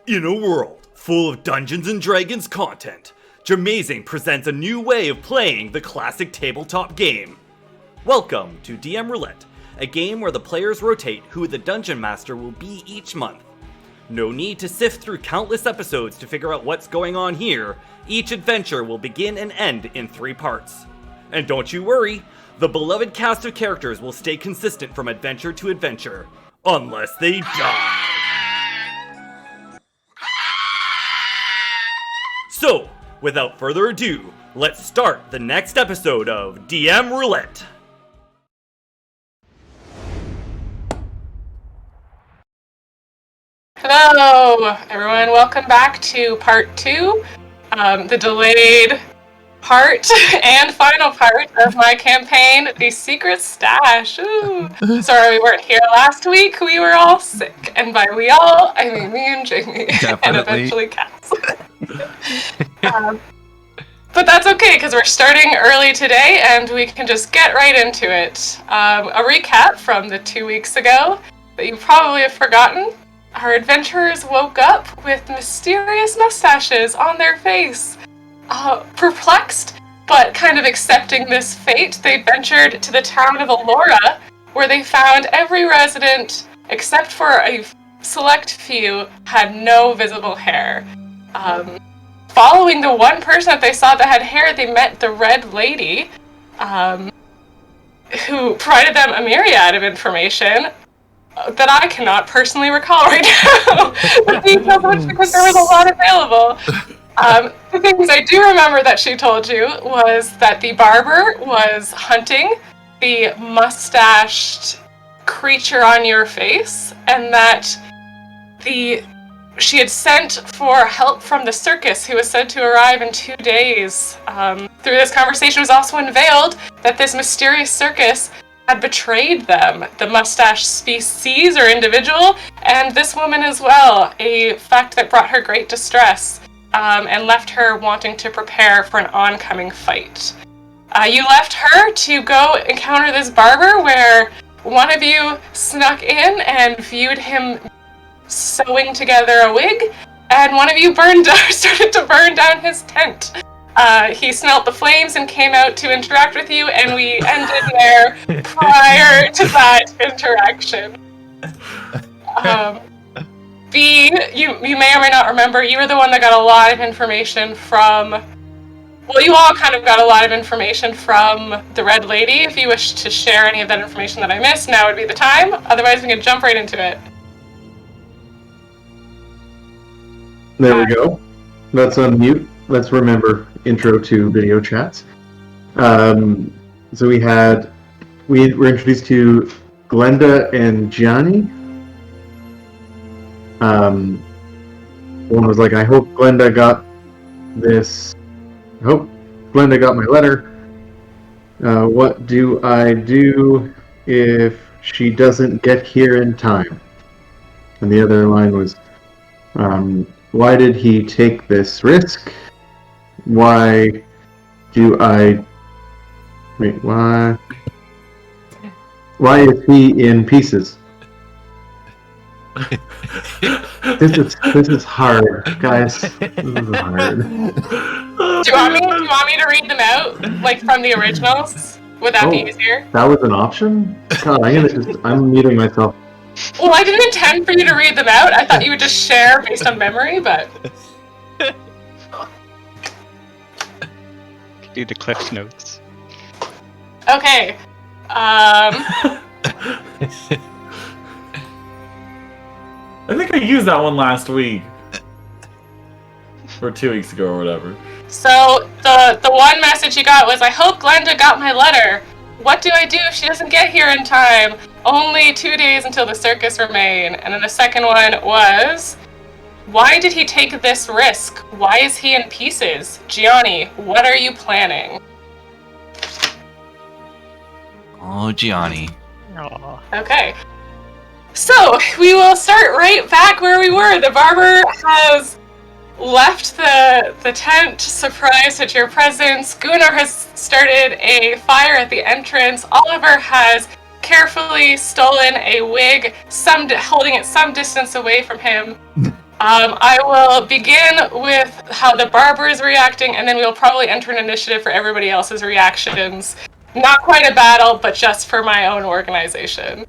In a world full of Dungeons & Dragons content, Jamazing presents a new way of playing the classic tabletop game. Welcome to DM Roulette, a game where the players rotate who the Dungeon Master will be each month. No need to sift through countless episodes to figure out what's going on here. Each adventure will begin and end in 3 parts. And don't you worry, the beloved cast of characters will stay consistent from adventure to adventure, unless they die. So, without further ado, let's start the next episode of DM Roulette. Hello, everyone. Welcome back to part 2, the delayed part and final part of my campaign, The Secret Stash. Ooh. Sorry we weren't here last week. We were all sick. And by we all, I mean me and Jamie. Definitely. And eventually Cass. But that's okay, because we're starting early today, and we can just get right into it. A recap from the 2 weeks ago that you probably have forgotten. Our adventurers woke up with mysterious mustaches on their face. Perplexed, but kind of accepting this fate, they ventured to the town of Alora, where they found every resident, except for a select few, had no visible hair. Following the one person that they saw that had hair, they met the Red Lady, who provided them a myriad of information that I cannot personally recall right now. The details of which, because there was a lot available. The things I do remember that she told you was that the barber was hunting the mustached creature on your face, and that she had sent for help from the circus, who was said to arrive in 2 days. Through this conversation, it was also unveiled that this mysterious circus had betrayed them, the mustache species or individual, and this woman as well, a fact that brought her great distress, and left her wanting to prepare for an oncoming fight. You left her to go encounter this barber, where one of you snuck in and viewed him sewing together a wig, and one of you started to burn down his tent. He smelt the flames and came out to interact with you, and we ended there prior to that interaction. B, you may or may not remember, you were the one that got a lot of information from... Well, you all kind of got a lot of information from the Red Lady. If you wish to share any of that information that I missed, now would be the time. Otherwise, we can jump right into it. There we go. Let's unmute. Let's remember intro to video chats. So we were introduced to Glenda and Gianni. One was like, I hope Glenda got this. I hope Glenda got my letter. What do I do if she doesn't get here in time? And the other line was, why did he take this risk? Why do I... Wait, why... Why is he in pieces? This is hard, guys. This is hard. Do you want me to read them out, like from the originals? Would that be easier? That was an option? God, I'm muting myself. Well, I didn't intend for you to read them out. I thought you would just share based on memory, but... Do the Cliff Notes. Okay. I think I used that one last week. Or 2 weeks ago or whatever. So, the one message you got was, I hope Glenda got my letter. What do I do if she doesn't get here in time? Only 2 days until the circus remain. And then the second one was, why did he take this risk? Why is he in pieces? Gianni, what are you planning? Oh, Gianni. Aww. Okay. So, we will start right back where we were. The barber has left the tent, surprised at your presence. Gunnar has started a fire at the entrance. Oliver has carefully stolen a wig, holding it some distance away from him. I will begin with how the barber is reacting, and then we'll probably enter an initiative for everybody else's reactions. Not quite a battle, but just for my own organization.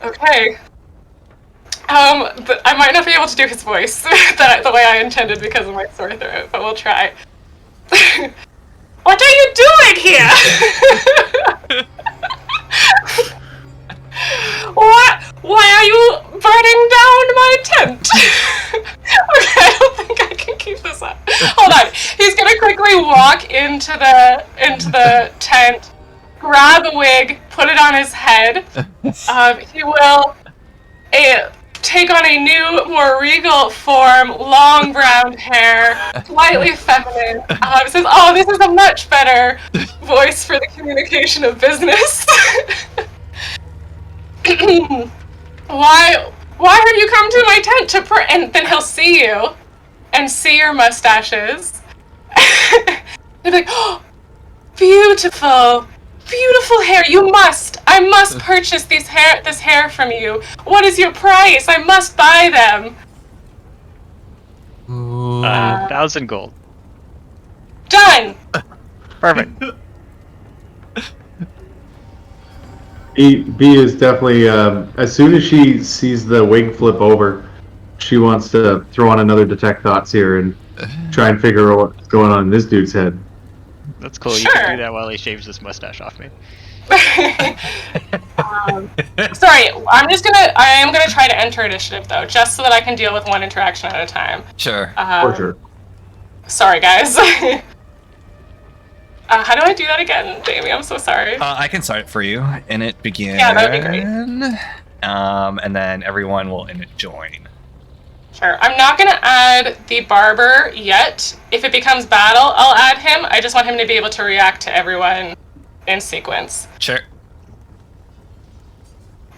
Okay. But I might not be able to do his voice the way I intended because of my sore throat, but we'll try. What are you doing here? What? Why are you burning down my tent? Okay, I don't think I can keep this up. Hold on. He's gonna quickly walk into the tent, grab a wig, put it on his head. He will take on a new, more regal form, long brown hair, slightly feminine. Says, "Oh, this is a much better voice for the communication of business." Why have you come to my tent to and then he'll see you and see your mustaches. He'll be like, "Oh, beautiful hair. I must purchase this hair from you. What is your price? I must buy them." 1,000 gold. Done. Perfect. B is definitely, as soon as she sees the wig flip over, she wants to throw on another detect thoughts here and try and figure out what's going on in this dude's head. That's cool. Sure. You can do that while he shaves his mustache off me. Sorry, I am gonna try to enter initiative though, just so that I can deal with one interaction at a time. Sure. For sure. Sorry, guys. How do I do that again, Jamie? I'm so sorry. I can start it for you, and it begins. Yeah, that would be great. And then everyone will join. Sure. I'm not gonna add the barber yet. If it becomes battle, I'll add him. I just want him to be able to react to everyone in sequence. Sure.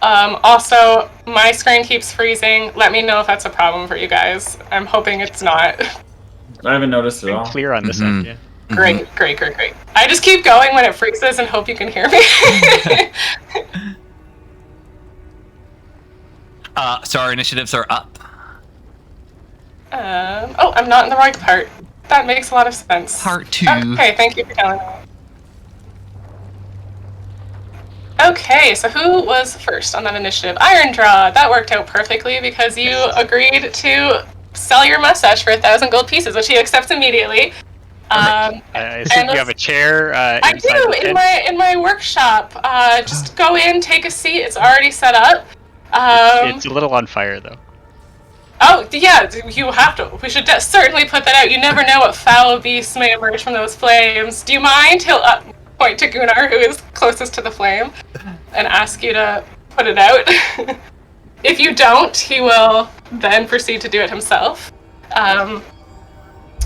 Also, my screen keeps freezing. Let me know if that's a problem for you guys. I'm hoping it's not. I haven't noticed at I'm all. clear on this end, yeah. Great. I just keep going when it freezes and hope you can hear me. So our initiatives are up. Oh, I'm not in the right part. That makes a lot of sense. Part 2. Okay, thank you for telling me. Okay, so who was first on that initiative? Iron Draw. That worked out perfectly because you agreed to sell your mustache for 1,000 gold pieces, which he accepts immediately. I assume you have a chair I inside do, the tent? in my workshop. Just go in, take a seat, it's already set up. It's a little on fire, though. Oh, yeah, you have to. We should certainly put that out. You never know what foul beasts may emerge from those flames. Do you mind? He'll point to Gunnar, who is closest to the flame, and ask you to put it out. If you don't, he will then proceed to do it himself.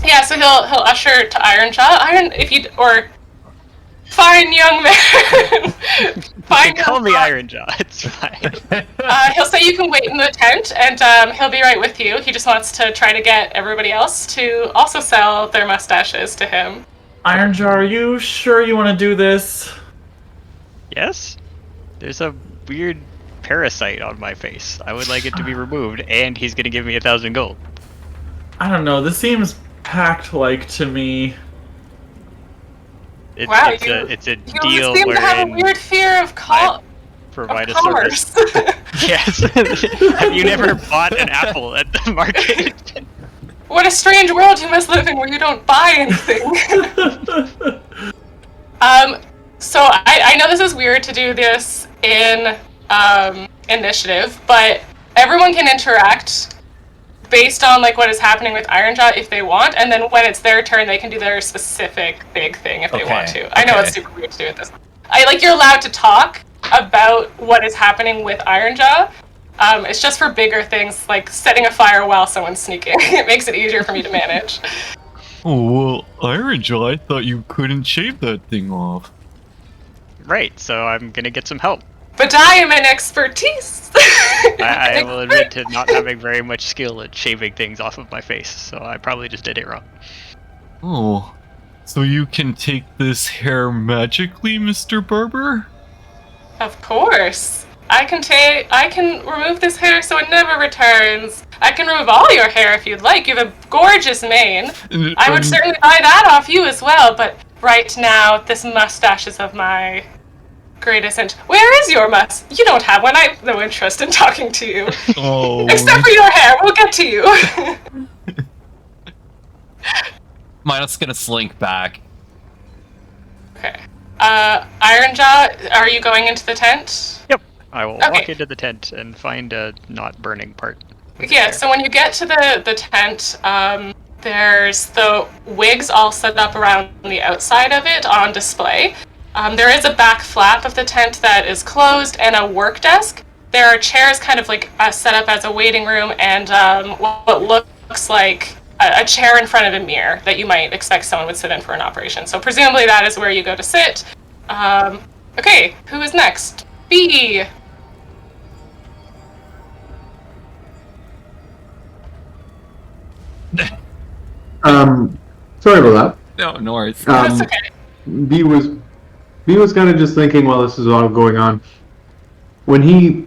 Yeah, so he'll usher to Ironjaw. Or fine young man. You can call me Ironjaw, it's fine. He'll say you can wait in the tent, and he'll be right with you. He just wants to try to get everybody else to also sell their mustaches to him. Ironjaw, are you sure you want to do this? Yes? There's a weird parasite on my face. I would like it to be removed, and he's gonna give me 1,000 gold. I don't know, this seems pact-like to me. It's a deal You seem to have a weird fear of provide a commerce. service. Yes. Have you never bought an apple at the market? What a strange world you must live in where you don't buy anything. So I know this is weird to do this in initiative, but everyone can interact based on like what is happening with Ironjaw if they want, and then when it's their turn, they can do their specific big thing if they want to. I know it's super weird to do it this way. You're allowed to talk about what is happening with Ironjaw. It's just for bigger things like setting a fire while someone's sneaking. It makes it easier for me to manage. Oh, well, Ironjaw, I thought you couldn't shave that thing off. Right, so I'm gonna get some help. But I am an expertise. I will admit to not having very much skill at shaving things off of my face, so I probably just did it wrong. Oh, so you can take this hair magically, Mr. Barber? Of course. I can remove this hair so it never returns. I can remove all your hair if you'd like. You have a gorgeous mane. I would certainly buy that off you as well, but right now, this mustache is of my greatest interest. Where is your mustache? You don't have one. I have no interest in talking to you. Oh. Except for your hair. We'll get to you. Mine's gonna slink back. Okay. Ironjaw, are you going into the tent? Yep. I will Okay. walk into the tent and find a not burning part. Yeah, so when you get to the tent, there's the wigs all set up around the outside of it on display. There is a back flap of the tent that is closed and a work desk. There are chairs kind of like set up as a waiting room and what looks like a chair in front of a mirror that you might expect someone would sit in for an operation. So presumably that is where you go to sit. Okay, who is next? B. Sorry about No, no worries. that. That's okay. B was kind of just thinking while this is all going on. When he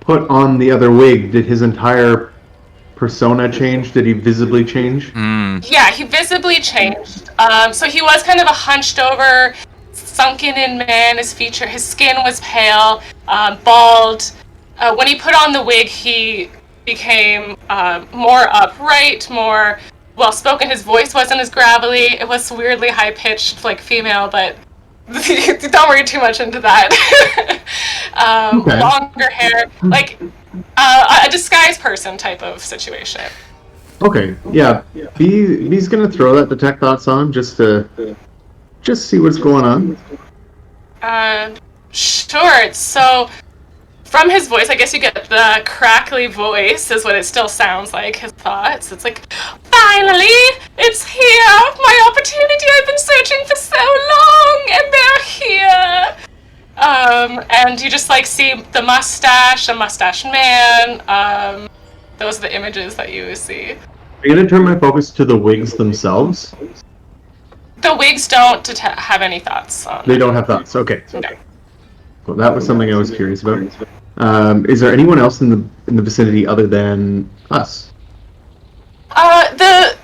put on the other wig, did his entire persona change? Did he visibly change? Yeah, he visibly changed. So he was kind of a hunched over, sunken in man. His skin was pale, bald. When he put on the wig, he became more upright, more well-spoken. His voice wasn't as gravelly. It was weirdly high-pitched, like female, but don't worry too much into that. Okay. Longer hair, like a disguised person type of situation. Okay, yeah. B's gonna throw that detect thoughts on just to see what's going on. Sure. So, from his voice, I guess you get the crackly voice, is what it still sounds like, his thoughts. It's like, finally, it's here, my opportunity I've been searching for so long, and they're here. And you just, like, see the mustache, a mustached man. Those are the images that you see. I'm gonna turn my focus to the wigs themselves. The wigs don't have any thoughts on They don't have thoughts. Okay. No. Well, that was something I was curious about. Is there anyone else in the vicinity other than us?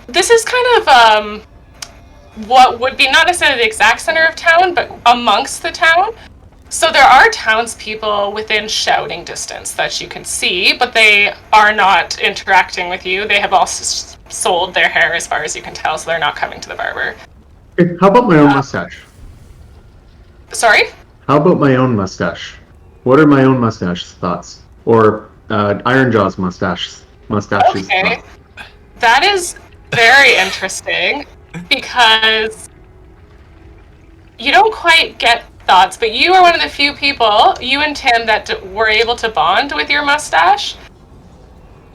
This is kind of what would be not necessarily the exact center of town, but amongst the town. So there are townspeople within shouting distance that you can see, but they are not interacting with you. They have all sold their hair as far as you can tell, so they're not coming to the barber. Okay, how about my own mustache? Sorry? How about my own mustache? What are my own mustache thoughts? Or Ironjaw's mustache's Okay. thoughts? That is very interesting because you don't quite get thoughts, but you are one of the few people, you and Tim, that were able to bond with your mustache.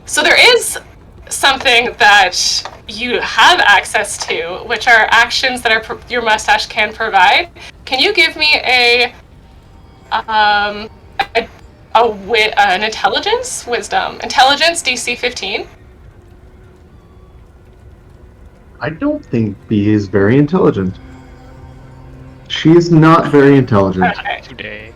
So there is something that you have access to, which are actions that your mustache can provide. Can you give me an intelligence DC 15? I don't think B is very intelligent. She is not very intelligent. Okay. Today.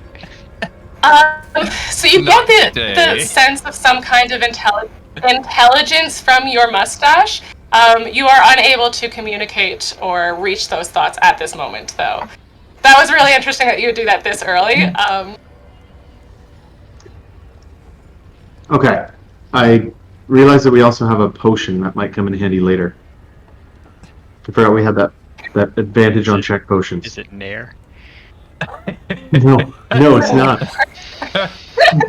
So you Not get the today. sense of some kind of intelligence from your mustache. You are unable to communicate or reach those thoughts at this moment, though. That was really interesting that you would do that this early. Okay. I realize that we also have a potion that might come in handy later. I forgot we had that advantage on check potions. Is it Nair? No, it's not.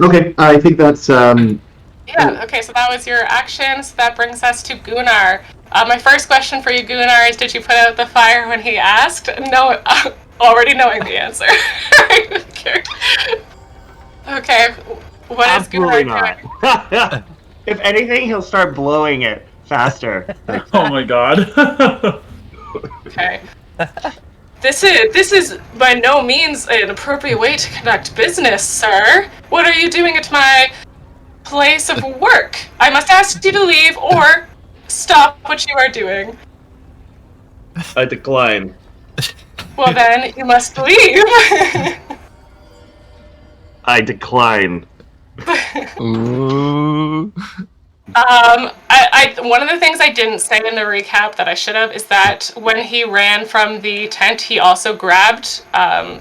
Okay, I think that's Yeah, okay, so that was your actions. That brings us to Gunnar. My first question for you, Gunnar, is did you put out the fire when he asked? No, already knowing the answer. I don't care. Okay, what is Absolutely Gunnar doing? not. If anything, he'll start blowing it faster. Oh my god. Okay. This is by no means an appropriate way to conduct business, sir. What are you doing at my place of work? I must ask you to leave or stop what you are doing. I decline. Well then, you must leave. I decline. Ooh. One of the things I didn't say in the recap that I should have is that when he ran from the tent, he also grabbed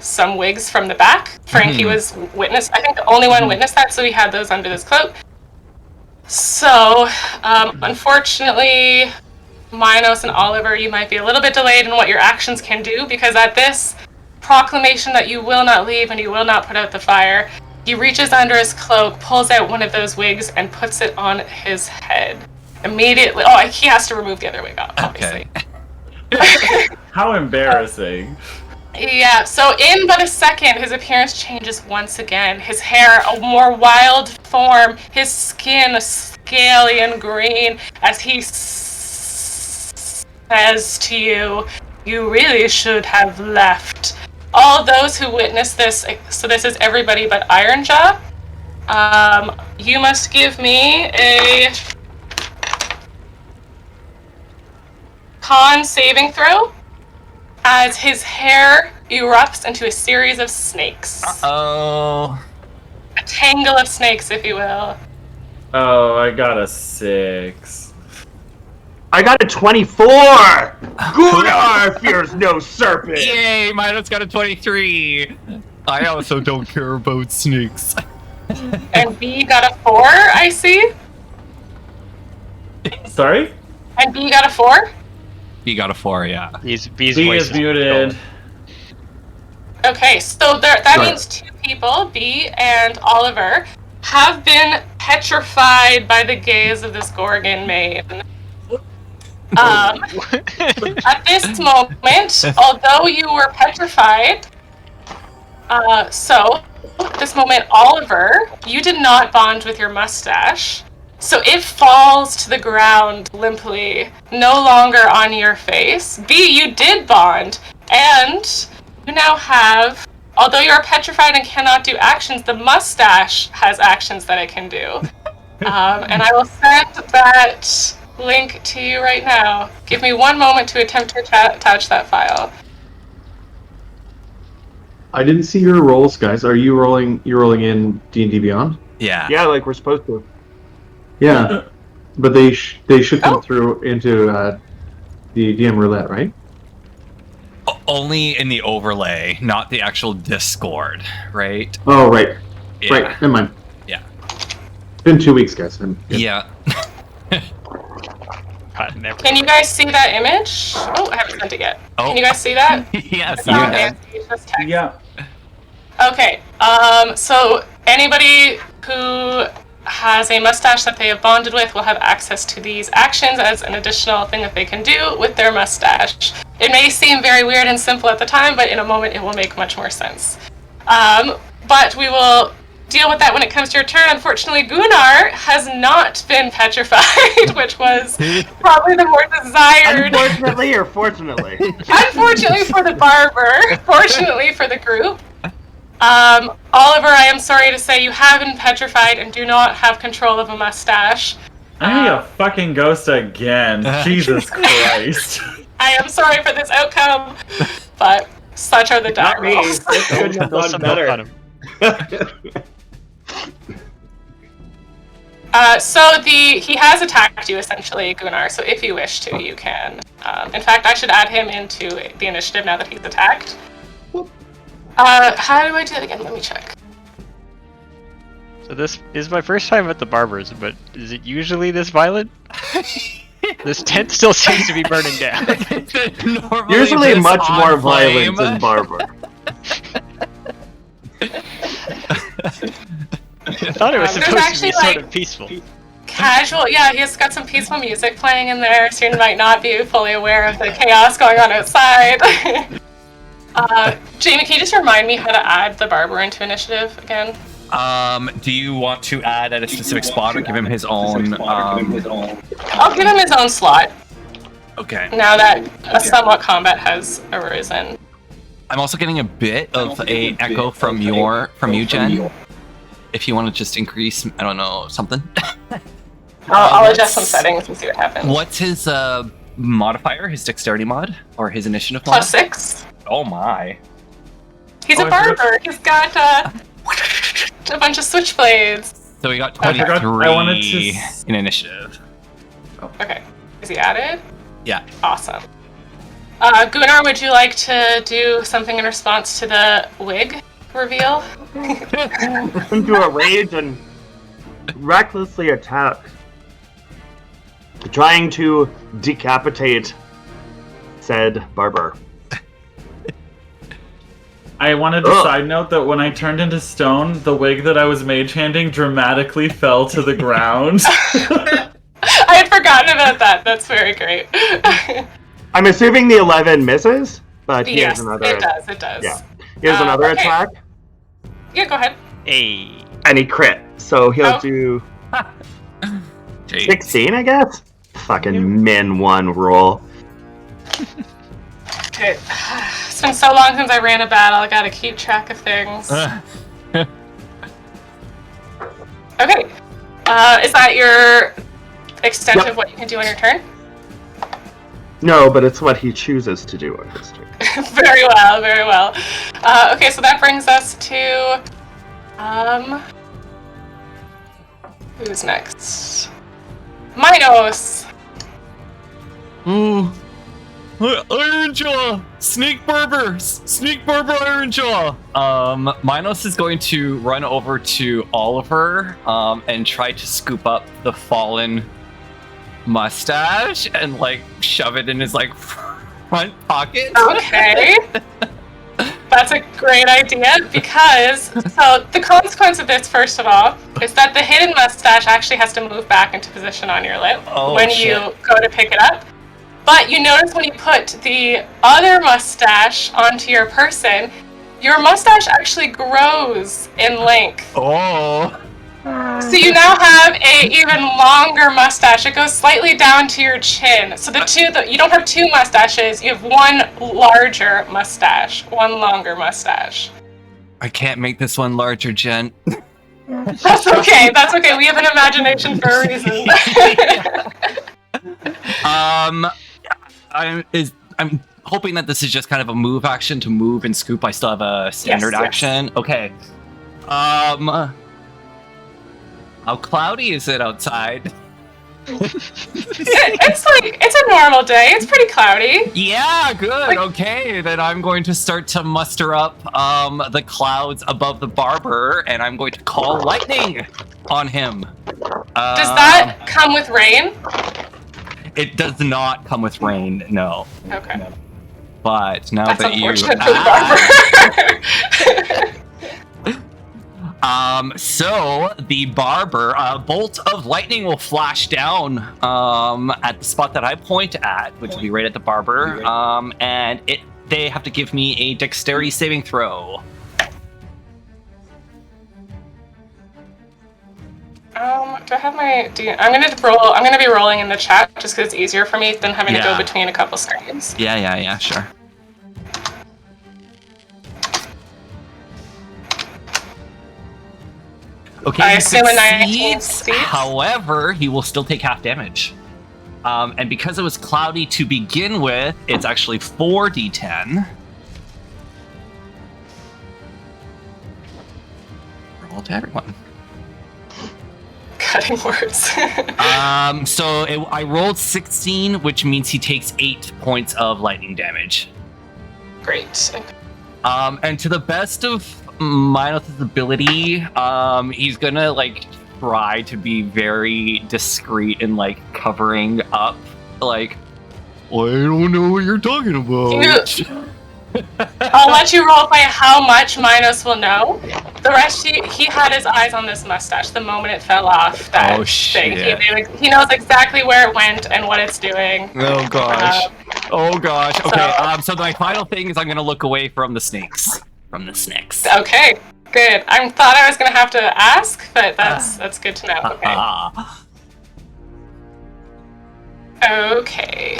some wigs from the back. Frankie was witness. I think the only one witnessed that, so he had those under his cloak. So, unfortunately, Minos and Oliver, you might be a little bit delayed in what your actions can do, because at this proclamation that you will not leave and you will not put out the fire, he reaches under his cloak, pulls out one of those wigs, and puts it on his head. Immediately. Oh, he has to remove the other wig off, obviously. Okay. How embarrassing. Yeah, so in but a second, his appearance changes once again. His hair, a more wild form, his skin, scaly and green, as he says to you, "You really should have left." All those who witnessed this, so this is everybody but Ironjaw, you must give me a con saving throw as his hair erupts into a series of snakes. Oh. A tangle of snakes, if you will. Oh, I got a 6. I got a 24! Gunnar fears no serpent! Yay, Minos got a 23. I also don't care about snakes. And B got a 4, I see. Sorry? And B got a 4? He got a 4, yeah. B's B voice is muted. Okay, so that means 2 people, B and Oliver, have been petrified by the gaze of this Gorgon maid. At this moment, although you were petrified, this moment, Oliver, you did not bond with your mustache, so it falls to the ground limply, no longer on your face. B, you did bond, and you now have, although you are petrified and cannot do actions, the mustache has actions that it can do. And I will send that link to you right now. Give me one moment to attempt to attach that file. I didn't see your rolls, guys. Are you rolling? You're rolling in D&D Beyond? Yeah. Yeah, like we're supposed to. Yeah, but they should come through into the DM Roulette, right? Only in the overlay, not the actual Discord, right? Oh, right. Yeah. Right. Never mind. Yeah. It's been 2 weeks, guys. Yeah. Can you guys see that image? Oh, I haven't sent it yet. Oh. Can you guys see that? Yes. It's not Nancy, it's just text. Yeah. Okay, so anybody who has a mustache that they have bonded with will have access to these actions as an additional thing that they can do with their mustache. It may seem very weird and simple at the time, but in a moment it will make much more sense. But we will deal with that when it comes to your turn. Unfortunately, Gunnar has not been petrified, which was probably the more desired. Unfortunately or fortunately? Unfortunately for the barber, fortunately for the group. Oliver, I am sorry to say you have been petrified and do not have control of a mustache. I need a fucking ghost again. Jesus Christ. I am sorry for this outcome, but such are the die Not me. rolls. This couldn't have done better. He has attacked you essentially, Gunnar, so if you wish to, you can. In fact, I should add him into the initiative now that he's attacked. How do I do that again? Let me check. So this is my first time at the barber's, but is it usually this violent? This tent still seems to be burning down. Usually much more violent than Barber. I thought it was supposed to be sort of peaceful. Casual, yeah, he's got some peaceful music playing in there, so you might not be fully aware of the chaos going on outside. Jamie, can you just remind me how to add the barber into initiative again? Do you want to add at a specific spot or give him his own? I'll give him his own slot. Okay. Now that a somewhat combat has arisen. I'm also getting a bit of a echo from you, Jen. If you want to just increase, I don't know, something. I'll adjust some settings and see what happens. What's his modifier? His dexterity mod or his initiative mod? +6. Oh my. He's a barber. He's got a bunch of switchblades. So we got I forgot- 23 I wanted to in initiative. Okay. Is he added? Yeah. Awesome. Gunnar, would you like to do something in response to the wig reveal? Into a rage and recklessly attack. Trying to decapitate said barber. I wanted to side note that when I turned into stone, the wig that I was mage handing dramatically fell to the ground. I had forgotten about that. That's very great. I'm assuming the 11 misses, but he Yes, has another. it does. It does. Yeah, he has another okay. attack, Yeah, go ahead. Hey. and he crit. So he'll Oh. do Jeez. 16, I guess. Fucking min 1 roll. Okay. It's been so long since I ran a battle. I gotta keep track of things. Okay. Is that your extent Yep. of what you can do on your turn? No, but it's what he chooses to do on his turn. Very well, very well. Okay, so that brings us to who's next? Minos. Ooh. Ironjaw! Snake Barber! Snake Barber Ironjaw! Minos is going to run over to Oliver and try to scoop up the fallen mustache and like shove it in his like front pocket. Okay. That's a great idea because, so the consequence of this, first of all, is that the hidden mustache actually has to move back into position on your lip when shit. you go to pick it up. But you notice when you put the other mustache onto your person, your mustache actually grows in length. Oh. So you now have a even longer mustache. It goes slightly down to your chin. So you don't have two mustaches. You have one larger mustache, one longer mustache. I can't make this one larger, Jen. That's okay. That's okay. We have an imagination for a reason. I'm hoping that this is just kind of a move action to move and scoop. I still have a standard Yes. action. Okay. How cloudy is it outside? It's a normal day. It's pretty cloudy. Yeah, good. Okay, then I'm going to start to muster up the clouds above the barber, and I'm going to call lightning on him. Does that come with rain? It does not come with rain, no. Okay. But now That's that you unfortunate for the barber. So the barber, a bolt of lightning will flash down at the spot that I point at, which will be right at the barber. And they have to give me a dexterity saving throw. Do I have my? I'm gonna be rolling in the chat just because it's easier for me than having to go Yeah. between a couple screens. Yeah, sure. Okay, I he assume a 19 succeeds. succeeds? However, he will still take half damage. And because it was cloudy to begin with, it's actually 4d10. Roll to everyone. Cutting words. So I rolled 16, which means he takes 8 points of lightning damage. Great. And to the best of Minos' ability, he's gonna like try to be very discreet and like covering up, like, I don't know what you're talking about. I'll let you roll by how much Minos will know. The rest, he had his eyes on this mustache the moment it fell off. That Oh, thing. shit. He knows exactly where it went and what it's doing. Oh gosh. Oh gosh. Okay. So- So my final thing is I'm gonna look away from the snakes. Okay, good. I thought I was gonna have to ask, but that's good to know. Okay. Okay.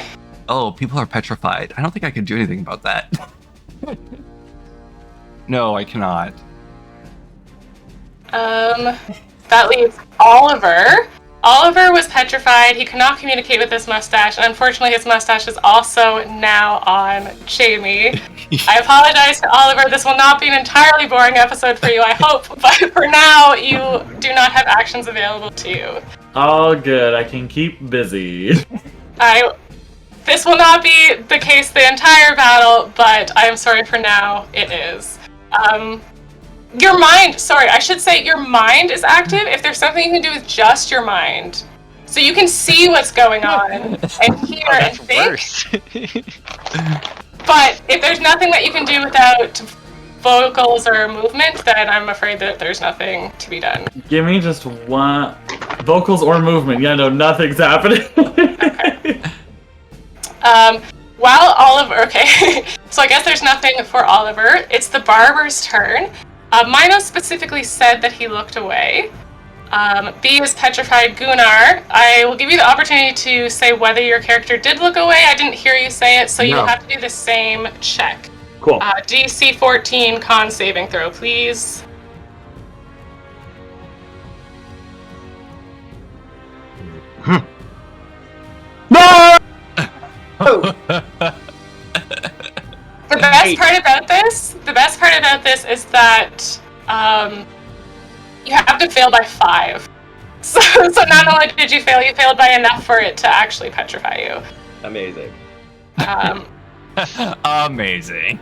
Oh, people are petrified. I don't think I can do anything about that. No, I cannot. That leaves Oliver. Oliver was petrified. He could not communicate with his mustache, and unfortunately his mustache is also now on Jamie. I apologize to Oliver. This will not be an entirely boring episode for you, I hope, but for now, you do not have actions available to you. All good. I can keep busy. This will not be the case the entire battle, but I am sorry for now, it is. Your mind is active if there's something you can do with just your mind. So you can see what's going on and hear and think. Worse. But if there's nothing that you can do without vocals or movement, then I'm afraid that there's nothing to be done. Give me just one. Vocals or movement. Yeah, no, nothing's happening. Okay. While Oliver, okay, so I guess there's nothing for Oliver. It's the barber's turn. Mino specifically said that he looked away. B is petrified. Gunnar, I will give you the opportunity to say whether your character did look away. I didn't hear you say it, so you'll have to do the same check. Cool. DC 14 con saving throw, please. No! The best part about this is that you have to fail by 5. So not only did you fail, you failed by enough for it to actually petrify you. Amazing. Amazing.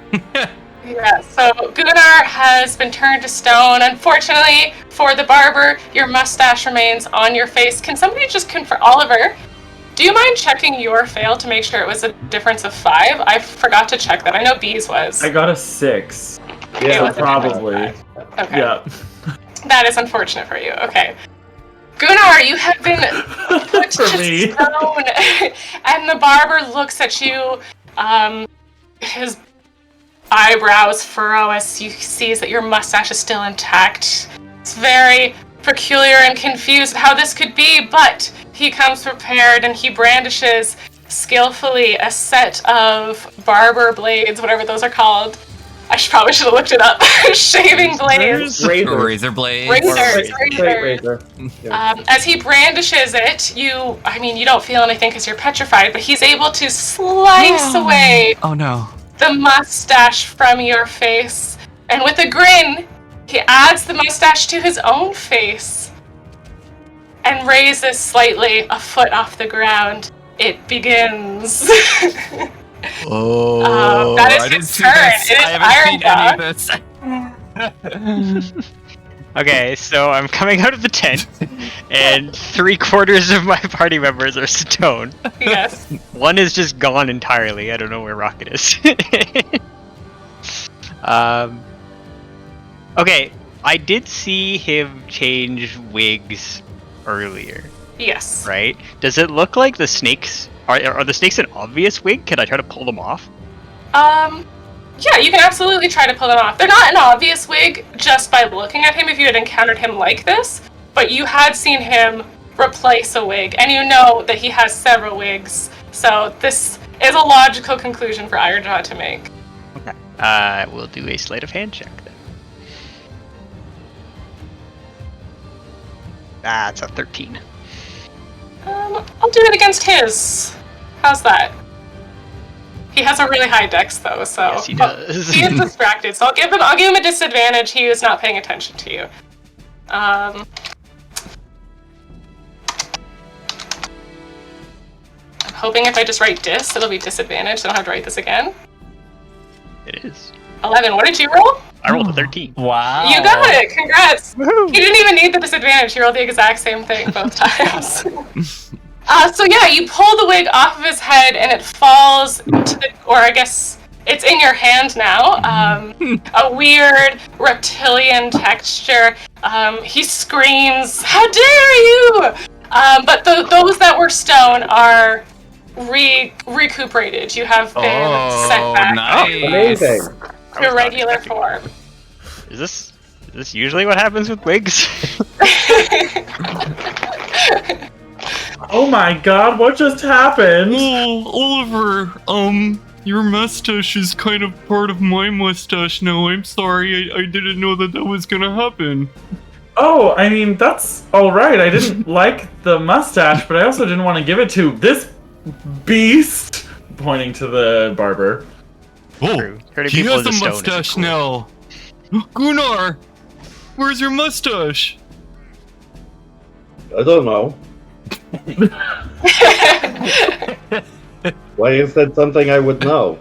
Yeah, so Gunnar has been turned to stone. Unfortunately for the barber, your mustache remains on your face. Can somebody just confirm, Oliver, do you mind checking your fail to make sure it was a difference of 5? I forgot to check that. I know B's was. I got a 6. Okay, Yeah, probably. Okay. Yeah. That is unfortunate for you. Okay. Gunnar, you have been put to stone, and the barber looks at you. His eyebrows furrow as he sees that your mustache is still intact. It's very peculiar and confused how this could be, but he comes prepared and he brandishes skillfully a set of barber blades, whatever those are called. I probably should have looked it up. Shaving blades. Razor blades. Razor. As he brandishes it, you don't feel anything because you're petrified, but he's able to slice away the mustache from your face. And with a grin, he adds the mustache to his own face and raises slightly a foot off the ground. It begins. That is his turn. It is Iron Dog. Okay, so I'm coming out of the tent, and 3/4 of my party members are stone. Yes. One is just gone entirely. I don't know where Rocket is. Okay, I did see him change wigs earlier. Yes. Right? Does it look like the snakes? Are the snakes an obvious wig? Can I try to pull them off? Yeah, you can absolutely try to pull them off. They're not an obvious wig just by looking at him if you had encountered him like this, but you had seen him replace a wig, and you know that he has several wigs, so this is a logical conclusion for Ironjaw to make. Okay. We'll do a sleight of hand check then. That's a 13. I'll do it against his. How's that? He has a really high dex though, so Yes, he does. he is distracted. So I'll give him a disadvantage. He is not paying attention to you. I'm hoping if I just write dis, it'll be disadvantage. So I don't have to write this again. It is. 11. What did you roll? I rolled a 13. Wow. You got it. Congrats. Woohoo! You didn't even need the disadvantage. You rolled the exact same thing both times. So yeah, you pull the wig off of his head and it falls to the, or I guess it's in your hand now. A weird reptilian texture. He screams, "How dare you!" But those that were stone are recuperated. You have been sent back Nice. Amazing. to regular form. Is this usually what happens with wigs? Oh my god, what just happened? Oh, Oliver, your mustache is kind of part of my mustache now. I'm sorry, I didn't know that was gonna happen. Oh, I mean, that's alright. I didn't like the mustache, but I also didn't want to give it to this beast, pointing to the barber. Oh, Turning he people has into a stone isn't mustache cool. now. Gunnar, where's your mustache? I don't know. Why is that something I would know?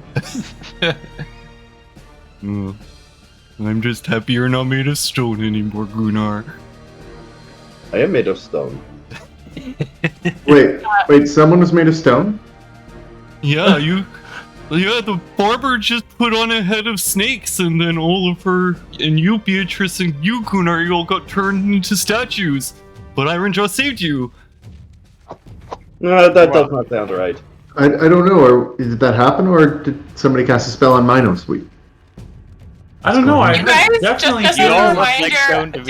I'm just happy you're not made of stone anymore, Gunnar. I am made of stone. Wait, someone was made of stone? Yeah, the barber just put on a head of snakes, and then Oliver and you, Beatrice, and you, Gunnar, you all got turned into statues. But Ironjaw saved you. No, that does not sound right. I don't know, or did that happen, or did somebody cast a spell on Minos? I don't know. I You guys, definitely just as feel a look like stone reminder, to me.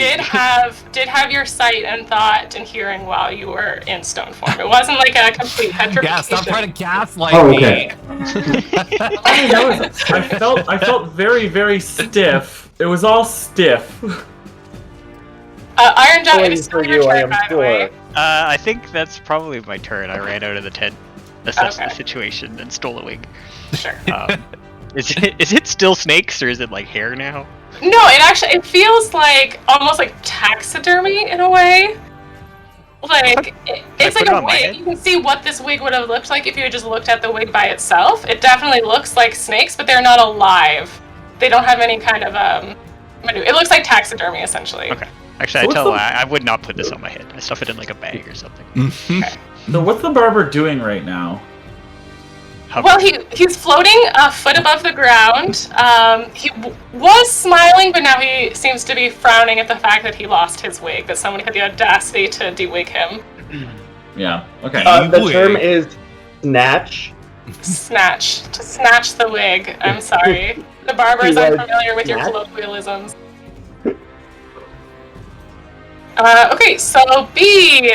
did have your sight and thought and hearing while you were in stone form. It wasn't like a complete petrification. Yeah, stop trying to gaslight Oh, me. okay. I felt very, very stiff. It was all stiff. Ironjaw, it Waiting is still for your you, I turn, am by the way. sure. I think that's probably my turn. I ran out of the tent, assessed Okay. the situation, and stole a wig. Sure. Is it still snakes, or is it like hair now? No, it feels like almost like taxidermy in a way. Like it's put like it a on my wig. head? You can see what this wig would have looked like if you had just looked at the wig by itself. It definitely looks like snakes, but they're not alive. They don't have any kind of it looks like taxidermy essentially. Okay. Actually, I would not put this on my head. I stuff it in like a bag or something. So what's the barber doing right now? Well, he's floating a foot above the ground. He was smiling, but now he seems to be frowning at the fact that he lost his wig, that somebody had the audacity to de-wig him. Yeah. Okay. The term is snatch. Snatch. To snatch the wig. I'm sorry. The barber is unfamiliar with your Snatch? colloquialisms. Okay, so B.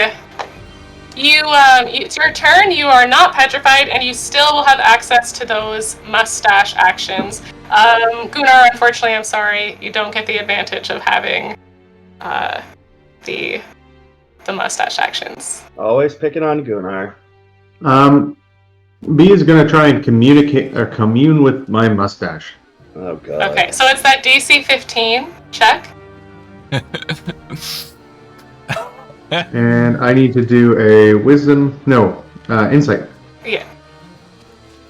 It's your turn. You are not petrified, and you still will have access to those mustache actions. Gunnar, unfortunately, I'm sorry, you don't get the advantage of having the mustache actions. Always picking on Gunnar. B is gonna try and communicate or commune with my mustache. Oh god. Okay, so it's that DC 15 check. And I need to do a insight. Yeah.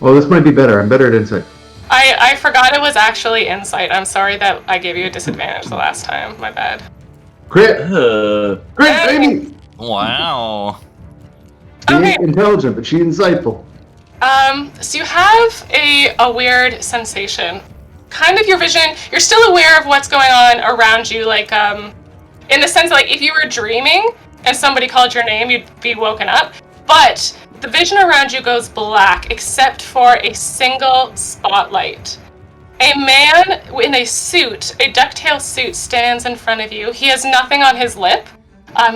Well, this might be better. I'm better at insight. I forgot it was actually insight. I'm sorry that I gave you a disadvantage the last time. My bad. Crit! Crit, Hey. baby! Wow. She Okay. ain't intelligent, but she's insightful. So you have a weird sensation. Kind of your vision, you're still aware of what's going on around you, like, in the sense that, like, if you were dreaming and somebody called your name, you'd be woken up. But the vision around you goes black, except for a single spotlight. A man in a suit, a ducktail suit, stands in front of you. He has nothing on his lip.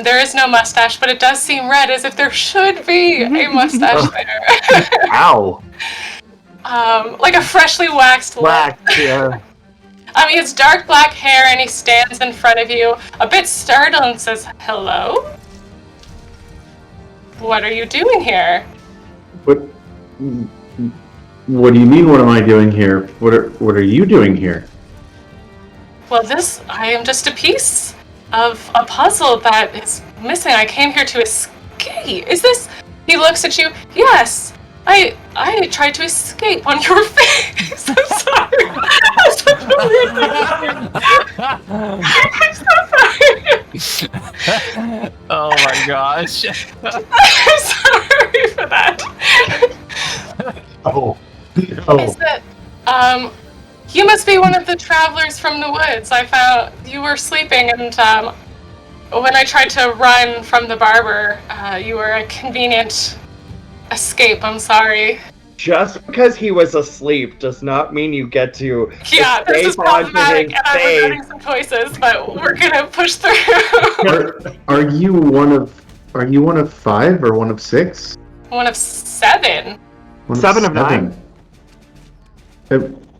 There is no mustache, but it does seem red, as if there should be a mustache there. Ow. Like a freshly waxed lip. Black, yeah. He has dark black hair, and he stands in front of you, a bit startled, and says, "Hello? What are you doing here?" What do you mean, what am I doing here? What are you doing here? Well, I am just a piece of a puzzle that is missing. I came here to escape. He looks at you. Yes, I tried to escape on your face. I'm sorry. I'm so sorry. Oh my gosh. I'm sorry for that. Oh. Is that, you must be one of the travelers from the woods. I found you were sleeping, and when I tried to run from the barber, you were a convenient escape. I'm sorry. Just because he was asleep does not mean you get to Yeah, this is escape onto problematic, his and I'm face. regretting some choices, but we're gonna push through. Are you one of 5 or one of 6? One of 7. One 7 of 9.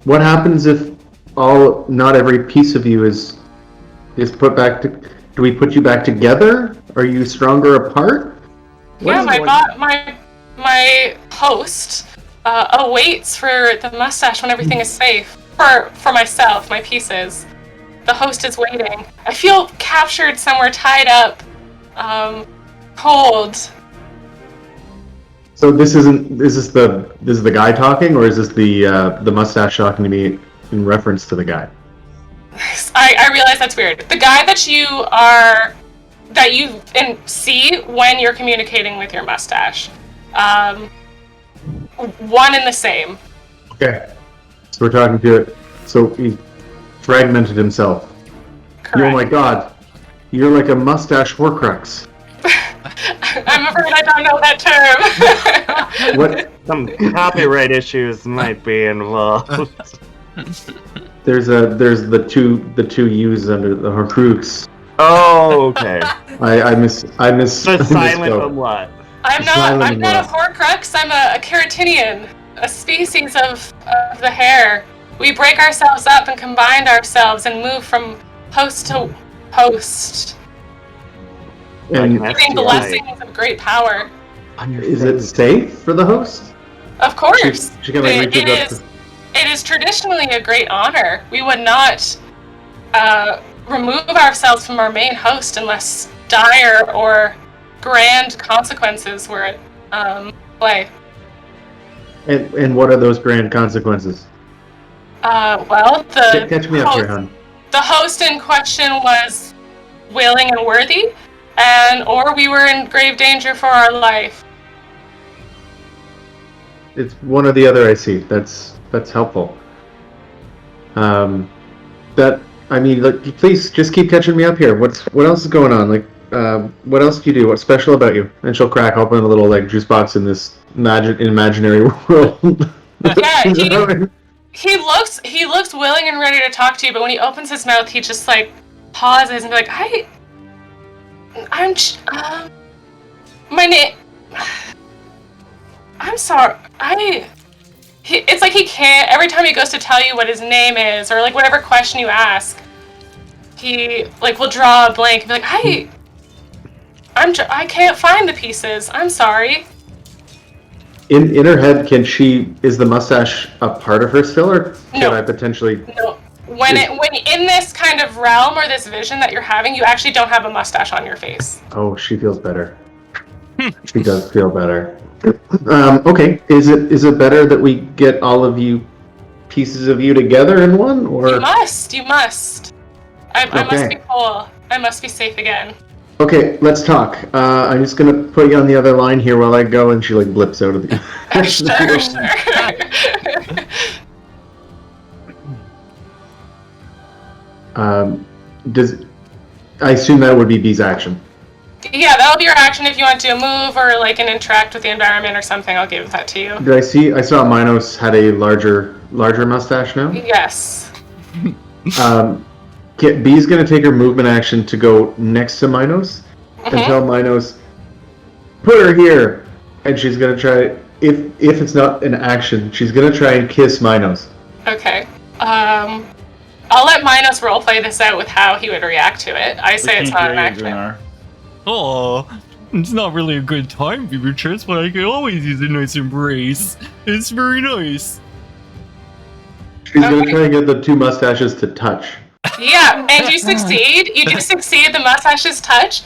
What happens if not every piece of you is put back do we put you back together? Are you stronger apart? Yeah, my host awaits for the mustache when everything is safe. For myself, my pieces. The host is waiting. I feel captured somewhere, tied up, cold. So this is the guy talking, or is this the mustache talking to me in reference to the guy? I realize that's weird. The guy that you see when you're communicating with your mustache. One and the same. Okay. So we're talking to it. So he fragmented himself. Correct. Oh my god. You're like a mustache horcrux. I'm afraid I don't know that term. What? Some copyright issues might be involved. There's the two U's under the horcrux. Oh, okay. I miss. The silent umlaut. I'm not a horcrux. I'm a keratinian, a species of the hair. We break ourselves up and combine ourselves and move from host to host. And giving blessings of great power. Is it safe for the host? Of course. She can like reach up. It is traditionally a great honor. We would not remove ourselves from our main host unless dire or grand consequences were at play. And what are those grand consequences? Well, catch me up here, hon. The host in question was willing and worthy, or we were in grave danger for our life. It's one or the other. I see. That's helpful. Please just keep catching me up here. What else is going on? What else do you do? What's special about you? And she'll crack open a little juice box in this imaginary world. Yeah, he looks willing and ready to talk to you, but when he opens his mouth, he just pauses and be like, my name. I'm sorry. It's like he can't. Every time he goes to tell you what his name is, or whatever question you ask, he will draw a blank and be like, I can't find the pieces. I'm sorry. In her head, is the mustache a part of her still, or could I potentially? No. When in this kind of realm or this vision that you're having, you actually don't have a mustache on your face. Oh, she feels better. She does feel better. Okay, is it better that we get all of you pieces of you together in one, or? You must. I must be whole. I must be safe again. Okay, let's talk. I'm just gonna put you on the other line here while I go, and she blips out of the. Sure. I assume that would be B's action. Yeah, that'll be your action if you want to do a move or an interact with the environment or something. I'll give that to you. I saw Minos had a larger mustache now? Yes. B's gonna take her movement action to go next to Minos and tell Minos, put her here, and she's gonna try. If it's not an action, she's gonna try and kiss Minos. Okay. I'll let Minos roleplay this out with how he would react to it. I say it's not an action. Oh, it's not really a good time, Beatrice, but I can always use a nice embrace. It's very nice. She's gonna try and get the two mustaches to touch. Yeah, and you succeed. You do succeed. The mustaches touch.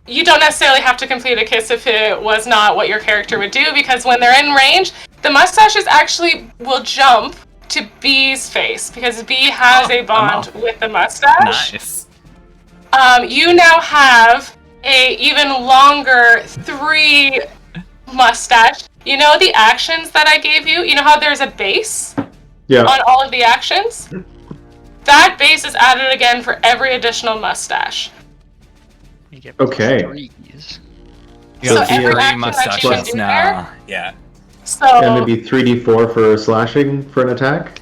You don't necessarily have to complete a kiss if it was not what your character would do, because when they're in range, the mustaches actually will jump to B's face, because B has a bond with the mustache. Nice. You now have a even longer 3 mustache. You know the actions that I gave you? You know how there's a base on all of the actions? That base is added again for every additional mustache. Okay. So every action mustaches that you can do now. Yeah. So, and maybe 3d4 for slashing for an attack?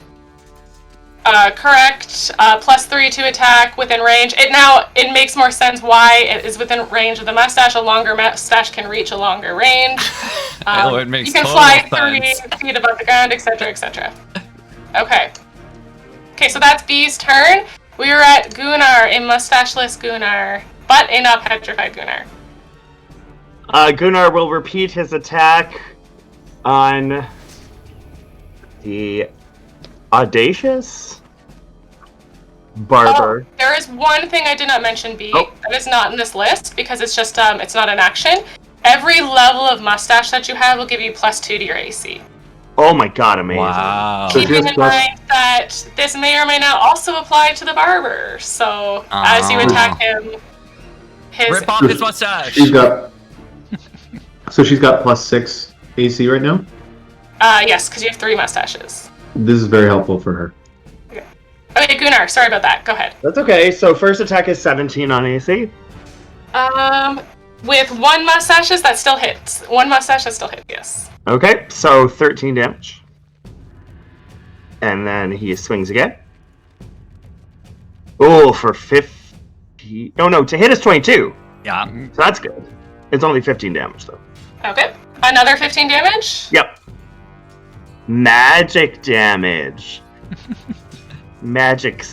Correct. +3 to attack within range. It makes more sense why it is within range of the mustache. A longer mustache can reach a longer range. It makes you can fly 3 feet above the ground, etc., etc. Okay, so that's B's turn. We are at Gunnar, a mustacheless Gunnar, but a not petrified Gunnar. Gunnar will repeat his attack on the audacious barber. Oh, there is one thing I did not mention, B. Oh. That is not in this list because it's just it's not an action. Every level of mustache that you have will give you +2 to your AC. Oh my god, amazing. Wow. So Keeping just in mind that this may or may not also apply to the barber. So as you attack him, his Rip off his mustache. She's got +6 AC right now. yes, because you have 3 mustaches. This is very helpful for her. Okay, Gunnar, sorry about that. Go ahead. That's okay. So first attack is 17 on AC. With 1 mustaches, that still hits. 1 mustache, that still hits, yes. Okay, so 13 damage. And then he swings again. Oh, for 50... Oh no, to hit is 22. Yeah. So that's good. It's only 15 damage though. Okay. Another 15 damage? Yep. Magic damage. Magic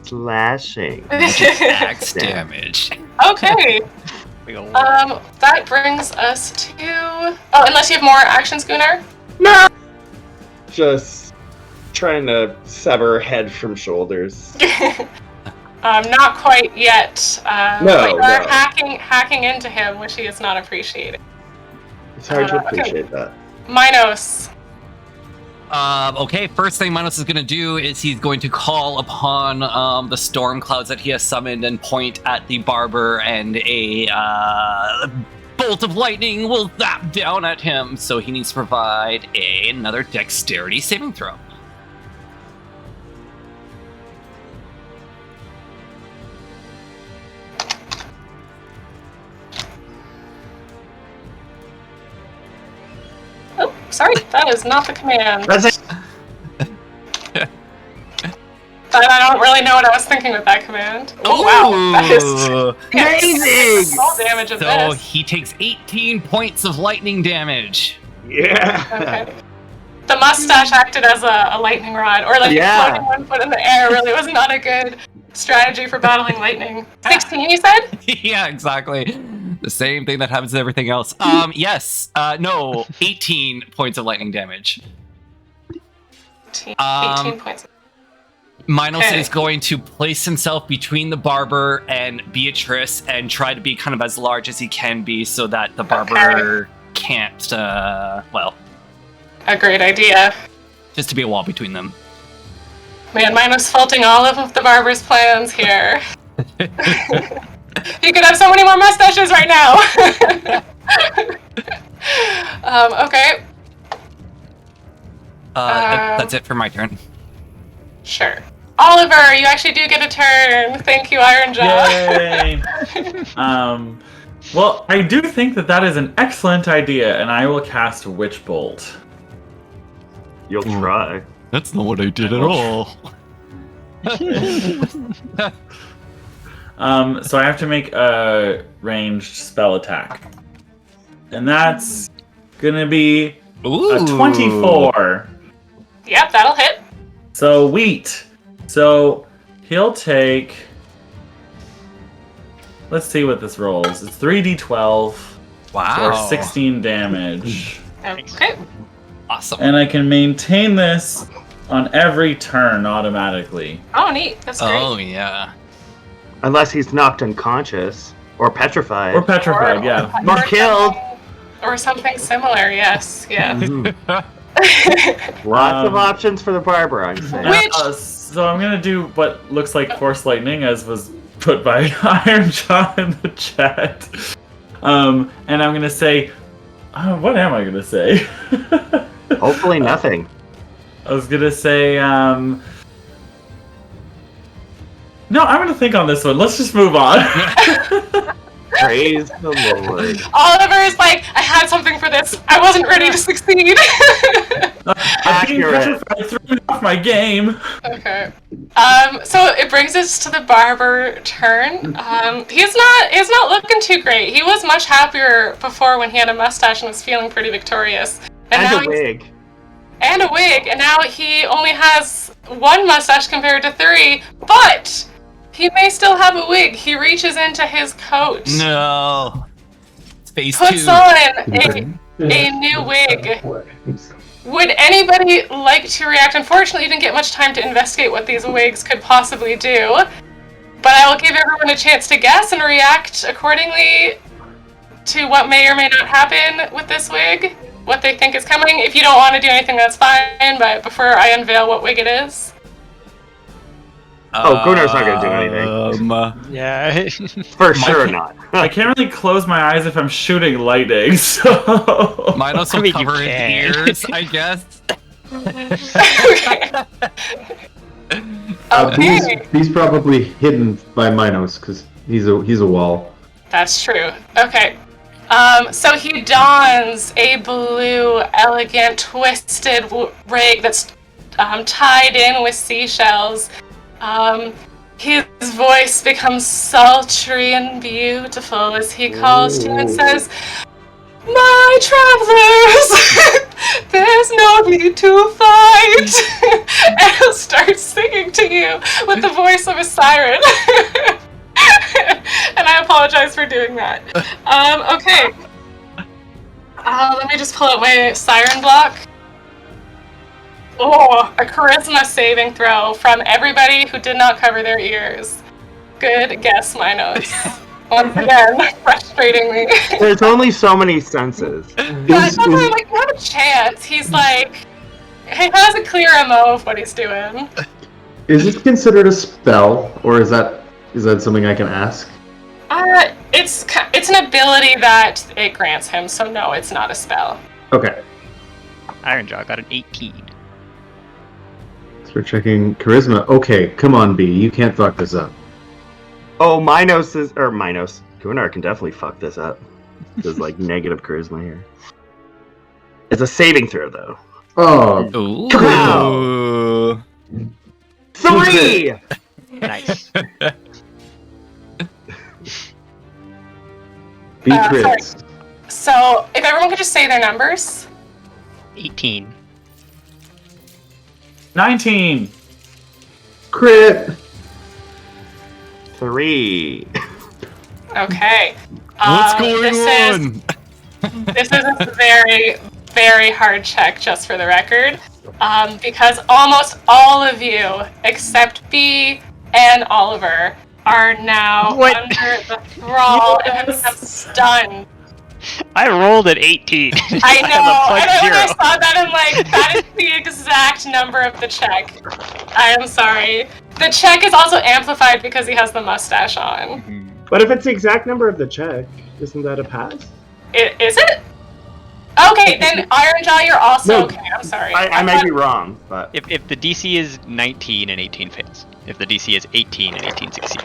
slashing. Axe damage. Okay. That brings us to... Oh, unless you have more actions, Gunnar? No! Just trying to sever head from shoulders. Not quite yet. But you're no. hacking into him, which he is not appreciating. It's hard to okay. appreciate that. Minos. Okay, first thing Minos is going to do is he's going to call upon the storm clouds that he has summoned and point at the barber, and a bolt of lightning will zap down at him, so he needs to provide another dexterity saving throw. Oh, sorry, that is not the command. That's it. I don't really know what I was thinking with that command. Oh, wow. That is Amazing! all damage of So this. he takes 18 points of lightning damage. Yeah. Okay. The mustache acted as a lightning rod, or like Yeah. floating 1 foot in the air really was not a good strategy for battling lightning. 16, you said? Yeah, exactly. The same thing that happens to everything else. Yes. No, 18 points of lightning damage. 18 points. Minos Okay. is going to place himself between the barber and Beatrice and try to be kind of as large as he can be so that the barber can't, well, A great idea. just to be a wall between them. Man, Minos faulting all of the barber's plans here. He could have so many more mustaches right now. Okay. That's it for my turn. Sure. Oliver, you actually do get a turn. Thank you, Iron Jaw. Yay! Well, I do think that is an excellent idea, and I will cast Witch Bolt. You'll try. That's not what I did at all. So I have to make a ranged spell attack. And that's gonna be a 24. Yep, that'll hit. So wheat. So he'll take... Let's see what this rolls. It's 3d12 Wow. for 16 damage. Okay. Awesome. And I can maintain this on every turn automatically. Oh, neat. That's great. Oh, yeah. Unless he's knocked unconscious. Or petrified. Or petrified, yeah. Or killed. Or something similar, yes. Yeah. Lots of options for the barber, I'm saying. Which- So I'm gonna do what looks like Force Lightning, as was put by Iron Jaw in the chat. And I'm gonna say, what am I gonna say? Hopefully nothing. I was gonna say, no, I'm gonna think on this one. Let's just move on. Praise the Lord. Oliver is like, I had something for this. I wasn't ready to succeed. I'm being Accurate. petrified, throwing off my game. Okay. So it brings us to the barber turn. He's not looking too great. He was much happier before when he had a mustache and was feeling pretty victorious. now And a wig. And a wig, and now he only has 1 mustache compared to 3, but He may still have a wig. He reaches into his coat, No. It's phase puts 2. on a new wig. Would anybody like to react? Unfortunately, you didn't get much time to investigate what these wigs could possibly do. But I will give everyone a chance to guess and react accordingly to what may or may not happen with this wig, what they think is coming. If you don't want to do anything, that's fine, but before I unveil what wig it is. Oh, Gunnar's not gonna do anything. Yeah. For sure not. I can't really close my eyes if I'm shooting lightning, so... Mine also I mean, you cover his can. ears, I guess. Okay. He's probably hidden by Minos because he's a wall. That's true. Okay. So he dons a blue, elegant, twisted rig that's tied in with seashells. His voice becomes sultry and beautiful as he calls to you and says, "My travelers, there's no need to fight." And he'll start singing to you with the voice of a siren. And I apologize for doing that. Okay. Let me just pull out my siren block. Oh, a charisma saving throw from everybody who did not cover their ears. Good guess, Minos. Once again, frustrating me. There's only so many senses. But I'm like, not a chance. He's like, he has a clear MO of what he's doing. Is this considered a spell, or is that something I can ask? It's an ability that it grants him, so no, it's not a spell. Okay. Ironjaw got an 18. So we're checking charisma. Okay, come on, B. You can't fuck this up. Oh, Minos. Gunnar can definitely fuck this up. There's like negative charisma here. It's a saving throw, though. Oh. Ooh. 3! Nice. B crits. So, if everyone could just say their numbers. 18. 19! Crit. 3. Okay. What's going on? This is a very, very hard check, just for the record. Because almost all of you, except B and Oliver, are now under the thrall and have become stunned. I rolled at 18. I know. I And have a when I +0. saw that, I'm like, that is the exact number of the check. I am sorry. The check is also amplified because he has the mustache on. But if it's the exact number of the check, isn't that a pass? Is it? Okay, then Ironjaw, you're also okay. I'm sorry. I might be wrong, but... If the DC is 19 and 18 fails. If the DC is 18 and 18 succeeds.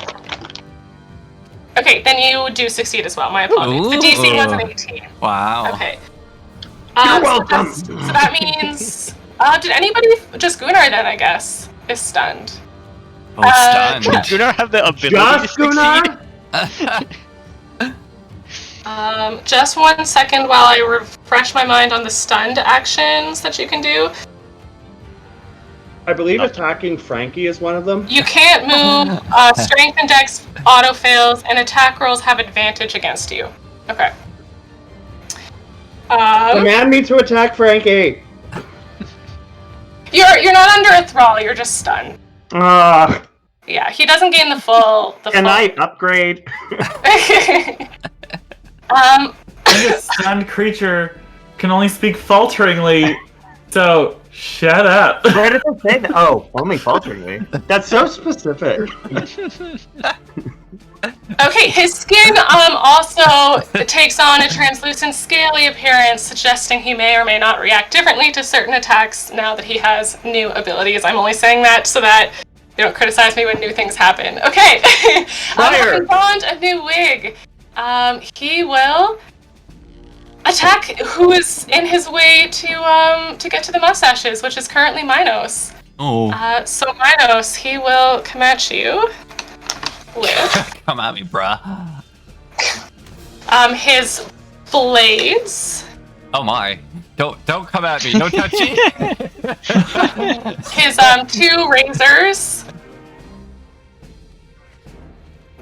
Okay, then you do succeed as well. My apologies. The DC was an 18. Wow. Okay. You're welcome. So that means... did anybody... Just Gunnar then, I guess, is stunned. Oh, stunned. Does Gunnar have the ability Just to succeed? Gunnar? Just 1 second while I refresh my mind on the stunned actions that you can do. I believe attacking Frankie is one of them. You can't move. Strength and Dex auto fails, and attack rolls have advantage against you. Okay. Command me to attack Frankie. You're not under a thrall. You're just stunned. Yeah, he doesn't gain the full. Can I upgrade? This stunned creature can only speak falteringly, so shut up. Where did they say that? Oh, only falteringly. That's so specific. Okay, his skin also takes on a translucent, scaly appearance, suggesting he may or may not react differently to certain attacks now that he has new abilities. I'm only saying that so that you don't criticize me when new things happen. Okay, having donned a new wig, he will attack who is in his way to get to the mustaches, which is currently Minos. Oh. So Minos, he will come at you with Come at me, bruh. his blades, Oh my. Don't come at me. No touching. his 2 razors,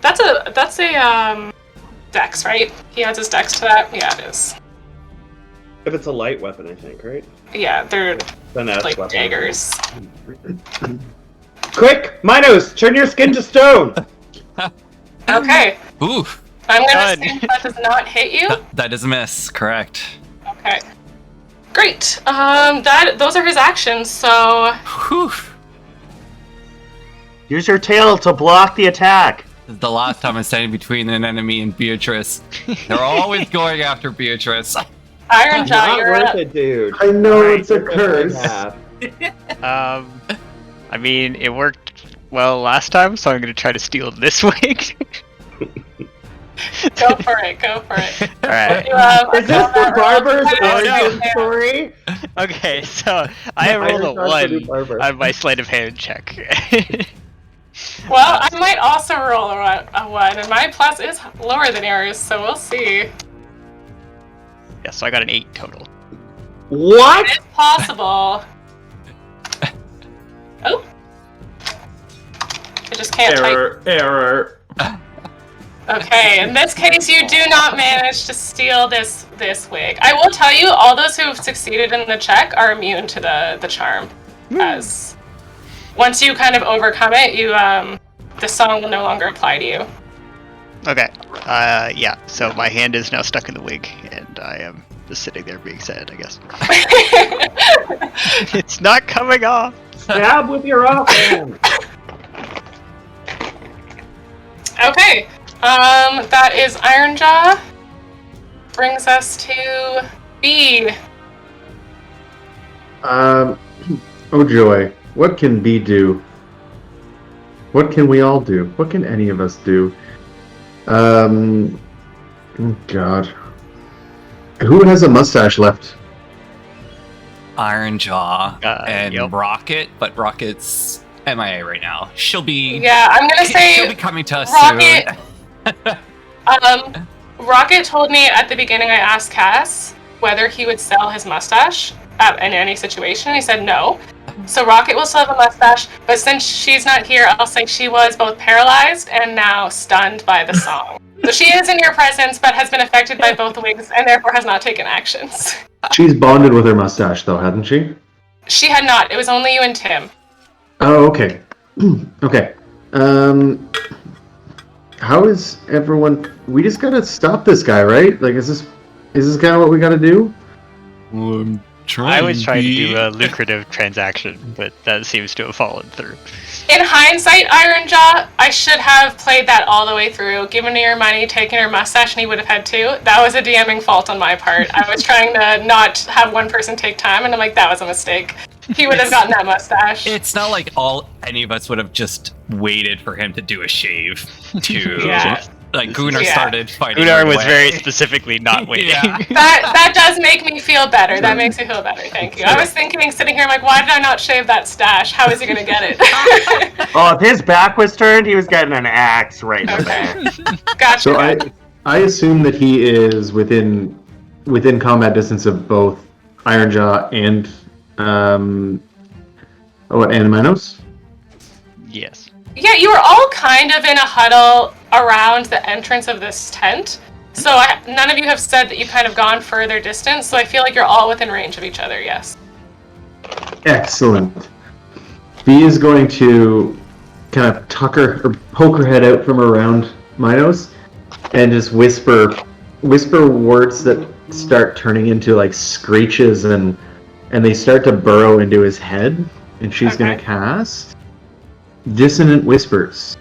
That's a dex, right? He adds his dex to that. Yeah, it is. If it's a light weapon, I think, right? Yeah, they're Then that's like weapon. daggers. Quick, Minos, turn your skin to stone. Okay. Ooh, I'm gonna Done. assume that does not hit you. that is a miss. Correct. Okay. Great. Those are his actions. So Whew. Use your tail to block the attack. This is the last time I'm standing between an enemy and Beatrice. They're always going after Beatrice. Iron Jaw, Not you're worth up. it, dude. I know Alright, it's a get the third curse. half. I mean, it worked well last time, so I'm gonna try to steal this wig. Go for it. Go for it. Alright. You have Is this the barber's no. origin story? Okay, so I rolled a Iron Jaw's the new 1 barber. on my sleight of hand check. Well, I might also roll a 1, and my plus is lower than yours, so we'll see. Yeah, so I got an 8 total. What? It's possible. Oh. I just can't type. Error. Okay, in this case, you do not manage to steal this wig. I will tell you, all those who have succeeded in the check are immune to the charm. As once you kind of overcome it, you the song will no longer apply to you. Okay, yeah, so my hand is now stuck in the wig, and I am just sitting there being sad, I guess. It's not coming off! Stab with your offhand. Okay, that is Ironjaw. Brings us to B. Oh joy. What can B do? What can we all do? What can any of us do? Oh God. Who has a mustache left? Ironjaw and yep. Rocket, but Rocket's MIA right now. She'll be. Yeah, I'm gonna say she'll be coming to us Rocket. soon. Rocket told me at the beginning. I asked Cass whether he would sell his mustache in any situation. He said no. So Rocket will still have a mustache, but since she's not here, I'll say she was both paralyzed and now stunned by the song. So she is in your presence, but has been affected by both wigs and therefore has not taken actions. She's bonded with her mustache, though, hasn't she? She had not. It was only you and Tim. Oh, okay. Okay. How is everyone? We just gotta stop this guy, right? Like, is this kind of what we gotta do? Well, I'm trying. I was trying to B. do a lucrative transaction, but that seems to have fallen through. In hindsight, Ironjaw, I should have played that all the way through, given her your money, taken her mustache, and he would have had 2. That was a DMing fault on my part. I was trying to not have one person take time, and I'm like, that was a mistake. He would have gotten that mustache. It's not like any of us would have just waited for him to do a shave to. Yeah. Like Gunnar Yeah. started fighting. Gunnar right was away. very specifically not waiting. Yeah. That does make me feel better. That makes me feel better. Thank you. I was thinking, sitting here, I'm like, why did I not shave that stash? How is he gonna get it? Oh, if his back was turned, he was getting an axe right in the back. Okay. Gotcha. So I assume that he is within combat distance of both Ironjaw and Minos? Yes. Yeah, you were all kind of in a huddle around the entrance of this tent. So none of you have said that you've kind of gone further distance, so I feel like you're all within range of each other, yes. Excellent. B is going to kind of poke her head out from around Minos and just whisper words that start turning into like screeches and they start to burrow into his head, and she's going to cast Dissonant Whispers.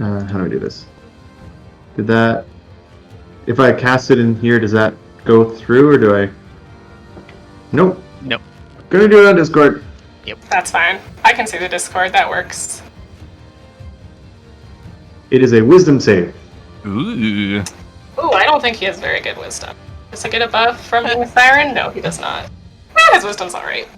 How do I do this? Did that... If I cast it in here, does that go through, or do I... Nope. Nope. Gonna do it on Discord. That's fine. I can see the Discord, that works. It is a Wisdom save. Ooh. Ooh, I don't think he has very good wisdom. Does he get a buff from being a siren? No, he does not. His wisdom's alright.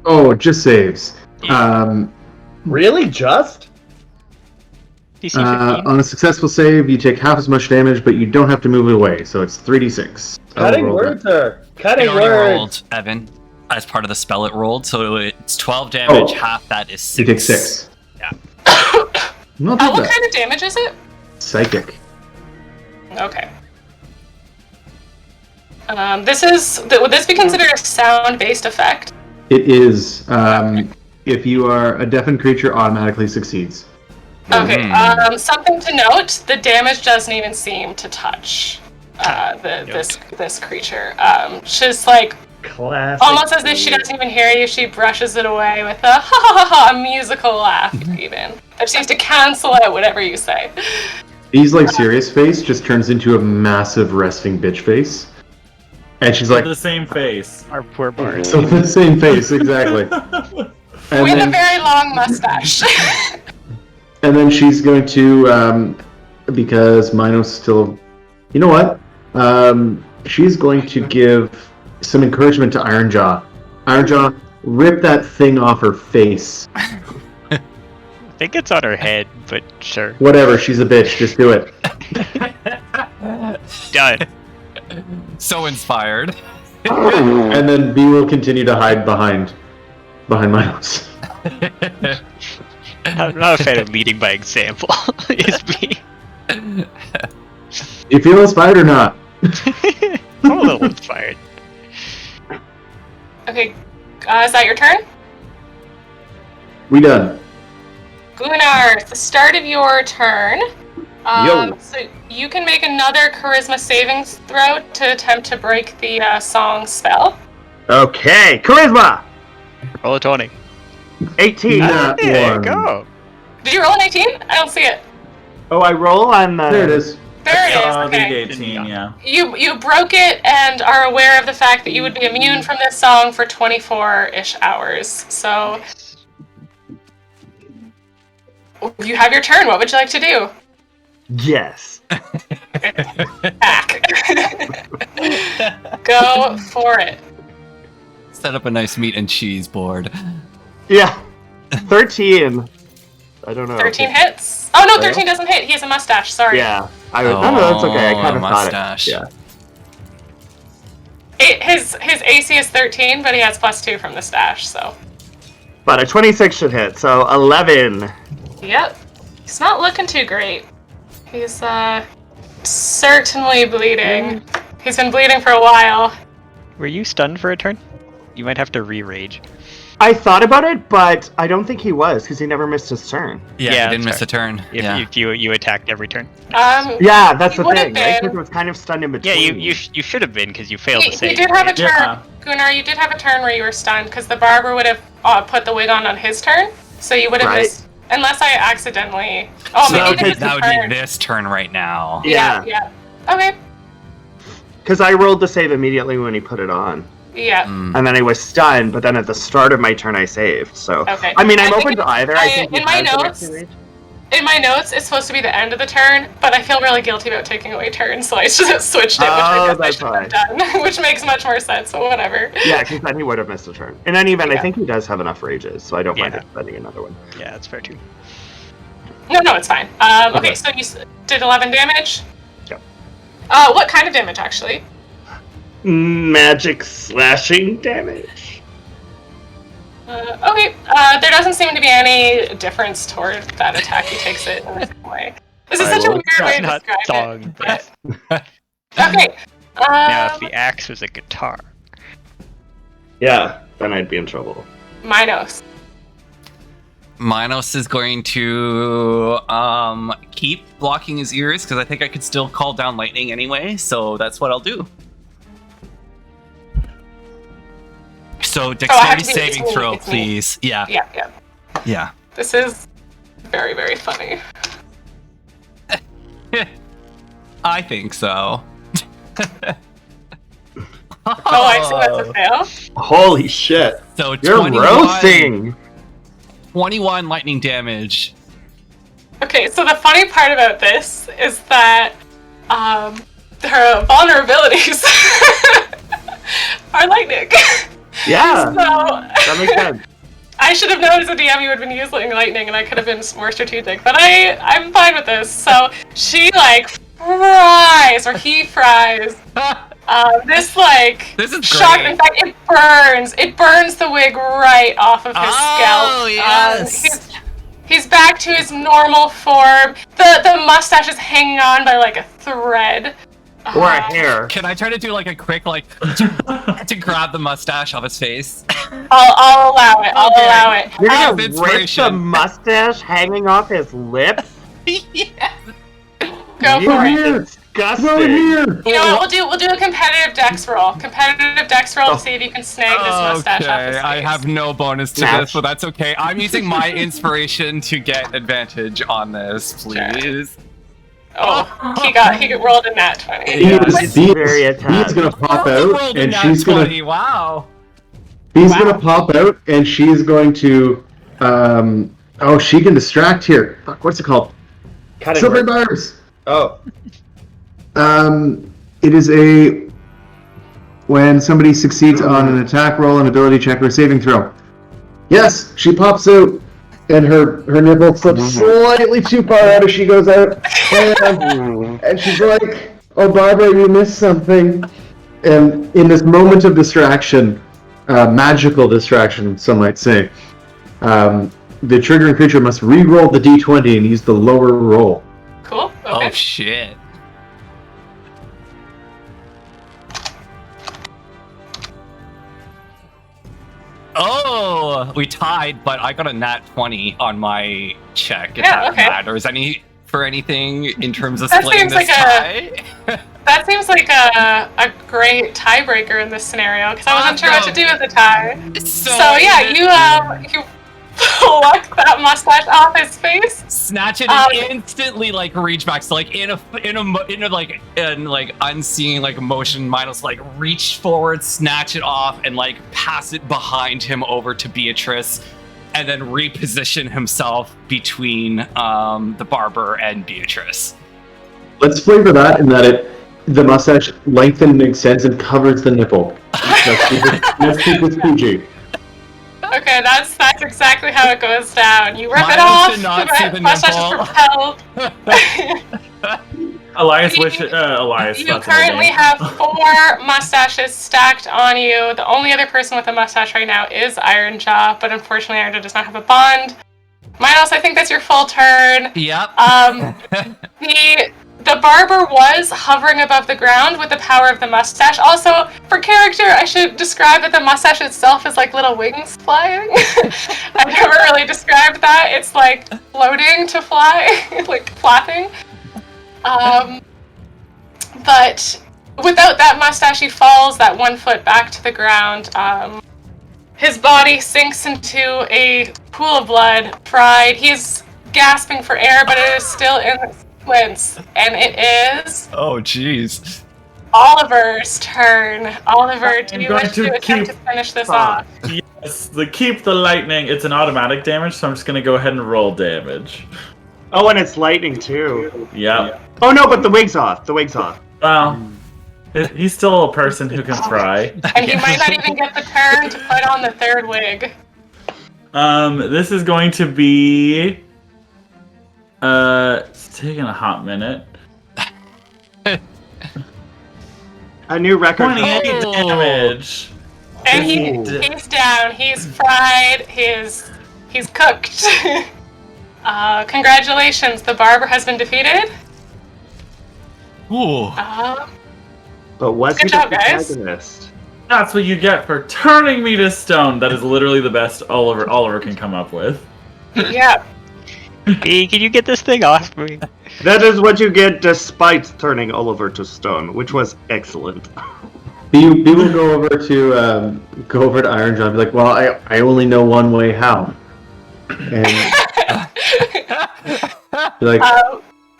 Oh, it just saves. Really? Just? DC 15. On a successful save, you take half as much damage, but you don't have to move it away, so it's 3d6. Cutting Roll words that. are cutting It already words. rolled, Evan. As part of the spell, it rolled, so it's 12 damage. Oh. Half that is 6. You take 6. Yeah. Not too What bad. kind of damage is it? Psychic. Okay. Would this be considered a sound-based effect? It is. If you are a deafened creature, automatically succeeds. Okay. Something to note: the damage doesn't even seem to touch this creature. She's like Classic. almost as if she doesn't even hear you. She brushes it away with a ha ha ha ha musical laugh, even that seems to cancel out whatever you say. He's like serious face just turns into a massive resting bitch face, and she's like, the same face. Our poor bard. so the same face exactly. And With a then, very long mustache. and then she's going to, because Minos still, you know what? She's going to give some encouragement to Ironjaw. Ironjaw, rip that thing off her face. I think it's on her head, but sure. Whatever, she's a bitch. Just do it. Done. So inspired. And then B will continue to hide behind Minos. I'm not a fan of leading by example. Is me. You feel inspired or not? I'm a little inspired. Okay, is that your turn? We done. Gunnar, it's the start of your turn. Yo. So you can make another charisma saving throw to attempt to break the song spell. Okay, charisma. Roll a 20. 18. Nat There you one. go. Did you roll an 18? I don't see it. Oh, I roll on the. There it is. There it is. The Okay. 18, yeah. You broke it and are aware of the fact that you would be immune from this song for 24-ish hours. So you have your turn. What would you like to do? Yes. Back. Go for it. Set up a nice meat and cheese board. Yeah. 13. I don't know. 13 hits. Oh no, 13 doesn't hit. He has a mustache. Sorry. Yeah. I was. No, that's okay. I kind of thought mustache. it. Yeah. His AC is 13, but he has +2 from the stash. So. But a 26 should hit. So 11. Yep. He's not looking too great. He's certainly bleeding. He's been bleeding for a while. Were you stunned for a turn? You might have to re-rage. I thought about it, but I don't think he was because he never missed his turn. Yeah, Yeah, he didn't that's miss a turn. If you attacked every turn. Yeah, that's He the would thing, have right? been. Because it was kind of stunned in Yeah, between. you should have been because you failed He to save. did have a turn. Yeah. Gunnar, you did have a turn where you were stunned because the barber would have put the wig on his turn. So you would have Right. missed. Unless I accidentally. Oh, So maybe that, this is that would the turn. be this turn right now. Yeah. Yeah. Okay. Because I rolled the save immediately when he put it on. Yeah. Mm. And then I was stunned, but then at the start of my turn I saved, so... Okay. I mean, I'm I think open to either. I think he in my has the notes- next range. In my notes, it's supposed to be the end of the turn, but I feel really guilty about taking away turns, so I just switched it, which Oh, I guess I that's should have done, which makes much more sense. So whatever. Yeah, because then he would have missed a turn. In any event, I Yeah. think he does have enough rages, so I don't mind Yeah. spending another one. Yeah, that's fair too. No, it's fine. Okay, Okay. so you did 11 damage. Yep. What kind of damage, actually? Magic slashing damage. Okay. There doesn't seem to be any difference toward that attack. He takes it in the same way. This is I such a will weird way to Not describe song, it. but Okay. now if the axe was a guitar. Yeah, then I'd be in trouble. Minos. Minos is going to keep blocking his ears because I think I could still call down lightning anyway, so that's what I'll do. So I have dexterity to be- saving it's me, throw, it's me. please. Yeah, Yeah. yeah. This is very, very funny. I think so. Oh, I see that's a fail. Holy shit. So You're 21, roasting! 21 lightning damage. Okay, so the funny part about this is that their vulnerabilities are lightning. Yeah, So that makes sense. I should have known as a DM you would have been using lightning, and I could have been more strategic. But I'm fine with this. So she like fries, or he fries. This is shock. great. In fact, it burns the wig right off of his scalp. Oh, yes. He's back to his normal form. The mustache is hanging on by like a thread. Or a hair. Can I try to do like a quick to grab the mustache off his face? I'll allow it. I'll allow it. You're gonna Have rip the inspiration. mustache hanging off his lip? Yeah. Go for it. Disgusting. Throw it here! You know what? We'll do a competitive dex roll. Competitive dex roll to see if you can snag this mustache off his face. I have no bonus to this, but that's okay. I'm using my inspiration to get advantage on this, please. Oh, he rolled a nat 20. It's very Bee's gonna pop Rolled out, a and nat she's 20, gonna wow. gonna pop out, and she's going to she can distract here. Fuck, what's it called? Cutting Silver work. bars. Oh. It is when somebody succeeds on an attack roll, an ability check, or a saving throw. Yes, she pops out, and her nipple slips slightly too far out as she goes out, and she's like, "Oh, Barbara, you missed something." And in this moment of distraction, magical distraction, some might say, the triggering creature must re-roll the d20 and use the lower roll. Cool. Okay. Oh shit. Oh, we tied, but I got a nat 20 on my check. If that matters for anything in terms of That splitting seems this like tie? That seems like a great tiebreaker in this scenario because I wasn't sure what to do with the tie. So yeah, you pluck that mustache off his face, snatch it and instantly like reach back. So like in a unseen like motion, Minos like reach forward, snatch it off, and like pass it behind him over to Beatrice, and then reposition himself between the barber and Beatrice. Let's flavor that in that the mustache lengthens and extends and covers the nipple. Let's keep this PG. Okay, that's exactly how it goes down. You rip it Minos off, did not the see the mustache is nipple. propelled. Elias. You that's currently amazing. have 4 mustaches stacked on you. The only other person with a mustache right now is Ironjaw, but unfortunately Ironjaw does not have a bond. Minos, I think that's your full turn. Yep. The barber was hovering above the ground with the power of the mustache. Also, for character, I should describe that the mustache itself is like little wings flying. I've never really described that. It's like floating to fly, like flapping. But without that mustache, he falls that 1 foot back to the ground. His body sinks into a pool of blood, fried. He's gasping for air, but it is still in the sequence. And it is Oh jeez. Oliver's turn. Oliver, do you wish to attempt to finish this off? Yes, keep the lightning. It's an automatic damage, so I'm just gonna go ahead and roll damage. Oh, and it's lightning too. Yeah. Oh no, but the wig's off. The wig's off. Well, he's still a person who can fry. And he might not even get the turn to put on the 3rd wig. This is going to be. It's taking a hot minute. A new record. 28 damage. And he's down. He's fried. He's cooked. Congratulations, the barber has been defeated. Ooh. But was he Good the job, guys. protagonist? That's what you get for turning me to stone. That is literally the best Oliver can come up with. Yeah. Hey, can you get this thing off me? That is what you get despite turning Oliver to stone, which was excellent. B will go over to Ironjaw and be like, "Well, I only know one way how." And be like,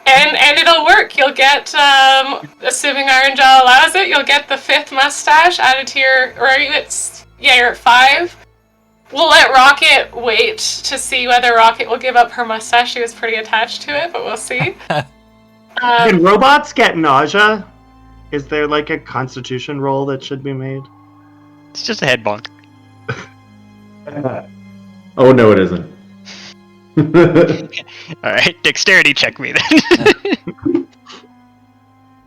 and it'll work. You'll get, assuming Ironjaw allows it, you'll get the 5th mustache added to your, you're at 5. We'll let Rocket wait to see whether Rocket will give up her mustache. She was pretty attached to it, but we'll see. Can robots get nausea? Is there like a constitution roll that should be made? It's just a head bonk. Oh no, it isn't. Alright, dexterity check me then.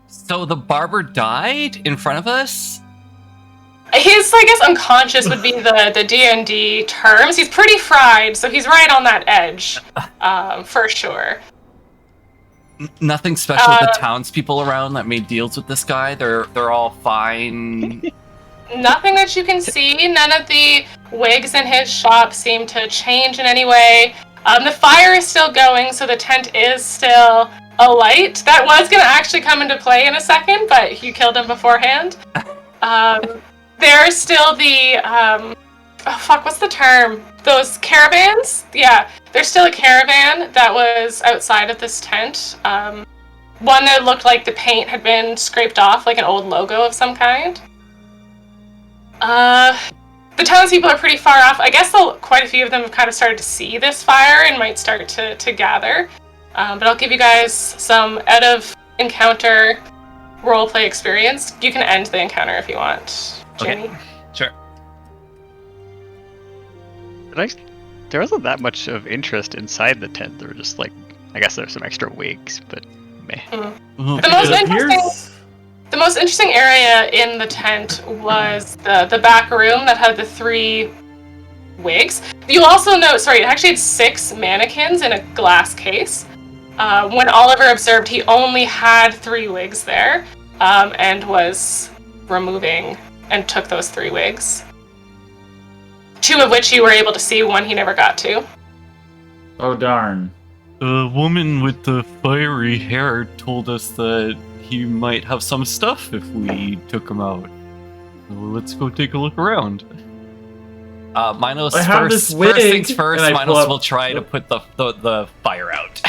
So the barber died in front of us? He's, I guess, unconscious would be the D&D terms. He's pretty fried, so he's right on that edge, for sure. Nothing special with the townspeople around that made deals with this guy? They're all fine? Nothing that you can see. None of the wigs in his shop seem to change in any way. The fire is still going, so the tent is still alight. That was going to actually come into play in a second, but you killed him beforehand. There's still the, what's the term? Those caravans? Yeah, there's still a caravan that was outside of this tent. One that looked like the paint had been scraped off, like an old logo of some kind. The townspeople are pretty far off. I guess quite a few of them have kind of started to see this fire and might start to gather. But I'll give you guys some out-of-encounter roleplay experience. You can end the encounter if you want, Jamie. Okay, sure. There wasn't that much of interest inside the tent. There were just like, I guess there's some extra wigs, but meh. Oh, The most interesting area in the tent was the back room that had the 3 wigs. You'll also note, it actually had 6 mannequins in a glass case. When Oliver observed, he only had 3 wigs there, and was removing and took those 3 wigs. 2 of which you were able to see, 1 he never got to. Oh darn. The woman with the fiery hair told us that he might have some stuff if we took him out. So let's go take a look around. Minos, I have this first wig, things first, and I pull Minos up- will try to put the fire out.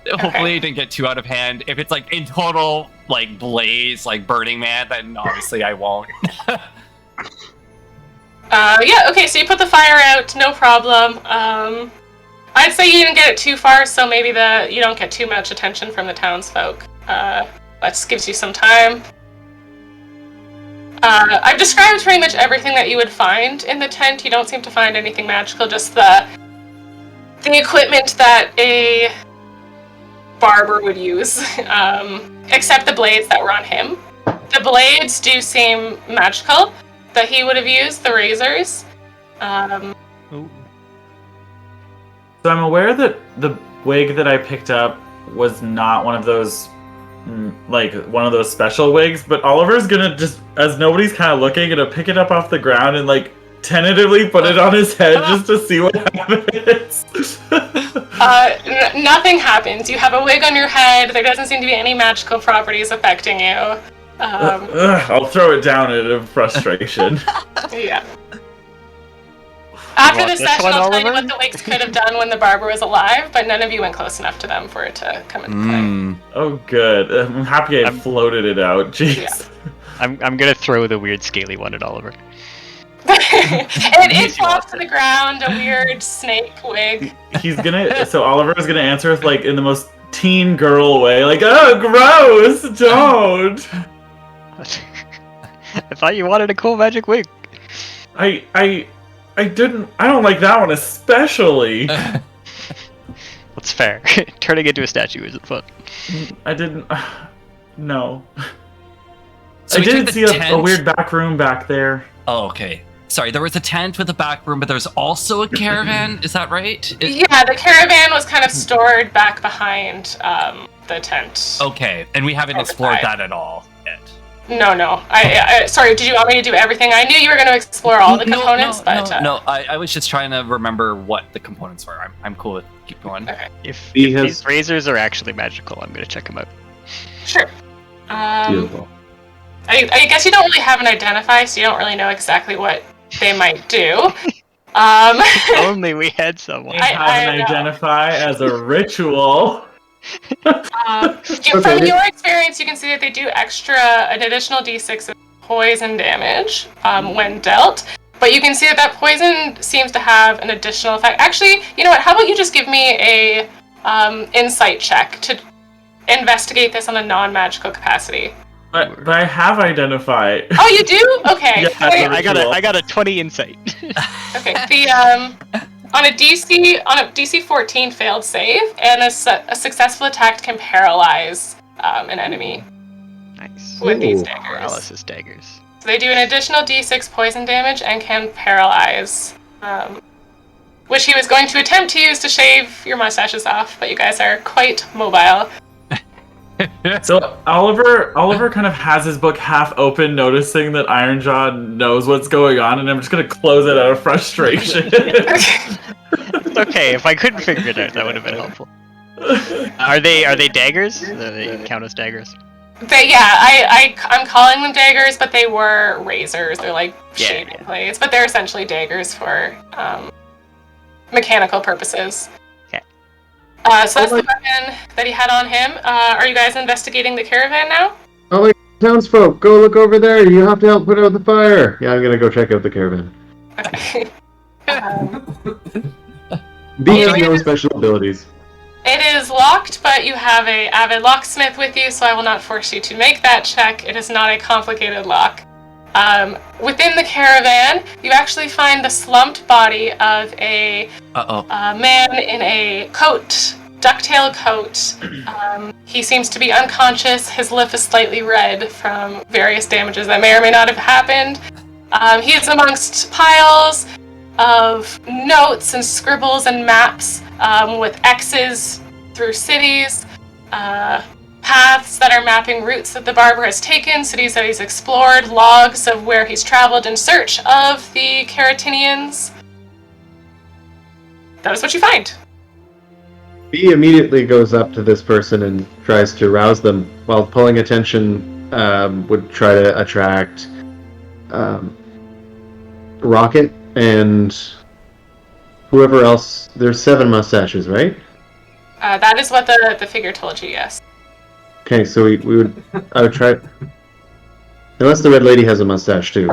Hopefully it didn't get too out of hand. If it's like in total like blaze, like Burning Man, then obviously I won't. Yeah, okay, so you put the fire out, no problem. I'd say you didn't get it too far, so maybe you don't get too much attention from the townsfolk. That just gives you some time. I've described pretty much everything that you would find in the tent. You don't seem to find anything magical, just the equipment that a barber would use, except the blades that were on him. The blades do seem magical, that he would have used, the razors. So I'm aware that the wig that I picked up was not one of those, like, one of those special wigs, but Oliver's gonna just, as nobody's kind of looking, gonna pick it up off the ground and, like, tentatively put it on his head just to see what happens. Nothing happens. You have a wig on your head. There doesn't seem to be any magical properties affecting you. I'll throw it down in frustration. Yeah. After Want this this session, one, I'll tell you Oliver? what the wigs could have done when the barber was alive, but none of you went close enough to them for it to come into play. Oh, good. I'm happy I floated it out. Jeez. Yeah. I'm gonna throw the weird scaly one at Oliver. It falls to the ground, a weird snake wig. So Oliver's gonna answer with, like, in the most teen girl way, like, oh, gross, don't. I thought you wanted a cool magic wig. I don't like that one especially. That's fair. Turning into a statue isn't fun. I didn't. No. So I we took did the see a tent. weird back room back there. Oh, okay. Sorry, there was a tent with a back room, but there's also a caravan. Is that right? Yeah, the caravan was kind of stored back behind the tent. Okay, and we haven't explored that at all yet. No. Sorry, did you want me to do everything? I knew you were going to explore all the components, but... No, I was just trying to remember what the components were. I'm cool with keep going. Okay. If He has- these razors are actually magical, I'm gonna check them out. Sure. Beautiful. I guess you don't really have an identify, so you don't really know exactly what they might do. If only we had someone. I Have an know. identify as a ritual. From your experience, you can see that they do an additional d6 of poison damage when dealt. But you can see that poison seems to have an additional effect. Actually, you know what? How about you just give me a insight check to investigate this on a non-magical capacity? But I have identify. Oh, you do? Okay. Yeah, I got a 20 insight. Okay. The on a DC 14 failed save, and a successful attack can paralyze an enemy Nice. with these Ooh. daggers. Paralysis daggers. So they do an additional D6 poison damage and can paralyze, which he was going to attempt to use to shave your mustaches off, but you guys are quite mobile. So Oliver kind of has his book half open, noticing that Ironjaw knows what's going on, and I'm just gonna close it out of frustration. It's okay. If I couldn't figure it out, that would have been helpful. Are they daggers? Do they count as daggers? I'm calling them daggers, but they were razors. They're like shaving blades, but they're essentially daggers for mechanical purposes. Okay. So that's the weapon that he had on him. Are you guys investigating the caravan now? Oh my townsfolk, go look over there. You have to help put out the fire. Yeah, I'm gonna go check out the caravan. Okay. B has no special abilities. It is locked, but you have a avid locksmith with you, so I will not force you to make that check. It is not a complicated lock. Within the caravan, you actually find the slumped body of a man in a coat, ducktail coat. He seems to be unconscious. His lip is slightly red from various damages that may or may not have happened. He is amongst piles of notes and scribbles and maps with X's through cities, paths that are mapping routes that the barber has taken, cities that he's explored, logs of where he's traveled in search of the Caratinians. That is what you find. B immediately goes up to this person and tries to rouse them, while pulling attention would try to attract Rocket and whoever else. There's 7 mustaches, right? That is what the figure told you, yes. Okay, so I would try, unless the red lady has a mustache too.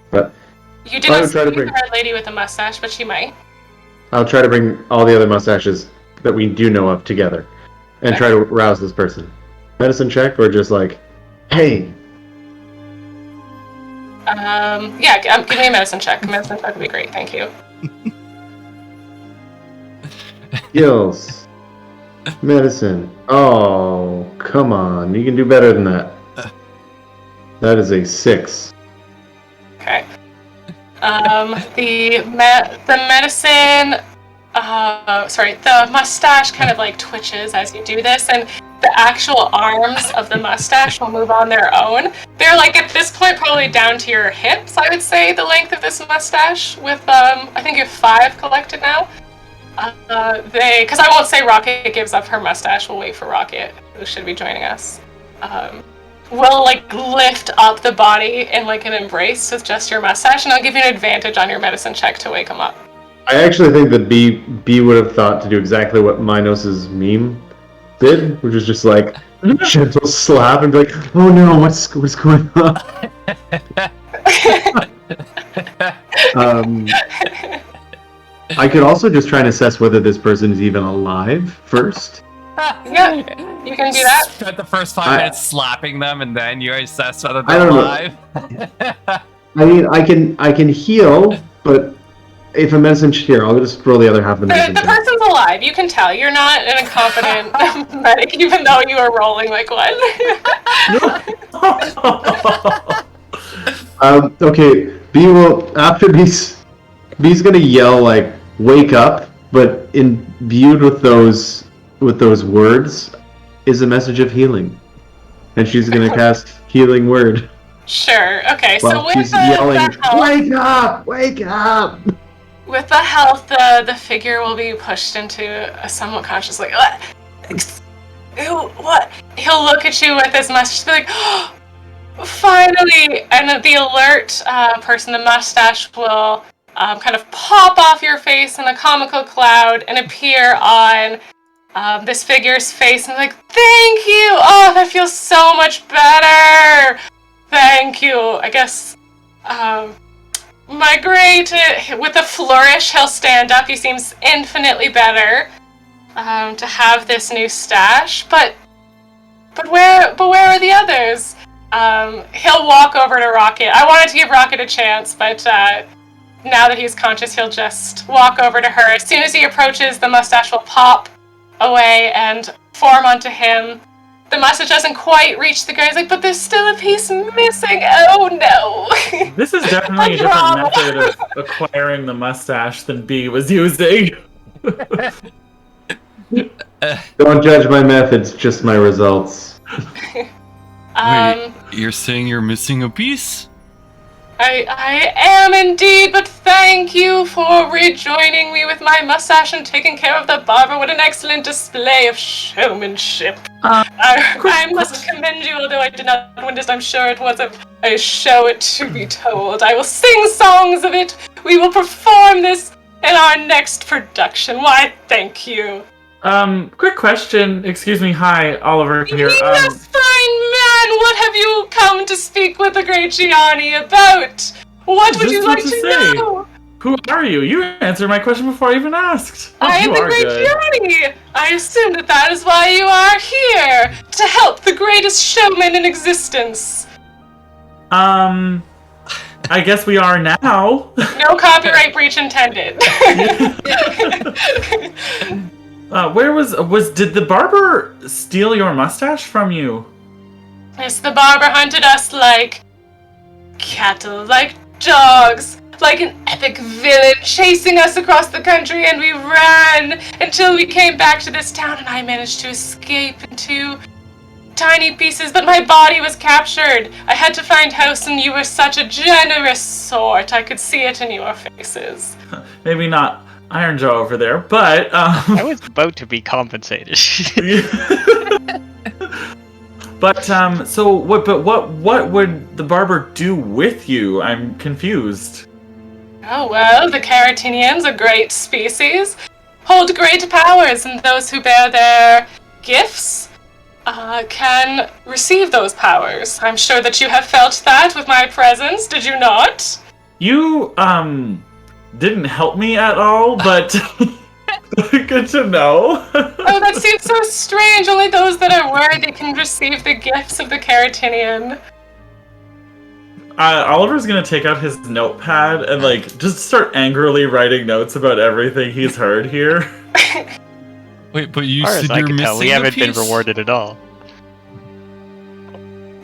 But You did not see the red lady with a mustache, but she might. I'll try to bring all the other mustaches that we do know of together, and try to rouse this person. Medicine check, or just like, hey. Give me a medicine check. A medicine check would be great, thank you. Skills. Medicine. Oh, come on. You can do better than that. That is a 6. Okay. The medicine... the mustache kind of like twitches as you do this, and the actual arms of the mustache will move on their own. They're like at this point probably down to your hips, I would say, the length of this mustache, with I think you have 5 collected now. Because I won't say Rocket gives up her mustache, we'll wait for Rocket, who should be joining us. We'll like lift up the body in like an embrace with just your mustache, and I'll give you an advantage on your medicine check to wake him up. I actually think that B would have thought to do exactly what Minos' meme did, which is just like gentle slap and be like, "Oh no, what's going on?" I could also just try and assess whether this person is even alive first. Yeah, you can do that. Spent the first 5 minutes slapping them, and then you assess whether I they're don't alive. I mean, I can heal, but if a medicine here, I'll just roll the other half of the medicine. The person's alive. You can tell. You're not an incompetent medic, even though you are rolling like one. Okay, B will, after B's gonna yell like "wake up," but imbued with those words is a message of healing, and she's gonna cast Healing Word. Sure. Okay. While so with she's the yelling, health, "Wake up! Wake up!" with the health, the figure will be pushed into a somewhat conscious like, what? He'll look at you with his mustache, be like, oh, finally! And the alert person, the mustache, will kind of pop off your face in a comical cloud and appear on this figure's face, and like, thank you! Oh, that feels so much better! Thank you! I guess, my great... With a flourish, he'll stand up. He seems infinitely better to have this new stash, but where are the others? he'll walk over to Rocket. I wanted to give Rocket a chance, but now that he's conscious, he'll just walk over to her. As soon as he approaches, the mustache will pop away and form onto him. The mustache doesn't quite reach the ground. He's like, but there's still a piece missing. Oh no! This is definitely a different method of acquiring the mustache than B was using. Don't judge my methods, just my results. Wait, you're saying you're missing a piece? I am indeed, but thank you for rejoining me with my mustache and taking care of the barber. What an excellent display of showmanship. I must commend you, although I did not win this. I'm sure it was a show to be told. I will sing songs of it. We will perform this in our next production. Why, thank you. Quick question. Excuse me. Hi, Oliver here. Yes, fine man. What have you come to speak with the great Gianni about? What would you like to know? Who are you? You answered my question before I even asked. I am the great Gianni. I assume that is why you are here, to help the greatest showman in existence. I guess we are now. No copyright breach intended. Did the barber steal your mustache from you? Yes, the barber hunted us like cattle, like dogs, like an epic villain chasing us across the country, and we ran until we came back to this town, and I managed to escape into tiny pieces, but my body was captured. I had to find house, and you were such a generous sort. I could see it in your faces. Maybe not Iron Jaw over there, but I was about to be compensated. But so what? But what would the barber do with you? I'm confused. Oh well, the Caratinians, a great species, hold great powers, and those who bear their gifts can receive those powers. I'm sure that you have felt that with my presence. Did you not? You didn't help me at all, but good to know. Oh, that seems so strange. Only those that are worthy can receive the gifts of the Caratinian. Oliver's gonna take out his notepad and just start angrily writing notes about everything he's heard here. Wait, but you As said far as I you're can missing tell, we a haven't been piece? rewarded at all.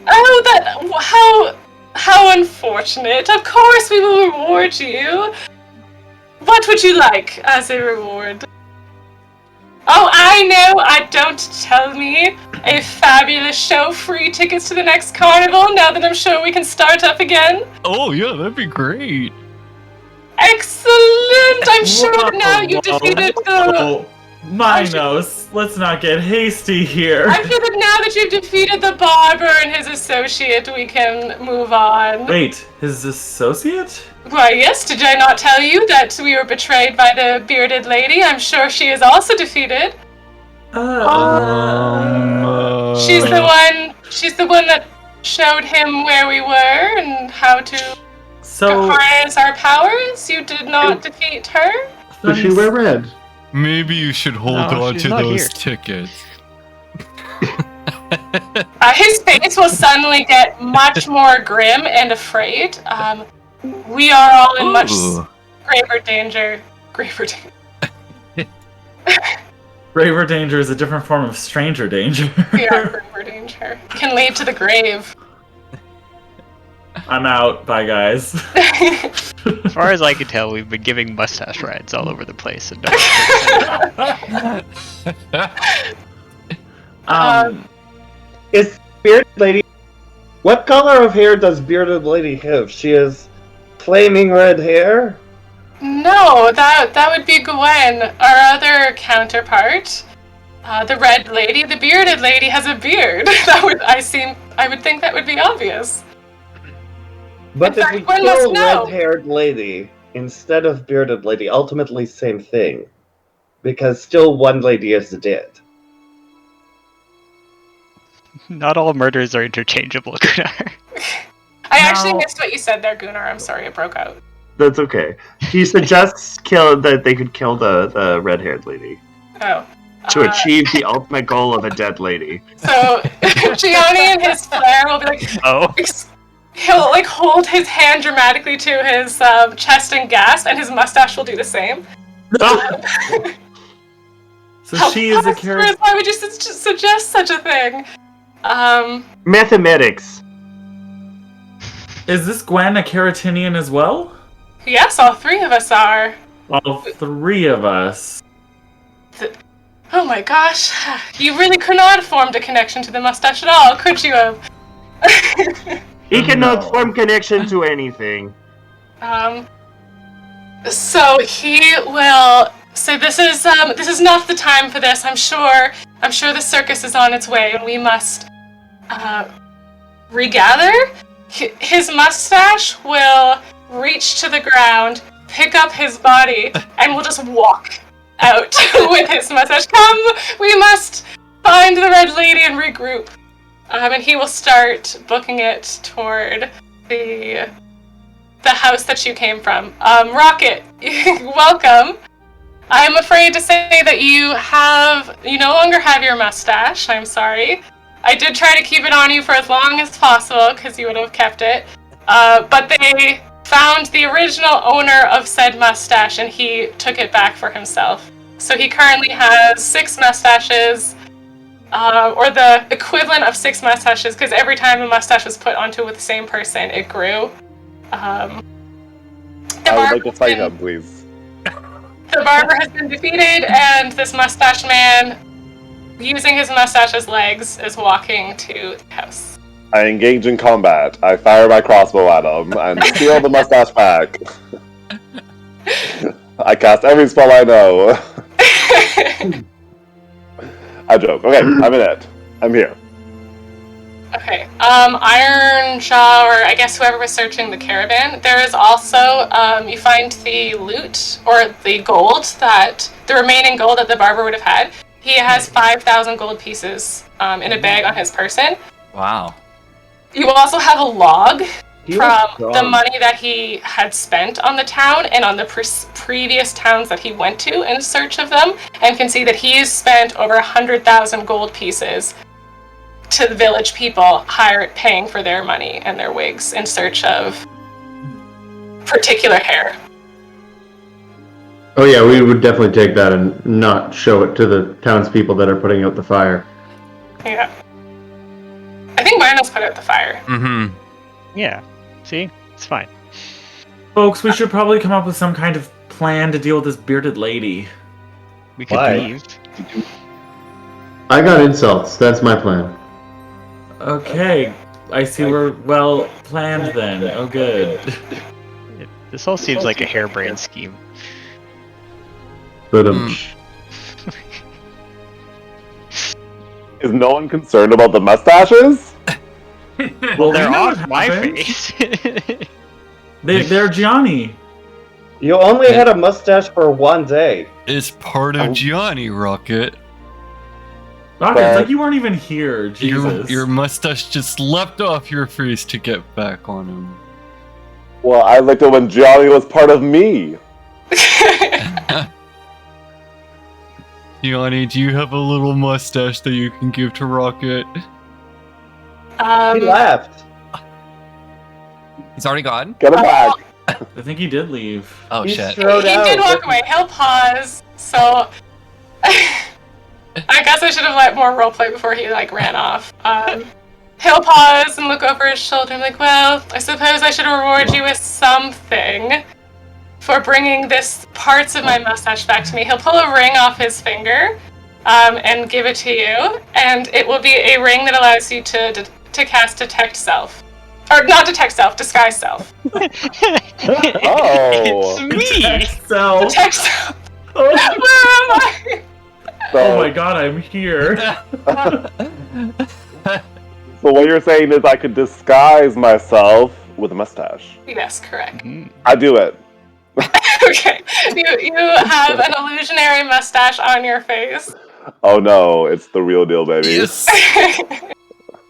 Oh, how unfortunate. Of course we will reward you. What would you like as a reward? Oh, I know! Don't tell me! A fabulous show, free tickets to the next carnival, now that I'm sure we can start up again. Oh yeah, that'd be great. Excellent! I'm sure that now you defeated the... Minos, let's not get hasty here. I feel that now that you've defeated the barber and his associate, we can move on. Wait, his associate? Why, yes, did I not tell you that we were betrayed by the bearded lady? I'm sure she is also defeated. She's the one that showed him where we were and how to harness our powers. You did not defeat her? Does she wear red? Maybe you should hold on to those tickets. His face will suddenly get much more grim and afraid. We are all in much graver danger. Graver danger. Graver danger is a different form of stranger danger. We are graver danger. Can lead to the grave. I'm out. Bye, guys. As far as I can tell, we've been giving mustache rides all over the place. And Is Bearded Lady... What color of hair does Bearded Lady have? She has flaming red hair? No, that would be Gwen, our other counterpart. The red lady, the bearded lady has a beard. I would think that would be obvious. But In if fact, we Gwen must kill know. red-haired lady instead of bearded lady, ultimately same thing. Because still one lady is dead. not all murders are interchangeable, Gunnar. I actually missed what you said there, Gunnar. I'm sorry, it broke out. That's okay. He suggests that they could kill the red-haired lady. Oh. To achieve the ultimate goal of a dead lady. So Gianni and his flair will be like, Oh. he'll like hold his hand dramatically to his chest and gasp, and his mustache will do the same. So she is a character. Why would you suggest such a thing? Mathematics. Is this Gwen a Caratinian as well? Yes, all three of us are. All three of us. Oh my gosh, you really could not have formed a connection to the mustache at all, could you have? He cannot form connection to anything. So he will. So this is not the time for this. I'm sure the circus is on its way, and we must regather. His mustache will reach to the ground, pick up his body, and will just walk out with his mustache. Come, we must find the Red Lady and regroup. And he will start booking it toward the house that you came from. Rocket, welcome. I am afraid to say that you no longer have your mustache. I'm sorry. I did try to keep it on you for as long as possible because you would have kept it. But they found the original owner of said mustache and he took it back for himself. So he currently has 6 mustaches, or the equivalent of 6 mustaches, because every time a mustache was put onto with the same person, it grew. I would like to fight him, please. The barber has been defeated, and this mustache man, using his mustache as legs, is walking to the house. I engage in combat. I fire my crossbow at him and steal the mustache back. I cast every spell I know. I joke. Okay, I'm in it. I'm here. Okay. Ironjaw, or I guess whoever was searching the caravan, there is also, you find the loot, or the gold the remaining gold that the barber would have had. He has 5,000 gold pieces in a bag on his person. Wow. You also have a log from the money that he had spent on the town and on the previous towns that he went to in search of them, and can see that he's spent over 100,000 gold pieces to the village people, paying for their money and their wigs in search of particular hair. Oh yeah, we would definitely take that and not show it to the townspeople that are putting out the fire. Yeah. I think Marnos put out the fire. Mm-hmm. Yeah. See? It's fine. Folks, we should probably come up with some kind of plan to deal with this bearded lady. We could Why? leave. I got insults. That's my plan. Okay, I see we're well planned then. Oh, good. This all seems like a harebrained scheme. But Is no one concerned about the mustaches? Well, They're we know on what my happened. face. They're Gianni. You only had a mustache for one day. It's part of Gianni, Rocket. Rocket, it's like you weren't even here. Jesus. Your mustache just leapt off your face to get back on him. Well, I liked it when Johnny was part of me. Gianni, do you have a little mustache that you can give to Rocket? He left. He's already gone? Get him back. I think he did leave. Oh, He shit. strode He out. did walk away. He'll pause. So I guess I should have let more roleplay before he ran off. He'll pause and look over his shoulder and well, I suppose I should reward you with something for bringing this parts of my mustache back to me. He'll pull a ring off his finger and give it to you, and it will be a ring that allows you to cast Detect Self. Or not Detect Self, Disguise Self. Oh. It's me! So, Detect Self. Where am I? oh my god, I'm here. So what you're saying is I could disguise myself with a mustache. Yes, correct. I do it. Okay, you have an illusionary mustache on your face. Oh no, it's the real deal, baby. Yes!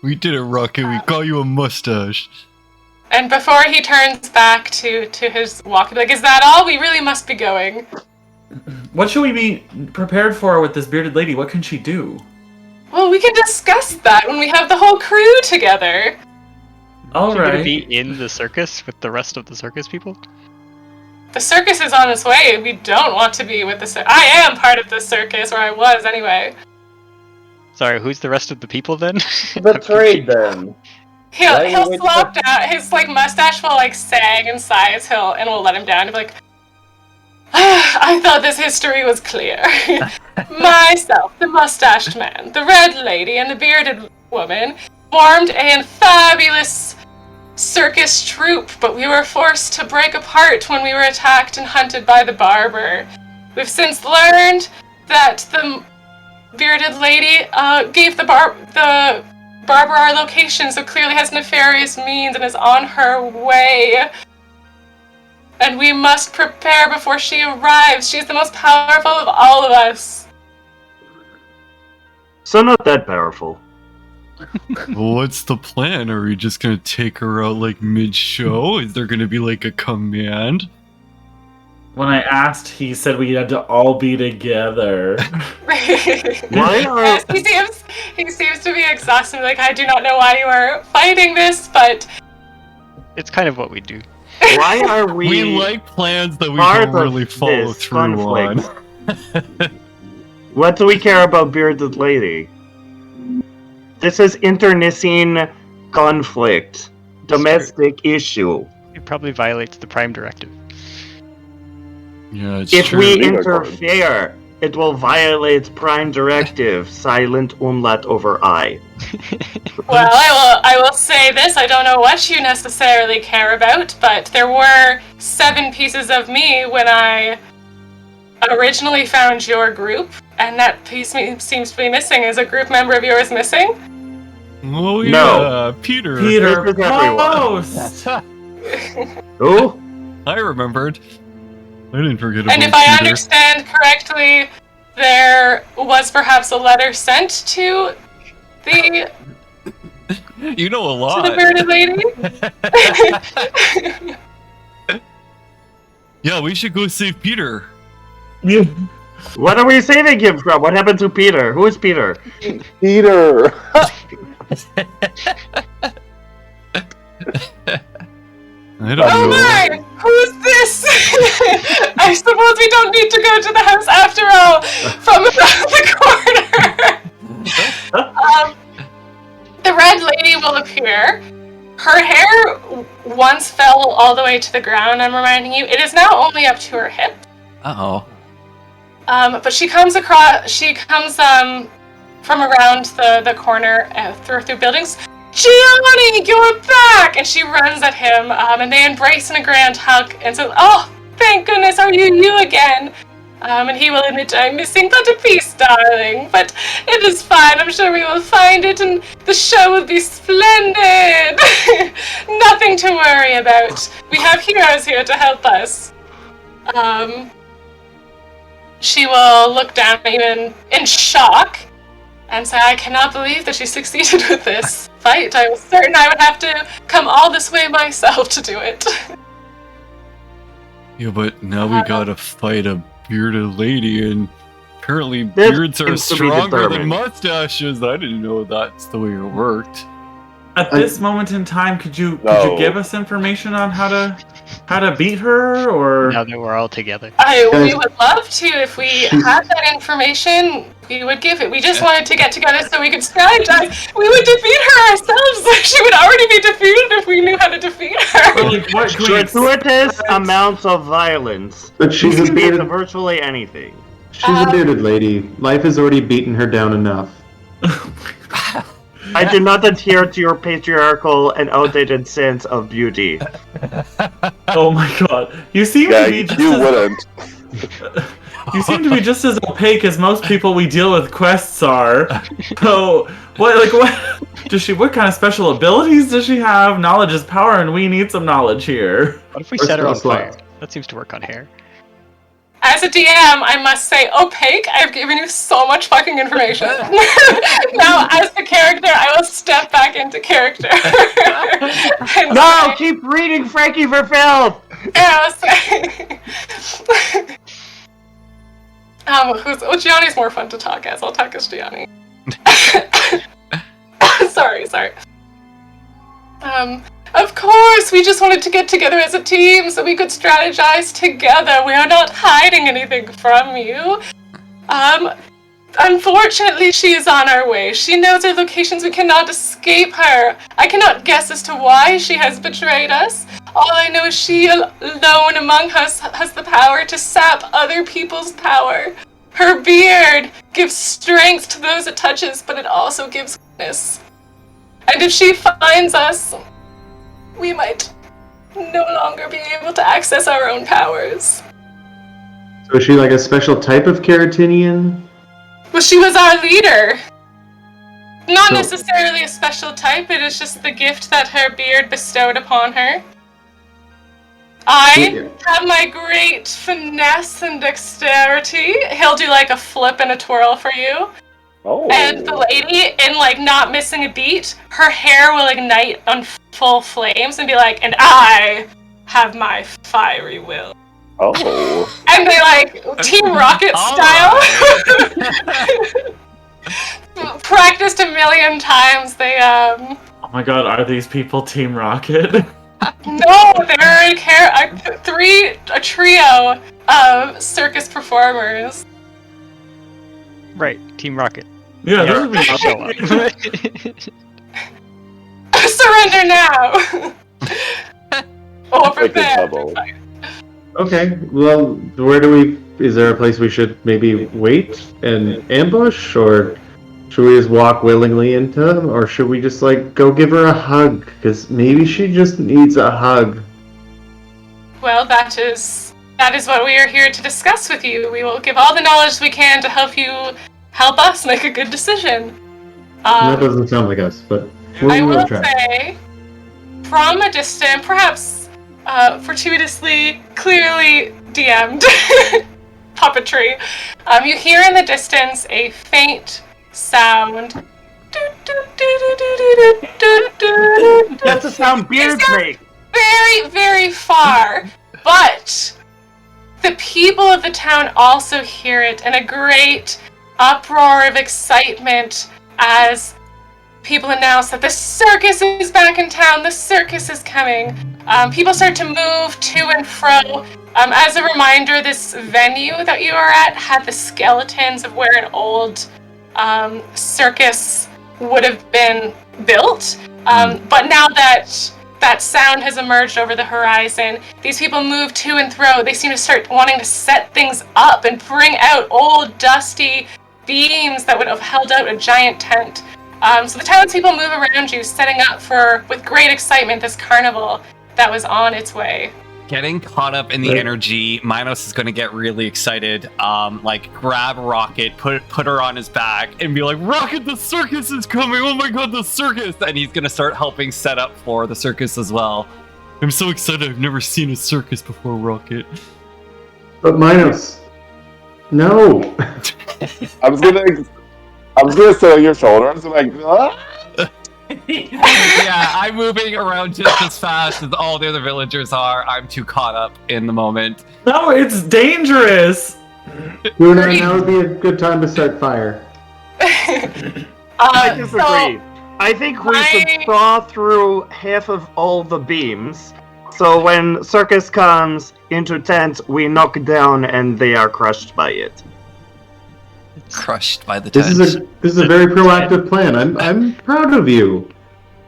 We did it, Rocket. We got you a mustache. And before he turns back to his walk, he'll be like, is that all? We really must be going. What should we be prepared for with this bearded lady? What can she do? Well, we can discuss that when we have the whole crew together. All Are you gonna right. be in the circus with the rest of the circus people? The circus is on its way. We don't want to be with the circus. I am part of the circus, or I was anyway. Sorry, who's the rest of the people then? Betrayed them. He'll slop down. His like mustache will like sag and sighs. And we'll let him down. He'll be like, I thought this history was clear. Myself, the mustached man, the red lady, and the bearded woman formed a fabulous circus troupe, but we were forced to break apart when we were attacked and hunted by the barber. We've since learned that the bearded lady gave the barber our location, so clearly has nefarious means and is on her way. And we must prepare before she arrives. She's the most powerful of all of us. So not that powerful. Well, what's the plan? Are we just gonna take her out like mid-show? Is there gonna be like a command? When I asked, he said we had to all be together. Yes, he seems to be exhausted. Like, I do not know why you are fighting this, but It's kind of what we do. Why are we? We like plans that we part don't of really follow this through on. conflict? What do we care about bearded lady? This is internecine conflict, domestic issue. It probably violates the Prime Directive. Yeah, it's If true. we interfere, it will violate Prime Directive. Silent umlaut over I. well, I will say this. I don't know what you necessarily care about, but there were 7 pieces of me when I originally found your group, and that piece seems to be missing. Is a group member of yours missing? Oh yeah, No. Peter. Peter This is everyone. Post! Who? I remembered. I didn't forget about And if I Peter. understand correctly, there was perhaps a letter sent to the You know a to lot. the bearded lady. Yeah, we should go save Peter. What are we saving him from? What happened to Peter? Who is Peter? Peter! I don't Oh know. my! Who's this? I suppose we don't need to go to the house after all. From around the corner. The red lady will appear. Her hair once fell all the way to the ground. I'm reminding you, it is now only up to her hip. Uh-oh. But she comes from around the corner through buildings. Gianni, you're back! And she runs at him, and they embrace in a grand hug and says, "Oh, thank goodness, are you again?" And he will admit, "I'm missing but a piece, darling. But it is fine, I'm sure we will find it, and the show will be splendid. Nothing to worry about. We have heroes here to help us." She will look down at you in shock and say, "I cannot believe that you succeeded with this fight. I was certain I would have to come all this way myself to do it." Yeah, but now we gotta fight a bearded lady, and apparently This beards are seems to be stronger than disturbing. mustaches. I didn't know that's the way it worked. At this moment in time, could you No. give us information on how to beat her, or Now that we're all together. We would love to. If we had that information, we would give it. We just wanted to get together so we could strategize. We would defeat her ourselves. She would already be defeated if we knew how to defeat her. or, like, what can we Gratuitous amounts of violence. But she's It a can be bearded, virtually anything. she's a bearded lady. Life has already beaten her down enough. I do not adhere to your patriarchal and outdated sense of beauty. Oh my god. You seem Yeah, to be you just wouldn't. You seem to be just as opaque as most people we deal with quests are. So, what kind of special abilities does she have? Knowledge is power, and we need some knowledge here. What if we Or set her on spell fire? slot. That seems to work on hair. As a DM, I must say, opaque. I've given you so much fucking information. Now, as the character, I will step back into character. And No, say- keep reading Frankie for filth! Yeah, I'll say- Gianni's more fun to talk as. I'll talk as Gianni. Sorry. Of course, we just wanted to get together as a team so we could strategize together. We are not hiding anything from you. Unfortunately, she is on our way. She knows our locations. We cannot escape her. I cannot guess as to why she has betrayed us. All I know is she alone among us has the power to sap other people's power. Her beard gives strength to those it touches, but it also gives weakness. And if she finds us, we might no longer be able to access our own powers. So is she like a special type of Keratinian? Well, she was our leader. Not necessarily a special type, it is just the gift that her beard bestowed upon her. I have my great finesse and dexterity. He'll do like a flip and a twirl for you. Oh. And the lady, in like not missing a beat, her hair will ignite on full flames and be like, and I have my fiery will. Oh. And they like Team Rocket style. Practiced a million times. They Oh my god, are these people Team Rocket? No, they're a trio of circus performers. Right, Team Rocket. Yeah, Yeah, this would show up. Surrender now. Over Like a there. bubble. Okay, well, is there a place we should maybe wait and ambush, or should we just walk willingly into them, or should we just, like, go give her a hug? Because maybe she just needs a hug. Well, that is what we are here to discuss with you. We will give all the knowledge we can to help us make a good decision. That doesn't sound like us, but I will try. say, from a distance, perhaps fortuitously, clearly DM'd puppetry, you hear in the distance a faint sound. That's the sound beards make. Very, very far, but the people of the town also hear it, and a great uproar of excitement as people announce that the circus is back in town, the circus is coming. People start to move to and fro. As a reminder, this venue that you are at had the skeletons of where an old circus would have been built. But now that sound has emerged over the horizon, these people move to and fro. They seem to start wanting to set things up and bring out old, dusty beams that would have held out a giant tent. So the townspeople move around you, setting up with great excitement, this carnival that was on its way. Getting caught up in the energy, Minos is going to get really excited. Like grab Rocket, put her on his back, and be like, "Rocket, the circus is coming! Oh my god, the circus!" And he's going to start helping set up for the circus as well. I'm so excited. I've never seen a circus before, Rocket. But Minos, no. I was gonna sit on your shoulders and like, ah! Yeah, I'm moving around just as fast as all the other villagers are. I'm too caught up in the moment. No, it's dangerous! Luna, now would be a good time to start fire. I disagree. I think we should saw through half of all the beams, so when circus comes into tent, we knock down and they are crushed by it. Crushed by the tent. This is a very proactive plan. I'm proud of you.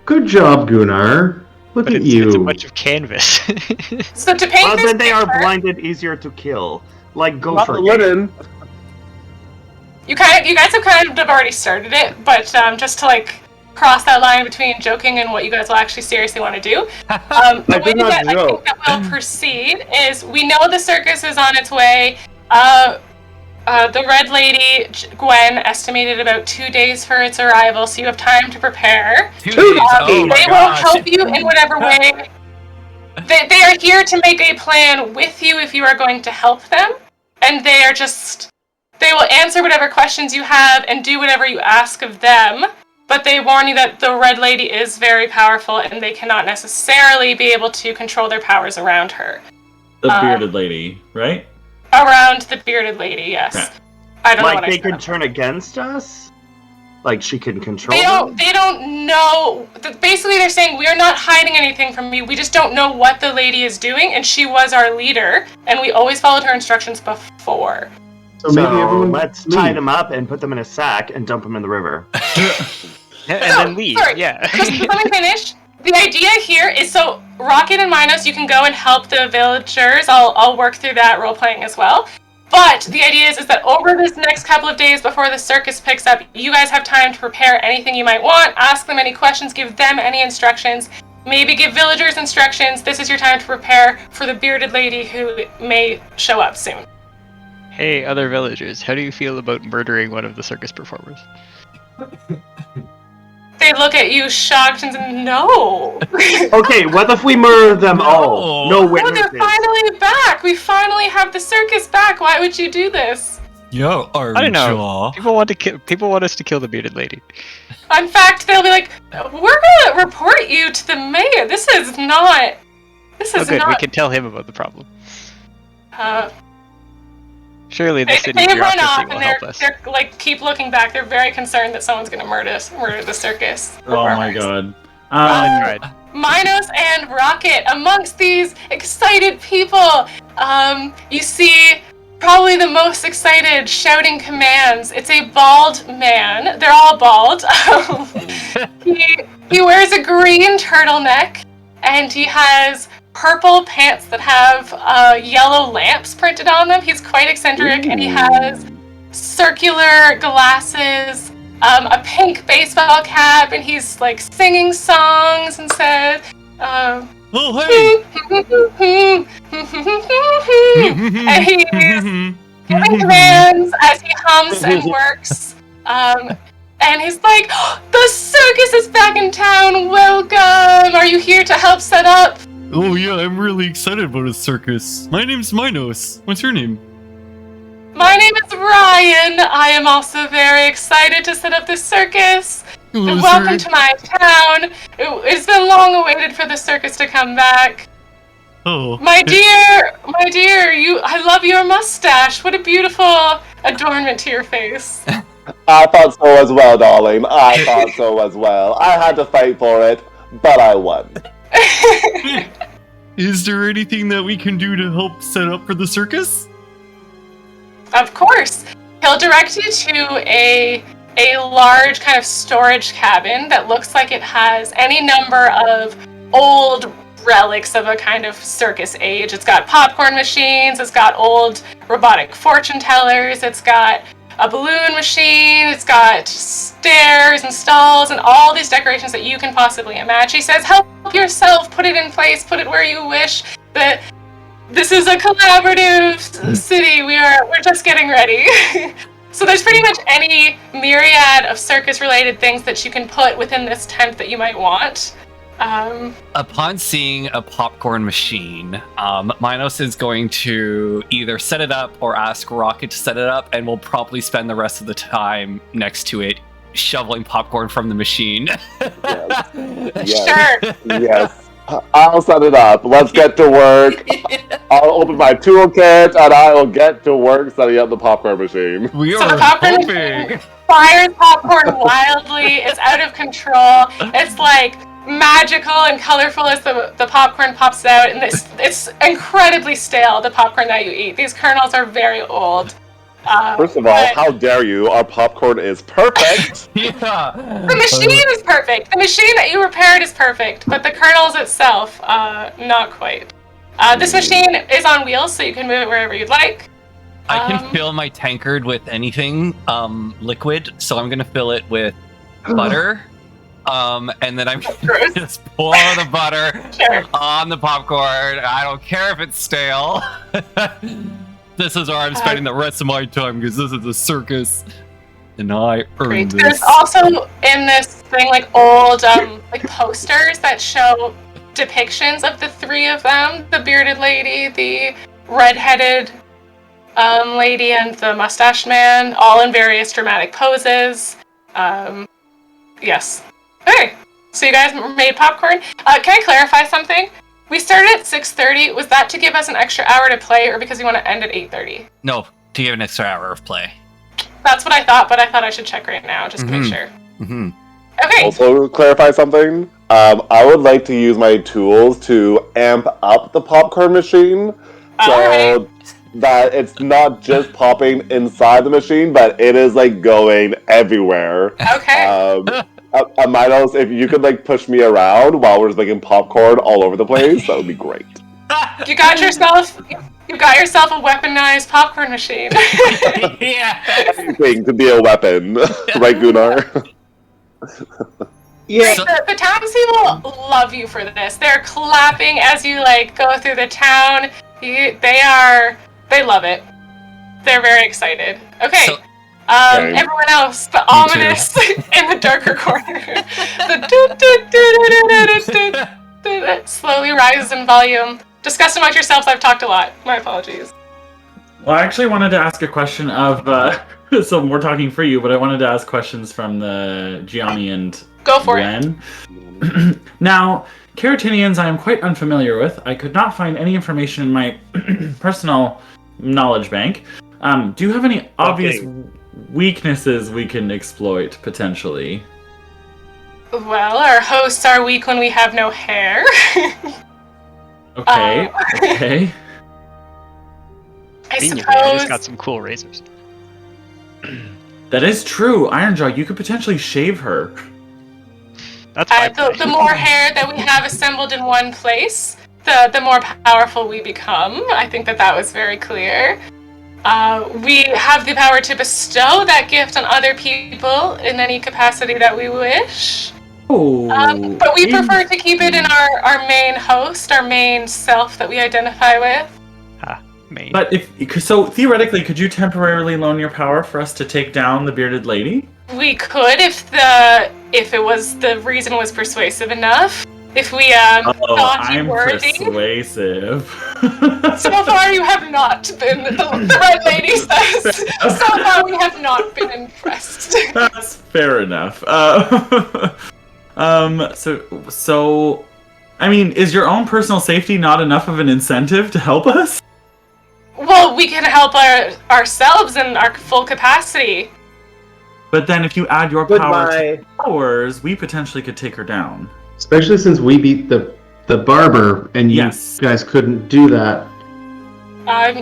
Good job, Gunnar. Look at you. It's a bunch of canvas. So to paint this then they are picture, blinded, easier to kill. Like Not Gopher. linen. you guys have kind of already started it, but just to like cross that line between joking and what you guys will actually seriously want to do. The way not that I joke. think that will proceed is we know the circus is on its way. The Red Lady, Gwen, estimated about 2 days for its arrival, so you have time to prepare. 2 days. Oh my They will gosh. help you in whatever way. They are here to make a plan with you if you are going to help them, and they will answer whatever questions you have and do whatever you ask of them, but they warn you that the Red Lady is very powerful and they cannot necessarily be able to control their powers around her. The bearded lady, right? Around the bearded lady, yes. Okay. I don't know what Like I they said. can turn against us? Like she can control They them? don't know. Basically, they're saying we're not hiding anything from you. We just don't know what the lady is doing, and she was our leader, and we always followed her instructions before. So maybe everyone let's leave. tie them up and put them in a sack and dump them in the river. And then leave. Sorry, Yeah. just let me finish. The idea here is so Rocket and Minos, you can go and help the villagers. I'll work through that role playing as well. But the idea is that over this next couple of days before the circus picks up, you guys have time to prepare anything you might want, ask them any questions, give them any instructions, maybe give villagers instructions. This is your time to prepare for the bearded lady who may show up soon. Hey, other villagers, how do you feel about murdering one of the circus performers? They look at you shocked and say, no. Okay, what if we murder them all? No No, witnesses. they're finally back. We finally have the circus back. Why would you do this? Yeah, I don't know. Armjaw. People want us to kill the bearded lady. In fact, they'll be like, we're gonna report you to the mayor. This is not. Oh, good. We can tell him about the problem. Surely the They city run bureaucracy off will and help us. they're like keep looking back. They're very concerned that someone's gonna murder the circus. Oh my god. Right. Minos and Rocket, amongst these excited people, you see probably the most excited shouting commands. It's a bald man. They're all bald. He wears a green turtleneck, and he has purple pants that have yellow lamps printed on them. He's quite eccentric, and he has circular glasses, a pink baseball cap, and he's like singing songs and says, Oh, hey! and he's giving commands as he hums and works. And he's like, the circus is back in town. Welcome. Are you here to help set up? Oh yeah, I'm really excited about a circus. My name's Minos. What's your name? My name is Ryan. I am also very excited to set up this circus. Hello, Welcome sir. to my town. It's been long awaited for the circus to come back. Oh. My dear, I love your mustache. What a beautiful adornment to your face. I thought so as well, darling. I thought so as well. I had to fight for it, but I won. Is there anything that we can do to help set up for the circus? Of course. He'll direct you to a large kind of storage cabin that looks like it has any number of old relics of a kind of circus age. It's got popcorn machines, it's got old robotic fortune tellers, it's got a balloon machine, it's got stairs and stalls and all these decorations that you can possibly imagine. He says, help yourself, put it in place, put it where you wish. That this is a collaborative city. We're just getting ready. So there's pretty much any myriad of circus related things that you can put within this tent that you might want. Upon seeing a popcorn machine, Minos is going to either set it up or ask Rocket to set it up, and we'll probably spend the rest of the time next to it, shoveling popcorn from the machine. Yes. Sure. Yes. I'll set it up. Let's get to work. I'll open my toolkit and I will get to work setting up the popcorn machine. We So are the popcorn hoping. machine fires popcorn wildly. It's out of control. It's like magical and colorful as the popcorn pops out, and it's incredibly stale, the popcorn that you eat. These kernels are very old. First of all, how dare you? Our popcorn is perfect. Yeah. The machine is perfect. The machine that you repaired is perfect, but the kernels itself, not quite. This machine is on wheels, so you can move it wherever you'd like. I can fill my tankard with anything liquid, so I'm gonna fill it with butter. And then I'm gonna just pour the butter on the popcorn. I don't care if it's stale. This is where I'm spending the rest of my time because this is a circus, and I earned this. There's also in this thing like old like posters that show depictions of the three of them: the bearded lady, the red-headed lady, and the mustached man, all in various dramatic poses. Yes. Okay. So you guys made popcorn. Can I clarify something? We started at 6:30. Was that to give us an extra hour to play, or because we want to end at 8:30? No, to give an extra hour of play. That's what I thought, but I thought I should check right now just to make sure. Mm-hmm. Okay. Also, clarify something. I would like to use my tools to amp up the popcorn machine, so that it's not just popping inside the machine, but it is like going everywhere. Okay. Minos, if you could like push me around while we're just making popcorn all over the place, that would be great. You got yourself a weaponized popcorn machine. Yeah. Anything to be a weapon, right, Gunnar? Yeah. The townspeople love you for this. They're clapping as you like go through the town. They love it. They're very excited. Okay. So- Everyone else, the ominous in the darker corner. The slowly rises in volume. Discuss amongst yourselves. I've talked a lot. My apologies. Well, I actually wanted to ask a question of. So we're talking for you, but I wanted to ask questions from the Gianni and Go for Gwen. Now, Keratinians I am quite unfamiliar with. I could not find any information in my personal knowledge bank. Do you have any obvious weaknesses we can exploit, potentially? Well, our hosts are weak when we have no hair. Okay, okay. I Being your hair, suppose. just got some cool razors. That is true. Ironjaw, you could potentially shave her. That's fine. The more hair that we have assembled in one place, the more powerful we become. I think that was very clear. We have the power to bestow that gift on other people in any capacity that we wish. Oh. But we prefer to keep it in our main host, our main self that we identify with. But so theoretically, could you temporarily loan your power for us to take down the bearded lady? We could if the reason was persuasive enough. If we thought you I'm worthy. persuasive. So far, you have not been. The red lady says. So far, we have not been impressed. That's fair enough. So, I mean, is your own personal safety not enough of an incentive to help us? Well, we can help ourselves in our full capacity. But then, if you add your power to ours, we potentially could take her down. Especially since we beat the barber, and you guys couldn't do that.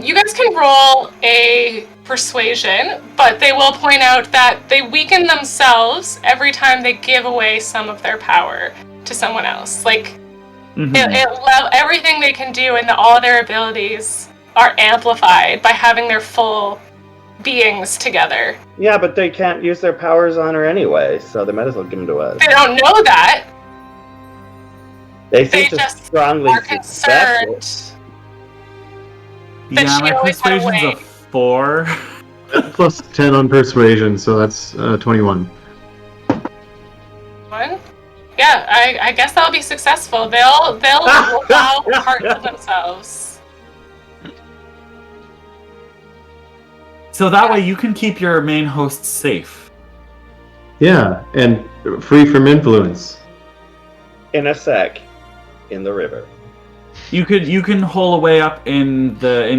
You guys can roll a persuasion, but they will point out that they weaken themselves every time they give away some of their power to someone else. Like, everything they can do and all their abilities are amplified by having their full beings together. Yeah, but they can't use their powers on her anyway, so they might as well give them to us. They don't know that. They seem to just strongly are concerned. Yeah, my persuasion's a 4. Plus 10 on persuasion, so that's 21. One? Yeah, I guess that'll be successful. They'll allow part of themselves. So that way you can keep your main host safe. Yeah, and free from influence. In a sec. In the river. You can hole away up in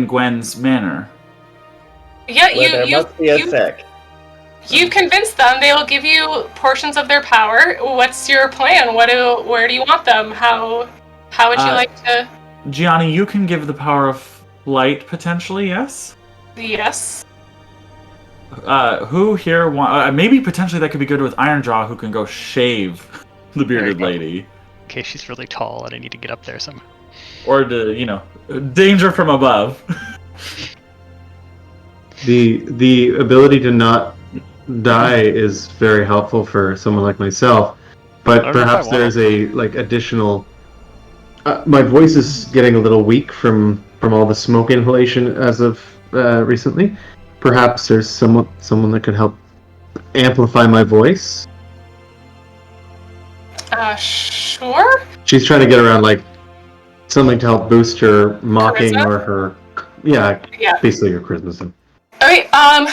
Gwen's manor. Yeah, there must be a sec. You've convinced them. They will give you portions of their power. What's your plan? Where do you want them? How would you like to? Gianni, you can give the power of flight potentially. Yes. Yes. Who here maybe potentially that could be good with Ironjaw, who can go shave the bearded lady. In case she's really tall and I need to get up there somehow. Or to, danger from above. The ability to not die is very helpful for someone like myself, but perhaps there's a additional. My voice is getting a little weak from all the smoke inhalation as of recently. Perhaps there's someone that could help amplify my voice. Sure. She's trying to get around something to help boost her mocking charisma? or her yeah, basically her charisma. Okay,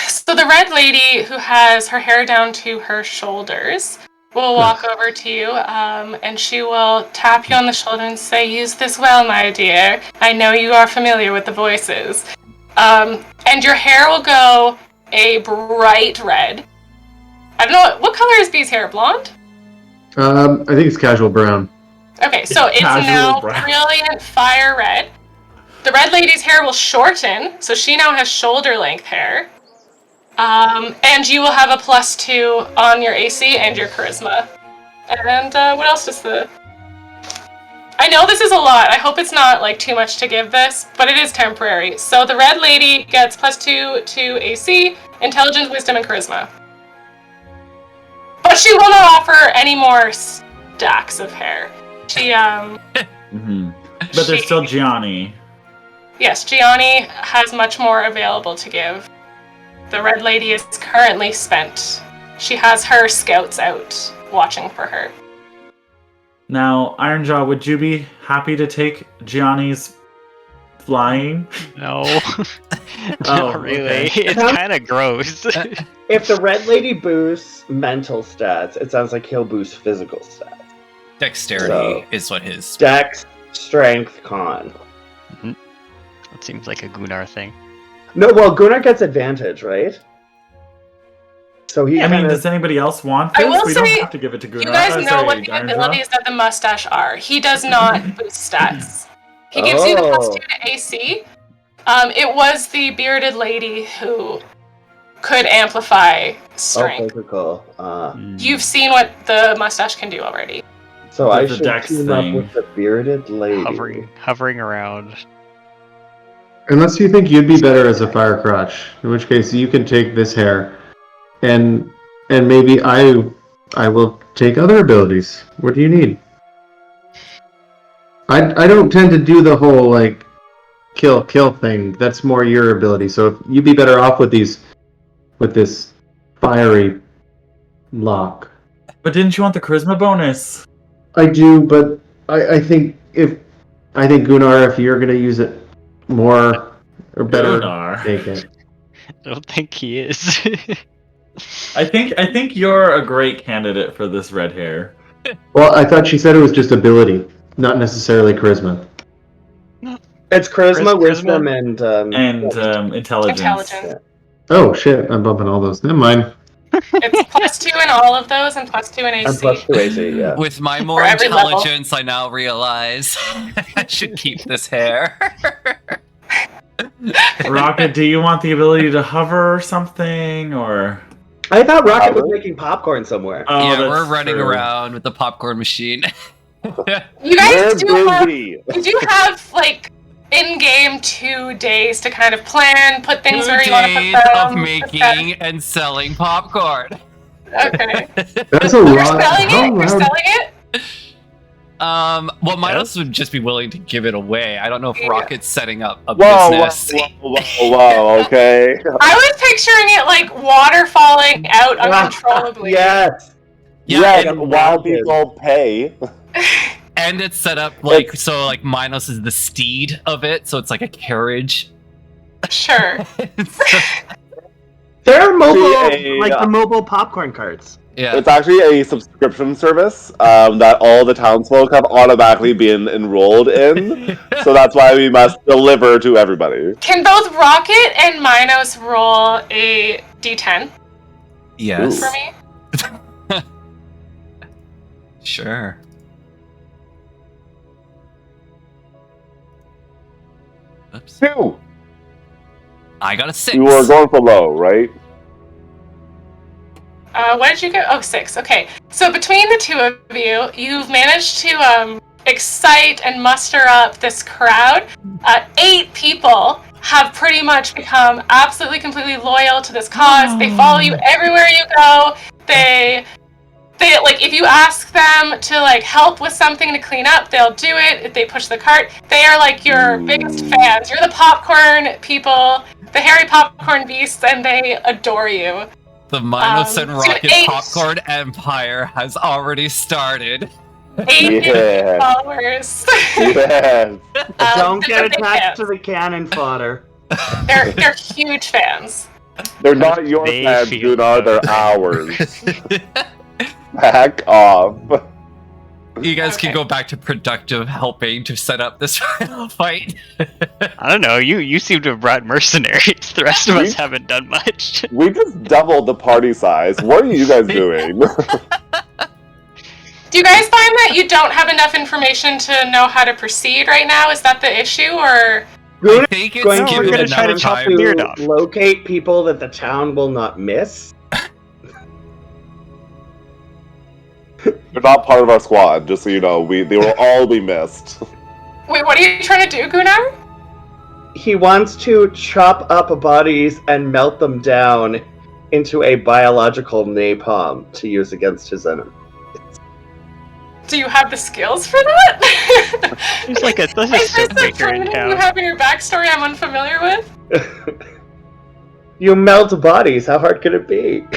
so the red lady who has her hair down to her shoulders will walk over to you, and she will tap you on the shoulder and say, "Use this well, my dear. I know you are familiar with the voices." And your hair will go a bright red. I don't know, what color is Bee's hair? Blonde? I think it's casual brown. Okay, so it's now brilliant fire red. The red lady's hair will shorten, so she now has shoulder-length hair. And you will have a +2 on your AC and your charisma. And what else does the... I know this is a lot. I hope it's not like too much to give this, but it is temporary. So the red lady gets +2 to AC, intelligence, wisdom, and charisma. But she will not offer any more stacks of hair. She But there's still Gianni. Yes, Gianni has much more available to give. The red lady is currently spent. She has her scouts out watching for her. Now, Ironjaw, would you be happy to take Gianni's flying? No. Not really. Okay. It's kind of gross. If the red lady boosts mental stats, it sounds like he'll boost physical stats. Dexterity is what his... Dex, strength, con. That seems like a Gunnar thing. No, well, Gunnar gets advantage, right? So he. I mean, does anybody else want I this? will We say, don't have to give it to Gunnar. you guys know Sorry, what the Ironjaw. abilities of the mustache are. He does not boost stats. He gives you the +2 to AC. It was the bearded lady who could amplify strength. Oh, physical. You've seen what the mustache can do already. So I the should dex team up thing. with the bearded lady. Hovering around. Unless you think you'd be better as a fire crotch, in which case you can take this hair, and maybe I will take other abilities. What do you need? I don't tend to do the whole like kill thing. That's more your ability. So if you'd be better off with this fiery lock. But didn't you want the charisma bonus? I do, but I think Gunnar, if you're gonna use it more or better, Gunnar. take it. I don't think he is. I think you're a great candidate for this red hair. Well, I thought she said it was just ability, not necessarily charisma. It's charisma, wisdom, and intelligence. Yeah. Oh shit! I'm bumping all those. Never mind. It's +2 in all of those and +2 in And AC. +2 AC, yeah. With my more For every level. intelligence, I now realize I should keep this hair. Rocket, do you want the ability to hover or something, or? I thought Rocket was making popcorn somewhere. Oh, yeah, that's we're running true. around with the popcorn machine. You guys We're you busy. do have like in-game 2 days to kind of plan, put things 2 where you want to days put them. of making and selling popcorn. Okay. That's a You're lot. selling How it? You're loud- selling it? Well, Minos would just be willing to give it away. I don't know if Rocket's setting up a Whoa, business. whoa, okay. I was picturing it like water falling out uncontrollably. Yes. Yeah, Yeah, while people pay. and it's set up like so. Like Minos is the steed of it, so it's like a carriage. Sure. There are mobile, See, like the mobile popcorn carts. Yeah. It's actually a subscription service that all the townsfolk have automatically been enrolled in. So that's why we must deliver to everybody. Can both Rocket and Minos roll a d10 Yes. for me? Sure. Oops. 2. I got a 6. You were going for low, right? What did you get? Oh, 6. Okay. So between the two of you, you've managed to excite and muster up this crowd. 8 people have pretty much become absolutely, completely loyal to this cause. They follow you everywhere you go. They like, if you ask them to like help with something to clean up, they'll do it. If they push the cart, they are like your biggest fans. You're the popcorn people, the hairy popcorn beasts, and they adore you. The Minos and so Rocket 8 Popcorn Empire has already started. 8 Yeah. followers. Yes. Don't they're get big attached fans. to the cannon fodder. They're huge fans. They're not your They fans, feel Gunnar, they're ours. Back off. You guys can Okay. go back to productive helping to set up this final fight. I don't know. You seem to have brought mercenaries. The rest of us haven't done much. We just doubled the party size. What are you guys doing? Do you guys find that you don't have enough information to know how to proceed right now? Is that the issue, or? I think it's Going given to enough try to chop time. the beard off. locate people that the town will not miss. They're not part of our squad, just so you know. They will all be missed. Wait, what are you trying to do, Gunnar? He wants to chop up bodies and melt them down into a biological napalm to use against his enemy. Do you have the skills for that? There's like a Is this soap a maker in training you town. have in your backstory I'm unfamiliar with? You melt bodies. How hard could it be?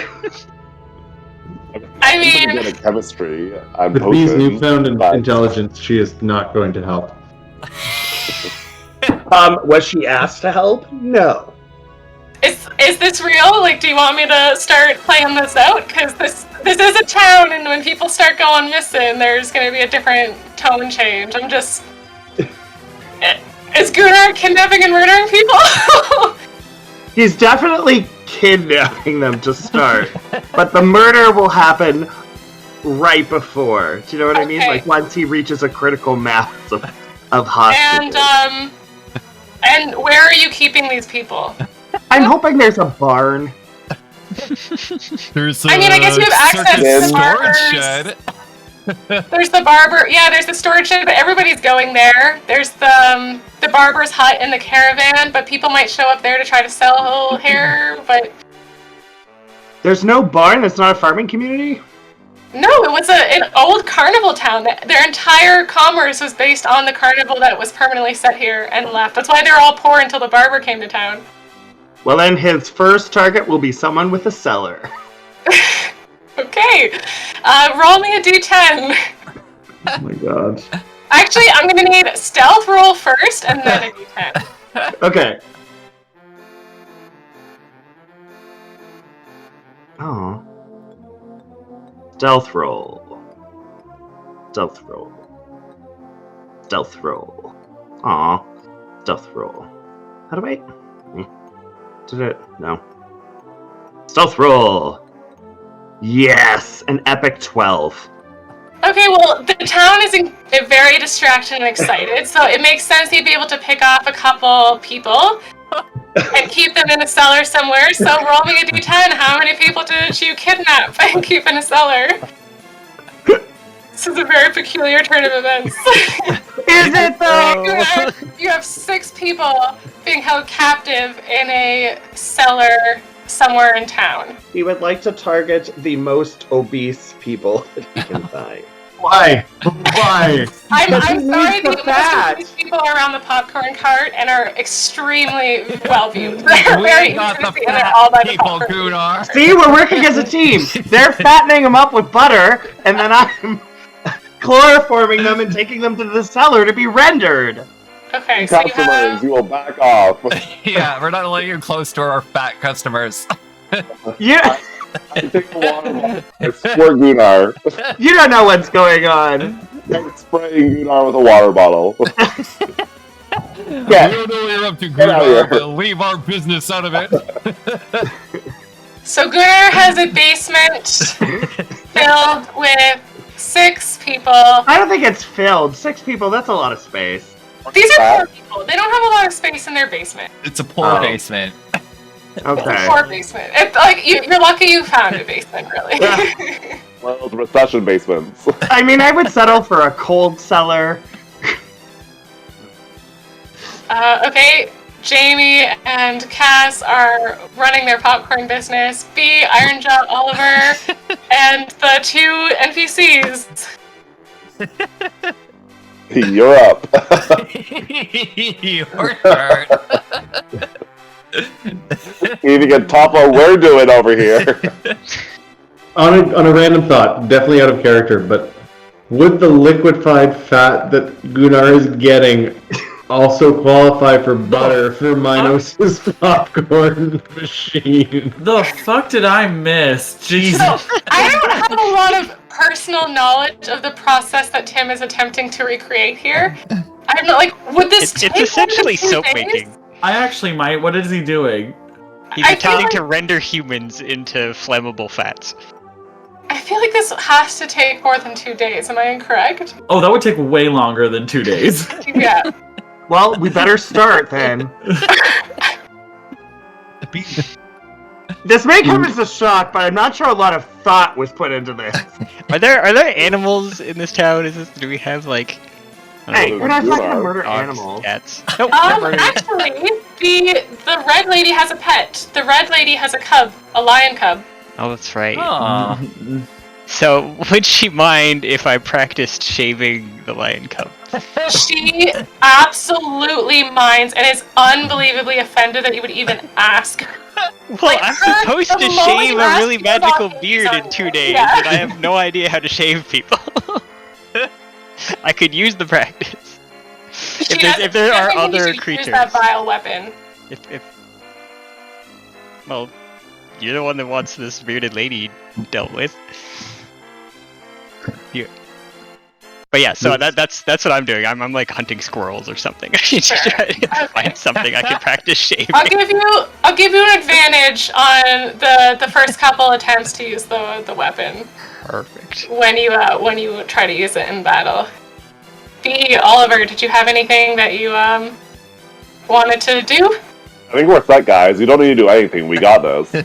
I I'm mean- pretty good at chemistry. I'm With Bee's potions, newfound but- intelligence, she is not going to help. Was she asked to help? No. Is this real? Like, do you want me to start playing this out? Because this is a town, and when people start going missing, there's going to be a different tone change. I'm just... Is Gunnar kidnapping and murdering people? He's definitely kidnapping them to start, but the murder will happen right before. Do you know what I mean? Okay. Like once he reaches a critical mass of hostages. And where are you keeping these people? I'm hoping there's a barn. There's I mean, I guess you have access circus to storage barbers. shed. There's the barber. Yeah, there's the storage shed, but everybody's going there. There's the barber's hut in the caravan, but people might show up there to try to sell hair. But There's no barn. It's not a farming community. no, it was an old carnival town. Their entire commerce was based on the carnival that was permanently set here and left. That's why they're all poor until the barber came to town. Well, then his first target will be someone with a cellar. Okay, roll me a d10. Oh my god. Actually, I'm gonna need a stealth roll first, and then a d10. Okay. Oh. Stealth roll. Stealth roll. Stealth roll. Aw. Stealth roll. How do I... Did it? No. Stealth roll! Yes! An epic 12. Okay, well, the town is very distracted and excited, so it makes sense you'd be able to pick off a couple people and keep them in a cellar somewhere. So roll me a d10. How many people did you kidnap and keep in a cellar? This is a very peculiar turn of events. Is it though? You have 6 people being held captive in a cellar somewhere in town. He would like to target the most obese people that he can find. Why? Why? I'm Because he sorry, needs the the fat. most people are around the popcorn cart and are extremely well viewed. They're very We got the interesting and they're all by the people, popcorn. Gunnar. See, we're working as a team. They're fattening them up with butter, and then I'm chloroforming them and taking them to the cellar to be rendered. Okay, so you Customers, have... you will back off. Yeah, we're not letting you close to our fat customers. Yeah, I take the water bottle. I squirt Gunnar. you don't know what's going on. I'm spraying Gunnar with a water bottle. We Yeah, don't know what you're up to, Get out of Gunnar, here. but leave our business out of it. So Gunnar has a basement filled with 6 people. I don't think it's filled. 6 people, that's a lot of space. These are poor people. They don't have a lot of space in their basement. It's a poor Oh. basement. Okay. Poor basement. It's like you're lucky you found a basement, really. One of those recession basements. I mean, I would settle for a cold cellar. Okay, Jamie and Cass are running their popcorn business. B, Ironjaw, Oliver, and the 2 NPCs. You're up. Your turn. You can top what we're doing over here. On a random thought, definitely out of character, but would the liquefied fat that Gunnar is getting also qualify for butter for Minos' popcorn machine? The fuck did I miss? Jesus. So, I don't have a lot of personal knowledge of the process that Tim is attempting to recreate here, I'm not like, would this take It's essentially more than 2 soap days? making. I actually might. What is he doing? He's attempting to render humans into flammable fats. I feel like this has to take more than 2 days. Am I incorrect? Oh, that would take way longer than 2 days. Yeah. Well, we better start then. This may come as a shock, but I'm not sure a lot of thought was put into this. Are there animals in this town? Do we have like? Hey, we're not talking about murder dogs, animals. Cats. Nope, not murder. Actually, the red lady has a pet. The red lady has a cub, a lion cub. Oh, that's right. Aw. So, would she mind if I practiced shaving the lion cub? She absolutely minds and is unbelievably offended that you would even ask. Well, Like, I'm her- supposed the to moment shave you a ask really me about magical babies beard on in 2 you. days, Yeah. and I have no idea how to shave people. I could use the practice. If there are other creatures. Use that vile weapon. Well, you're the one that wants this bearded lady dealt with. Here. But yeah, so that's what I'm doing. I'm like hunting squirrels or something. I need to try to find something I can practice shaving. I'll give you an advantage on the first couple attempts to use the weapon. Perfect. When you try to use it in battle. B. Oliver, did you have anything that you wanted to do? I think we're set, guys. You don't need to do anything. We got this.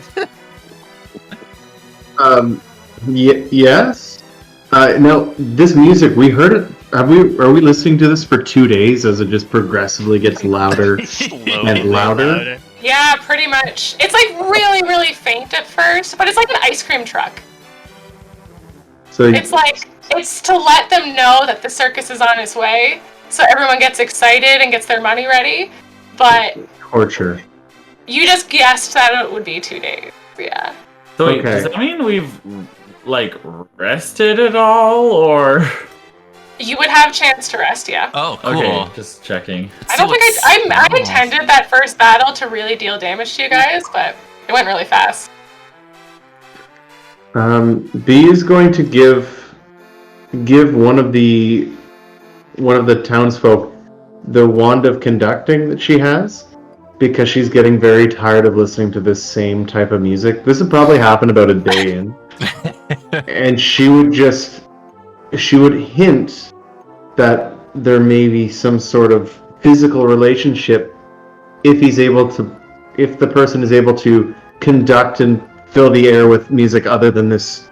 Yes. No, this music, we heard it. Are we listening to this for 2 days as it just progressively gets louder and louder? Yeah, pretty much. It's like really, really faint at first, but it's like an ice cream truck. So It's to let them know that the circus is on its way, so everyone gets excited and gets their money ready. But torture. you just guessed that it would be 2 days. Yeah. So wait, Okay. does that mean we've like rested at all, or? You would have a chance to rest, yeah. Oh, cool. Okay, just checking. I don't think I intended that first battle to really deal damage to you guys, but it went really fast. B is going to give one of the townsfolk the wand of conducting that she has, because she's getting very tired of listening to this same type of music. This would probably happen about a day in. And she would hint that there may be some sort of physical relationship if the person is able to conduct and fill the air with music other than this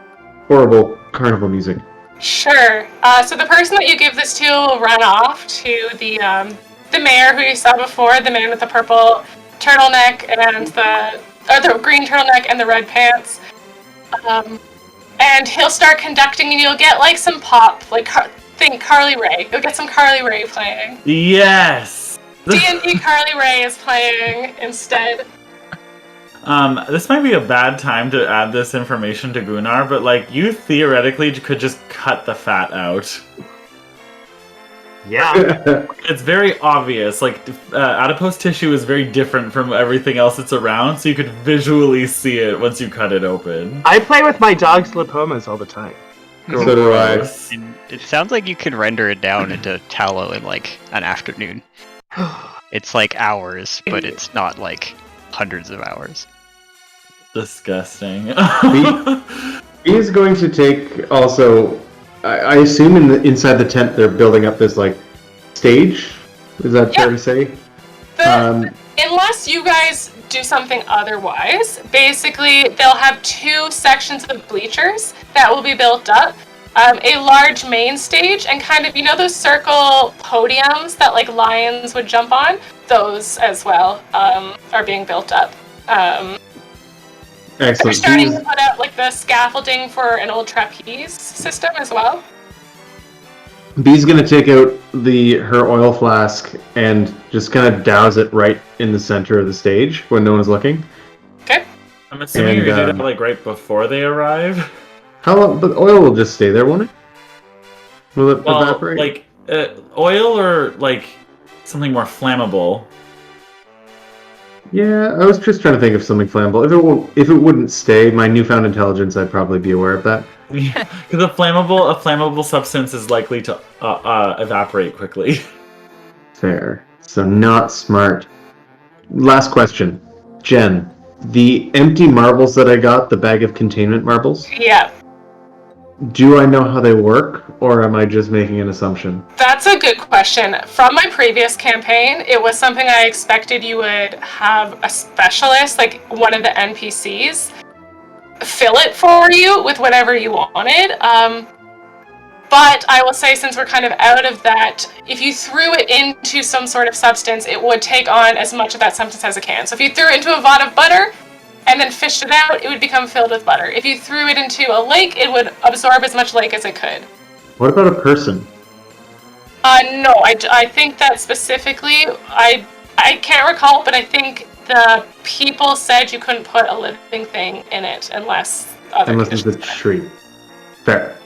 horrible carnival music. Sure. So the person that you give this to will run off to the mayor who you saw before, the man with the purple turtleneck and the green turtleneck and the red pants. And he'll start conducting, and you'll get like some pop, like think Carly Rae. You'll get some Carly Rae playing. Yes. D&D Carly Rae is playing instead. This might be a bad time to add this information to Gunnar, but like you theoretically could just cut the fat out. Yeah. It's very obvious. Like adipose tissue is very different from everything else that's around, so you could visually see it once you cut it open. I play with my dog's lipomas all the time. So do I. And it sounds like you can render it down into tallow in like an afternoon. It's like hours, but it's not like hundreds of hours. Disgusting. He is going to take also. I assume inside the tent they're building up this like stage. Is that fair to say? Unless you guys do something otherwise, basically they'll have 2 sections of bleachers that will be built up. A large main stage and kind of, those circle podiums that like lions would jump on? Those as well are being built up. Excellent. They're starting to put out like the scaffolding for an old trapeze system as well. B's gonna take out her oil flask and just kind of douse it right in the center of the stage when no one's looking. Okay. I'm assuming you did it like right before they arrive. How long? But oil will just stay there, won't it? Will it evaporate? Like oil or like something more flammable. Yeah, I was just trying to think of something flammable. If it wouldn't stay, my newfound intelligence, I'd probably be aware of that. Because a flammable substance is likely to evaporate quickly. Fair. So not smart. Last question. Jen, the empty marbles that I got, the bag of containment marbles, Yeah. do I know how they work, or am I just making an assumption? That's a good question. From my previous campaign, it was something I expected you would have a specialist, like one of the NPCs, fill it for you with whatever you wanted. But I will say, since we're kind of out of that, if you threw it into some sort of substance, it would take on as much of that substance as it can. So if you threw it into a vat of butter and then fished it out, it would become filled with butter. If you threw it into a lake, it would absorb as much lake as it could. What about a person? No, I think that specifically, I can't recall, but I think the people said you couldn't put a living thing in it unless Unless it's a tree. Fair.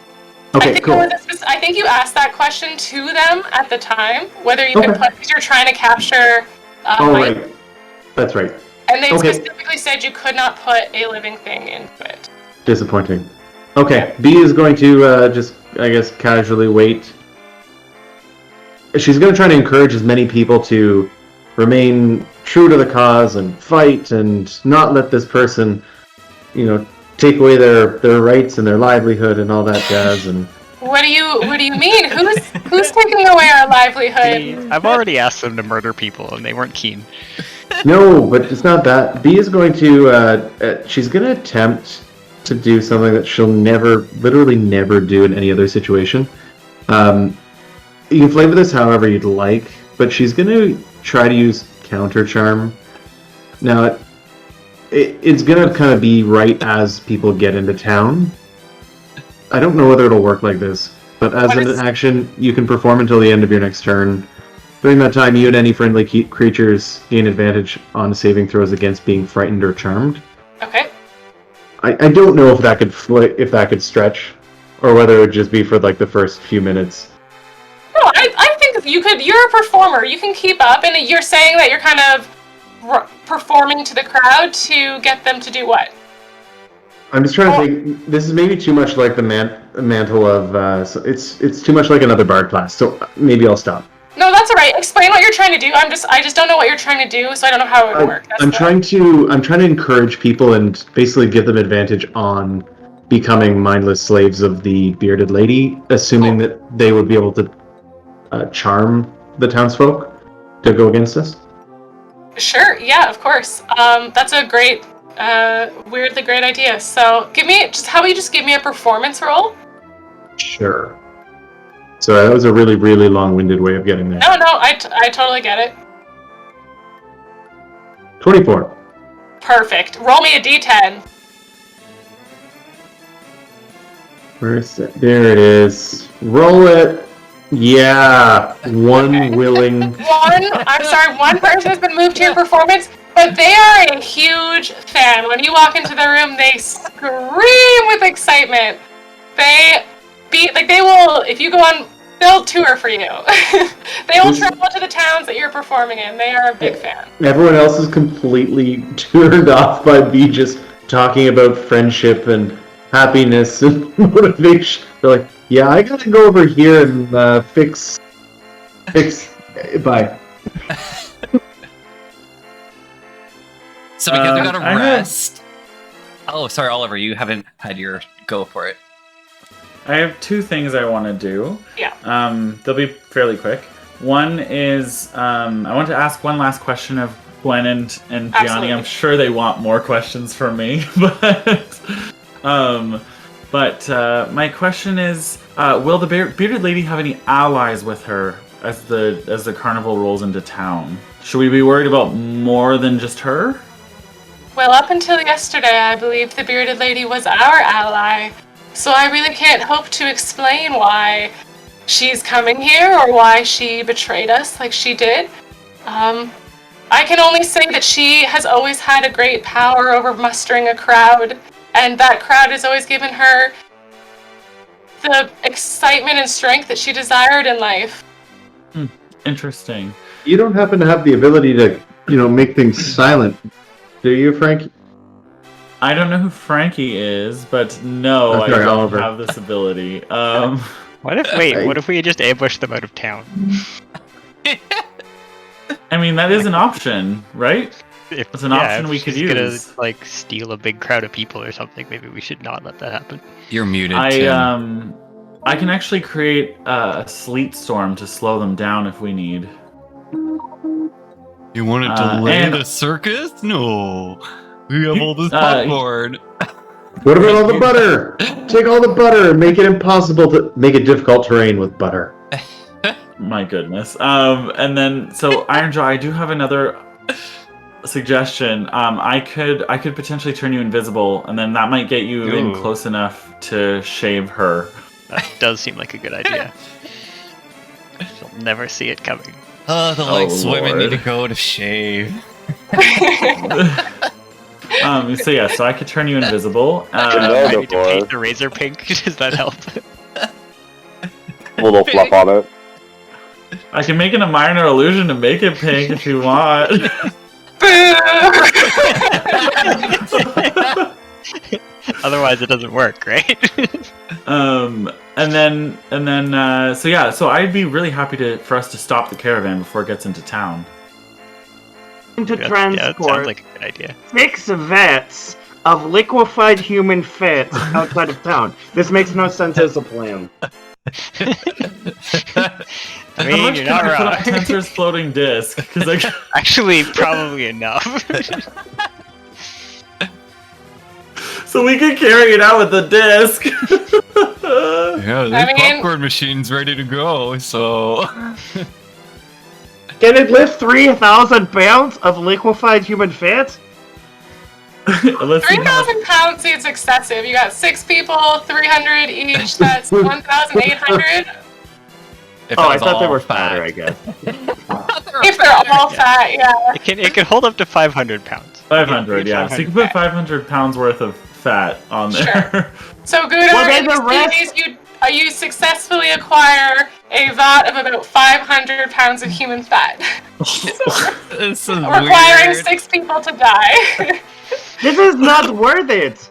Okay, I think cool. I think you asked that question to them at the time, whether you could put, because you're trying to capture. Right. That's right. And they specifically said you could not put a living thing into it. Disappointing. Okay, B is going to just, I guess, casually wait. She's going to try to encourage as many people to remain true to the cause and fight and not let this person, take away their rights and their livelihood and all that jazz. And what do you mean? Who's taking away our livelihood? I've already asked them to murder people and they weren't keen. No, but it's not that. B is going to she's going to attempt to do something that she'll literally never do in any other situation. You can flavor this however you'd like, but she's going to try to use counter charm. Now, it's going to kind of be right as people get into town. I don't know whether it'll work like this, but as an action, you can perform until the end of your next turn. During that time, you and any friendly creatures gain advantage on saving throws against being frightened or charmed. Okay. I don't know if that could stretch, or whether it would just be for like the first few minutes. No, I think you could. You're a performer. You can keep up, and you're saying that you're kind of performing to the crowd to get them to do what? I'm just trying to think. This is maybe too much like the mantle of. So it's too much like another bard class. So maybe I'll stop. No, that's all right. Explain what you're trying to do. I just don't know what you're trying to do, so I don't know how it would work. I'm trying to encourage people and basically give them advantage on becoming mindless slaves of the bearded lady, assuming that they would be able to charm the townsfolk to go against us. Sure. Yeah, of course. That's a great, weirdly great idea. So how about you just give me a performance roll? Sure. So that was a really, really long-winded way of getting there. No, I totally get it. 24. Perfect. Roll me a d10. Where is it? There it is. Roll it. Yeah. One willing. One person has been moved to your performance, but they are a huge fan. When you walk into the room, they scream with excitement. They will, if you go on, they'll tour for you. They will travel to the towns that you're performing in. They are a big fan. Everyone else is completely turned off by B just talking about friendship and happiness and motivation. They're like, yeah, I gotta go over here and fix. Bye. So because we gotta rest. Oh, sorry, Oliver, you haven't had your go for it. I have two things I want to do. Yeah. They'll be fairly quick. One is I want to ask one last question of Gwen and Gianni. Absolutely. I'm sure they want more questions from me, but my question is, will the bearded lady have any allies with her as the carnival rolls into town? Should we be worried about more than just her? Well, up until yesterday, I believe the bearded lady was our ally. So I really can't hope to explain why she's coming here or why she betrayed us like she did. I can only say that she has always had a great power over mustering a crowd, and that crowd has always given her the excitement and strength that she desired in life. Interesting. You don't happen to have the ability to make things silent. Do you, Frank? I don't know who Frankie is, but no, Okay, I don't Oliver. have this ability. What if we just ambush them out of town? I mean, that is an option, right? It's an option if we could she's use. gonna like steal a big crowd of people or something, maybe we should not let that happen. You're muted, Tim. I can actually create a sleet storm to slow them down if we need. You want to delay the circus? No. We have all this popcorn. What about all the butter? Take all the butter and make it impossible to make it difficult terrain with butter. My goodness. And then so Ironjaw, I do have another suggestion. I could potentially turn you invisible, and then that might get you in close enough to shave her. That does seem like a good idea. She'll never see it coming. Oh, the legs women Lord. need to go to shave. So I could turn you invisible. I need to paint the razor pink. Does that help? A little fluff on it. I can make it a minor illusion to make it pink if you want. Otherwise, it doesn't work, right? So I'd be really happy for us to stop the caravan before it gets into town. To Yeah, that transport sounds like a good idea. 6 vats of liquefied human fat outside of town. This makes no sense as a plan. I How mean, much you're can not I put on wrong. Tensor's floating disc? Because Actually, probably enough. so we can carry it out with the disc. Yeah, the popcorn machine's ready to go, so... Can it lift 3,000 pounds of liquefied human fat? 3,000 pounds seems excessive. You got 6 people, 300 each. That's 1,800. I thought they were fatter, I guess. If they're all fat, yeah. It can hold up to 500 pounds. 500, yeah. So you can put 500 pounds worth of fat on there. Sure. So, Gunnar, in this series, you successfully acquire a vat of about 500 pounds of human fat. This is requiring weird. 6 people to die. This is not worth it!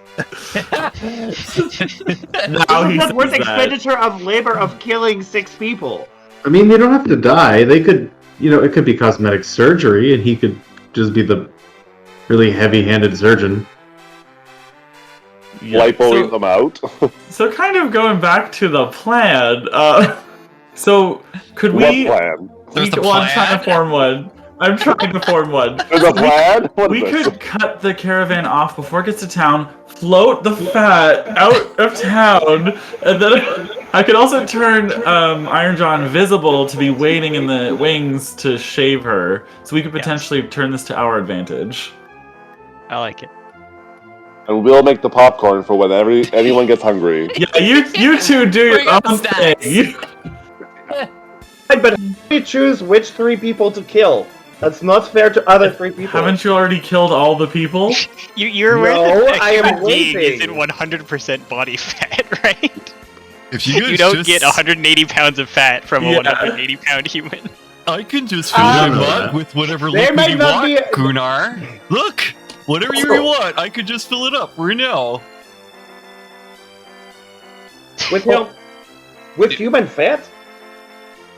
Now This is he not worth says that. expenditure of labor of killing 6 people. I mean, they don't have to die. They could, it could be cosmetic surgery, and he could just be the really heavy-handed surgeon. Lipoing them out. So kind of going back to the plan, so could What we... plan? There's the I'm trying plan. to form one. I'm trying to form one. There's a plan? What We is this? could cut the caravan off before it gets to town, float the fat out of town, and then I could also turn Ironjaw invisible to be waiting in the wings to shave her. So we could potentially turn this to our advantage. I like it. And we'll make the popcorn for whenever anyone gets hungry. Yeah, you two do We your got the own snacks. thing. But how do we choose which 3 people to kill? That's not fair to other 3 people. Haven't you already killed all the people? You're aware No, that I a am human being is waiting. in 100% body fat, right? If you guys You don't just... get 180 pounds of fat from a Yeah. 180 pound human. I can just fill my butt with whatever There liquid might you not want, be- Gunnar. Look! Whatever you want, I could just fill it up right now. With human fat?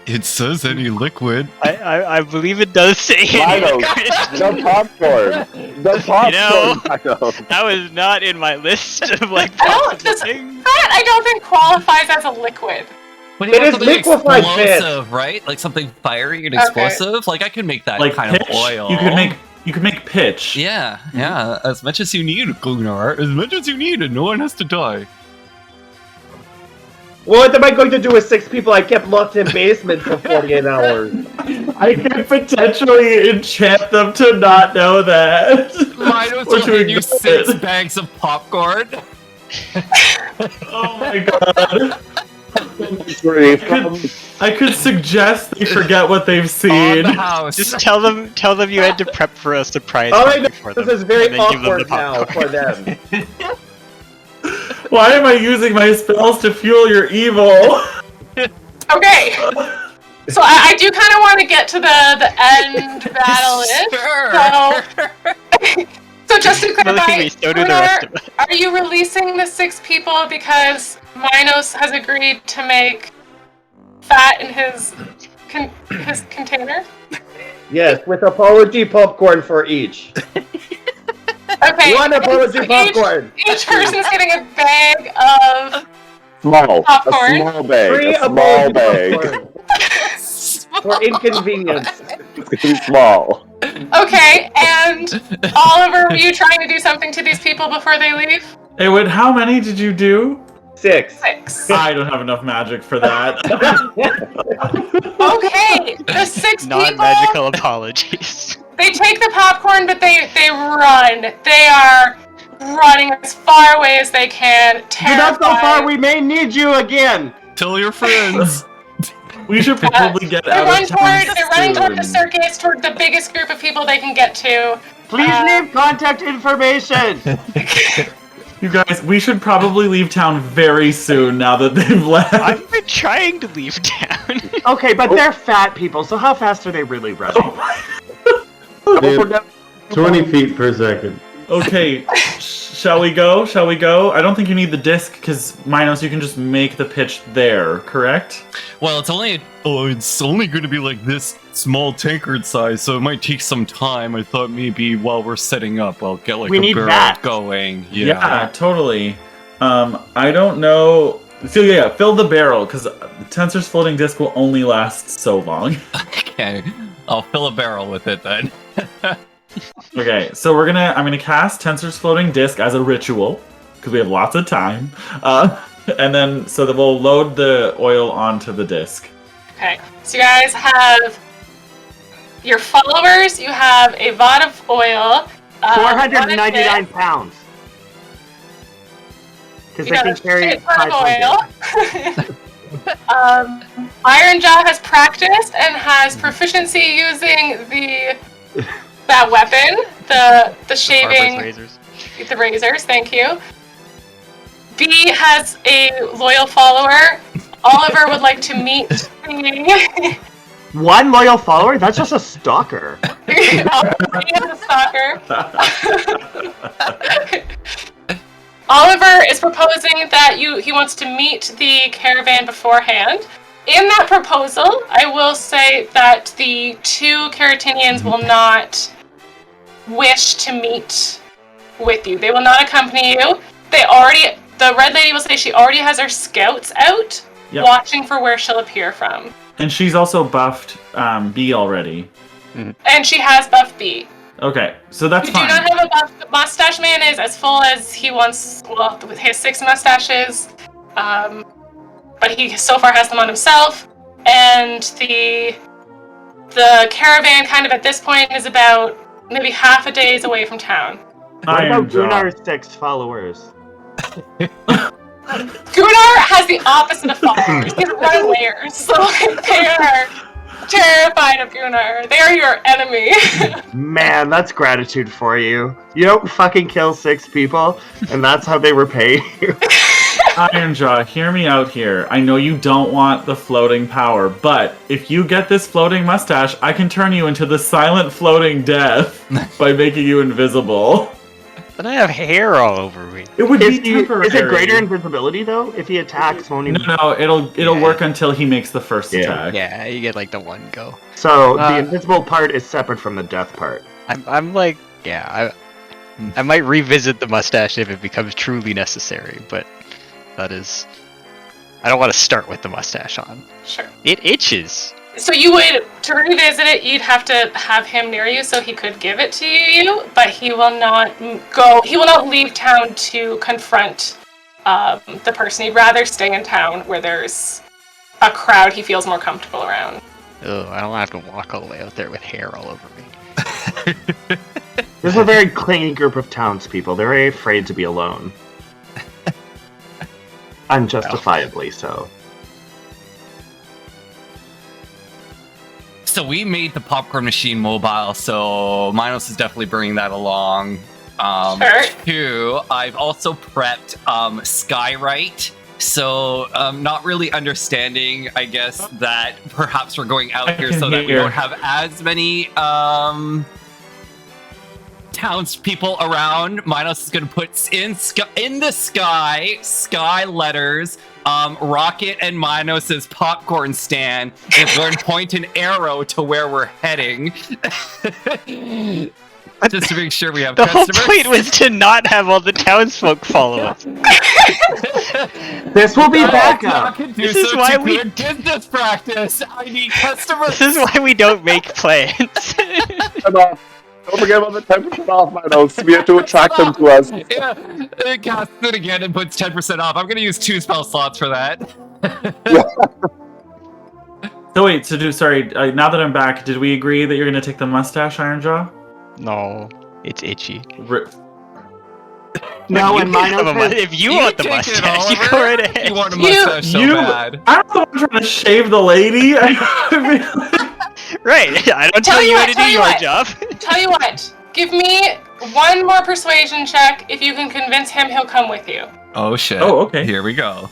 It says any liquid. I believe it does say Rhino, the popcorn. The popcorn. Rhino. that was not in my list of like I don't, possible does things. fat, I don't think qualifies as a liquid. But you It want is something liquefied fat. explosive, right? Like something fiery and explosive. Like I could make that Like kind pitch? of oil. You could make pitch. Yeah, as much as you need. Gunnar, as much as you need, and no one has to die. What am I going to do with 6 people I kept locked in basement for 48 hours? I could potentially enchant them to not know that. Might as Or well to hand you ignore 6 it. bags of popcorn. Oh my god. Grief. I could suggest they forget what they've On seen. the house. Just tell them you had to prep for a surprise All I party know for is them. this is very and then give them the awkward now popcorn. for them. Why am I using my spells to fuel your evil? Okay. So I do kind of want to get to the end battle-ish. So just to clarify, Me, so do the rest of us. are you releasing the 6 people because Minos has agreed to make fat in his container? Yes, with apology popcorn for each. Okay. One apology popcorn. Each person's getting a bag of Small. popcorn. A small bag. 3 A small apology bag. popcorn. For inconvenience. It's gonna be small. Okay, and Oliver, were you trying to do something to these people before they leave? Hey, wait, how many did you do? 6. 6. I don't have enough magic for that. Okay, the 6 people. Non-magical apologies. They take the popcorn, but they run. They are running as far away as they can. You're Terrified. not so far, we may need you again! Tell your friends. We should probably get They out run of town they're running toward the soon. circus, toward the biggest group of people they can get to. Please leave contact information! You guys, we should probably leave town very soon now that they've left. I've been trying to leave town. Okay, but they're fat people, so how fast are they really running? Dude, 20 feet per second. Okay, shall we go? Shall we go? I don't think you need the disc because Minos, you can just make the pitch there, correct? Well, it's only going to be like this small tankard size, so it might take some time. I thought maybe while we're setting up, I'll get like We a need barrel that. going. Yeah, totally. I don't know. Fill the barrel because Tensor's floating disc will only last so long. Okay, I'll fill a barrel with it then. Okay, so I'm gonna cast Tensor's floating disc as a ritual because we have lots of time, and then so that we'll load the oil onto the disc. Okay, so you guys have your followers. You have a vat of oil. 499 pounds. Because You they got can a carry shit ton of 500. oil. Iron Jaw has practiced and has proficiency using that weapon, the shaving, razors. the razors. Thank you. B has a loyal follower. Oliver would like to meet the. One loyal follower? That's just a stalker. He is a stalker. Oliver is proposing that he wants to meet the caravan beforehand. In that proposal, I will say that the 2 Caratinians will not wish to meet with you. They will not accompany you. The Red Lady will say she already has her scouts out, Yep. watching for where she'll appear from. And she's also buffed B already. And she has buff B. Okay, so that's We do fine. not have a buff. Mustache Man is as full as he wants, well, with his 6 mustaches. But he so far has them on himself. And the caravan kind of at this point is about maybe half a day's away from town. What Iron about Jaw. Gunnar's 6 followers? Gunnar has the opposite of followers. He's runawayers. So they are terrified of Gunnar. They are your enemy. Man, that's gratitude for you. You don't fucking kill 6 people, and that's how they repay you. Iron Jaw, hear me out here. I know you don't want the floating power, but if you get this floating mustache, I can turn you into the silent floating death by making you invisible. Then I have hair all over me. It would Is be temporary. it greater invisibility, though? If he attacks, won't he? No, it'll Yeah. work until he makes the first Yeah. attack. Yeah, you get like the one go. So, the invisible part is separate from the death part. I'm like, yeah, I might revisit the mustache if it becomes truly necessary, but that is, I don't want to start with the mustache on. Sure. It itches. So you would, to revisit it, you'd have to have him near you so he could give it to you, but he will not leave town to confront the person. He'd rather stay in town where there's a crowd he feels more comfortable around. Ugh, I don't have to walk all the way out there with hair all over me. There's a very clingy group of townspeople. They're very afraid to be alone. Unjustifiably so. So we made the popcorn machine mobile, so Minos is definitely bringing that along. Sure. 2, I've also prepped Skywrite So, not really understanding, I guess, that perhaps we're going out here so that we hear. don't have as many townspeople around. Minos is going to put in the sky letters, Rocket and Minos' popcorn stand, and going to point an arrow to where we're heading. Just to make sure we have The whole customers. point was to not have all the townsfolk follow us. This will be backup. This is why we good business practice. I need customers. This is why we don't make plans. Don't forget about the 10% off my notes. We have to attract them to us. Yeah, it casts it again and puts 10% off. I'm gonna use 2 spell slots for that. So wait, sorry, now that I'm back, did we agree that you're gonna take the mustache, Ironjaw? No, it's itchy. No, and If you want the take it, mustache, you Oliver. go right ahead. You want a mustache so bad. I'm the one trying to shave the lady. Right, I don't tell you how to do your job. Tell you what, give me one more persuasion check. If you can convince him, he'll come with you. Oh shit. Oh, okay. Here we go.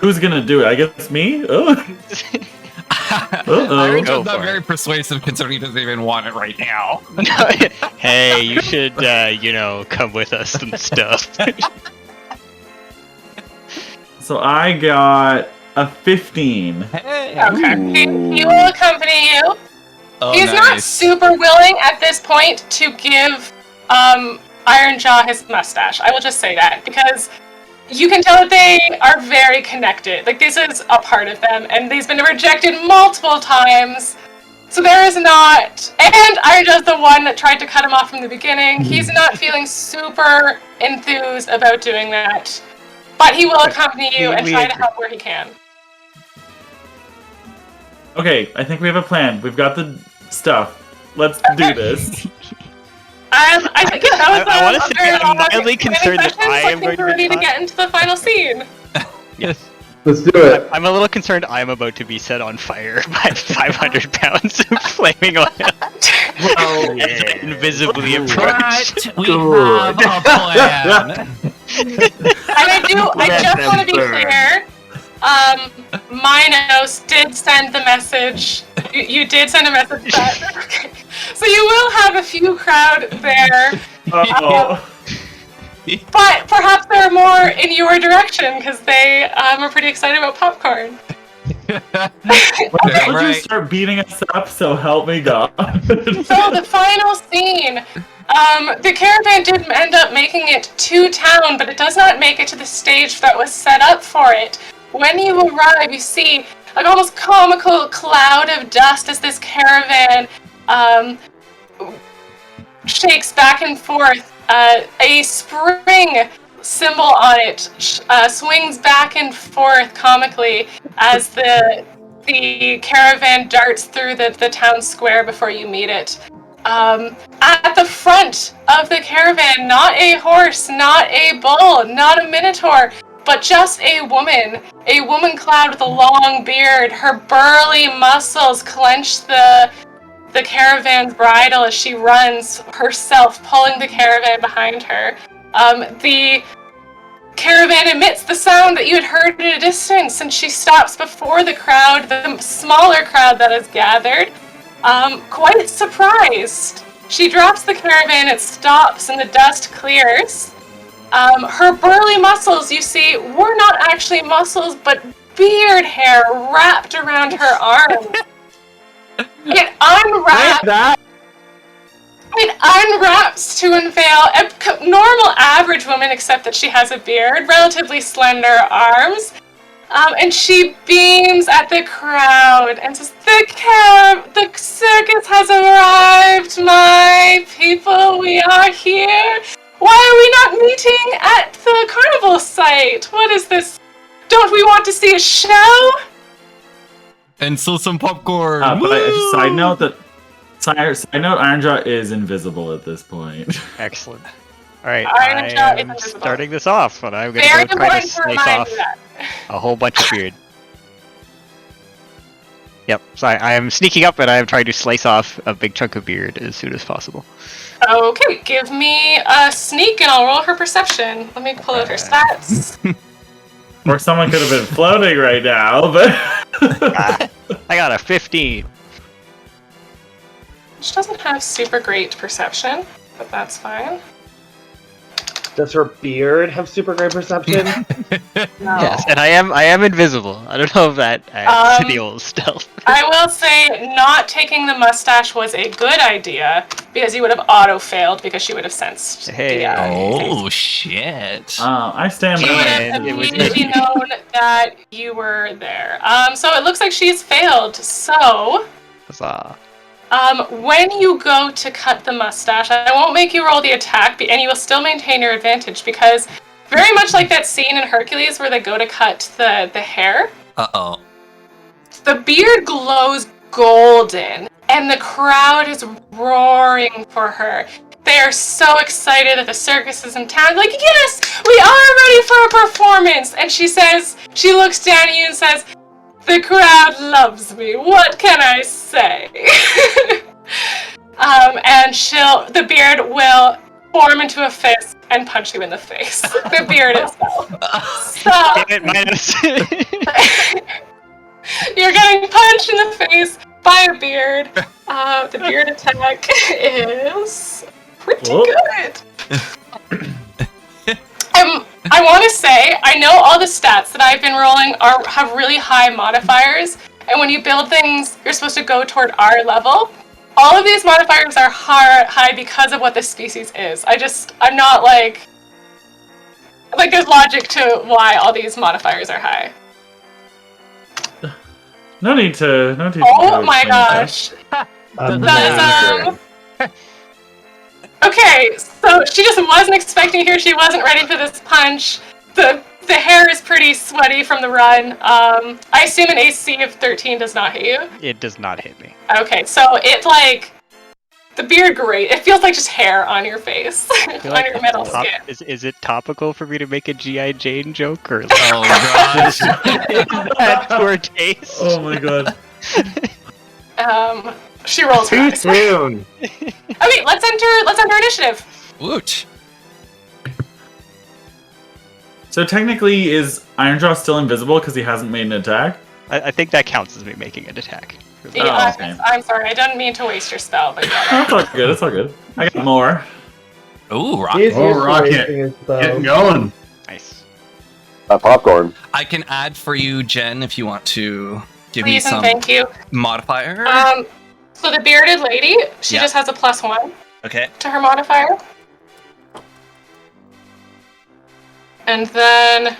Who's gonna do it? I guess me? Oh. Ironjaw's Go not for very persuasive considering he doesn't even want it right now. Hey, you should, come with us and stuff. So I got a 15. Hey. Okay. He will accompany you. Oh, He's not nice. super willing at this point to give Ironjaw his mustache. I will just say that because you can tell that they are very connected. Like, this is a part of them, and he's been rejected multiple times. So there is not... And Ironjaw's the one that tried to cut him off from the beginning. He's not feeling super enthused about doing that. But he will accompany you and try to help where he can. Okay, I think we have a plan. We've got the stuff. Let's do this. I think that was I wanna a say very I'm long mildly concerned that session, I so am going to we're be ready to fine. get into the final scene. Yes. Let's do it. I'm a little concerned I'm about to be set on fire by 500 pounds of flaming oil. Well, Invisibly approach. But we have a plan. And I just want to be clear, Minos did send the message. You did send a message back. Okay. So you will have a few crowd there. But perhaps they're more in your direction because they are pretty excited about popcorn. Why don't you start beating us up, so help me God. So the final scene, the caravan did end up making it to town, but it does not make it to the stage that was set up for it. When you arrive, you see like almost comical cloud of dust as this caravan shakes back and forth. A spring symbol on it swings back and forth comically as the caravan darts through the town square before you meet it. At the front of the caravan, not a horse, not a bull, not a minotaur, but just a woman clad with a long beard. Her burly muscles clench the caravan's bridle as she runs herself, pulling the caravan behind her. The caravan emits the sound that you had heard at a distance, and she stops before the crowd, the smaller crowd that has gathered, quite surprised. She drops the caravan, it stops, and the dust clears. Her burly muscles, you see, were not actually muscles, but beard hair wrapped around her arm. It unwraps to unveil a normal average woman, except that she has a beard, relatively slender arms, and she beams at the crowd and says, the circus has arrived, my people, we are here. Why are we not meeting at the carnival site? What is this? Don't we want to see a show? And so some popcorn. But side note, Ironjaw is invisible at this point. Excellent. Alright, Ironjaw is I'm invisible. starting this off, and I'm Very going to try to important to slice remind off you that. a whole bunch of beard. Yep, so I am sneaking up and I am trying to slice off a big chunk of beard as soon as possible. Okay, give me a sneak and I'll roll her perception. Let me pull out her stats. Or someone could have been floating right now, but I got a 15. She doesn't have super great perception, but that's fine. Does her beard have super great perception? No. Yes, and I am invisible. I don't know if that adds to the old stealth. I will say not taking the mustache was a good idea because you would have auto-failed because she would have sensed Hey. the Oh shit. I stand She would by have it was immediately me. known that you were there. So it looks like she's failed. So, Huzzah. when you go to cut the mustache, I won't make you roll the attack, and you will still maintain your advantage because very much like that scene in Hercules where they go to cut the hair, Uh-oh. the beard glows golden, and the crowd is roaring for her. They are so excited that the circus is in town. Like, yes, we are ready for a performance. And she looks down at you and says, the crowd loves me. What can I say? And the beard will form into a fist and punch you in the face. The beard itself. So, Damn it, minus. you're getting punched in the face by a beard. The beard attack is pretty good. I want to say, I know all the stats that I've been rolling have really high modifiers, and when you build things, you're supposed to go toward our level. All of these modifiers are high because of what this species is. I'm not like there's logic to why all these modifiers are high. No need to. Oh my gosh. Okay, so she just wasn't expecting here. She wasn't ready for this punch. The hair is pretty sweaty from the run. I assume an AC of 13 does not hit you. It does not hit me. Okay, so it's like the beard great. It feels like just hair on your face, on your metal skin. Is it topical for me to make a G.I. Jane joke or? Oh gosh. That poor taste. Oh my god. She rolls her Too eyes. soon. Okay, let's enter initiative. Woot. So technically, is Ironjaw still invisible because he hasn't made an attack? I think that counts as me making an attack. Yeah, okay. I'm sorry, I didn't mean to waste your spell, but yeah. That's all good. It's all good. I got more. Ooh, rock. He's Oh, used to rocket. wasting his spells. Getting going. Nice. Popcorn. I can add for you, Jen, if you want to give Please me and some thank you. modifier. So the bearded lady, she Yeah. just has a +1 Okay. to her modifier. And then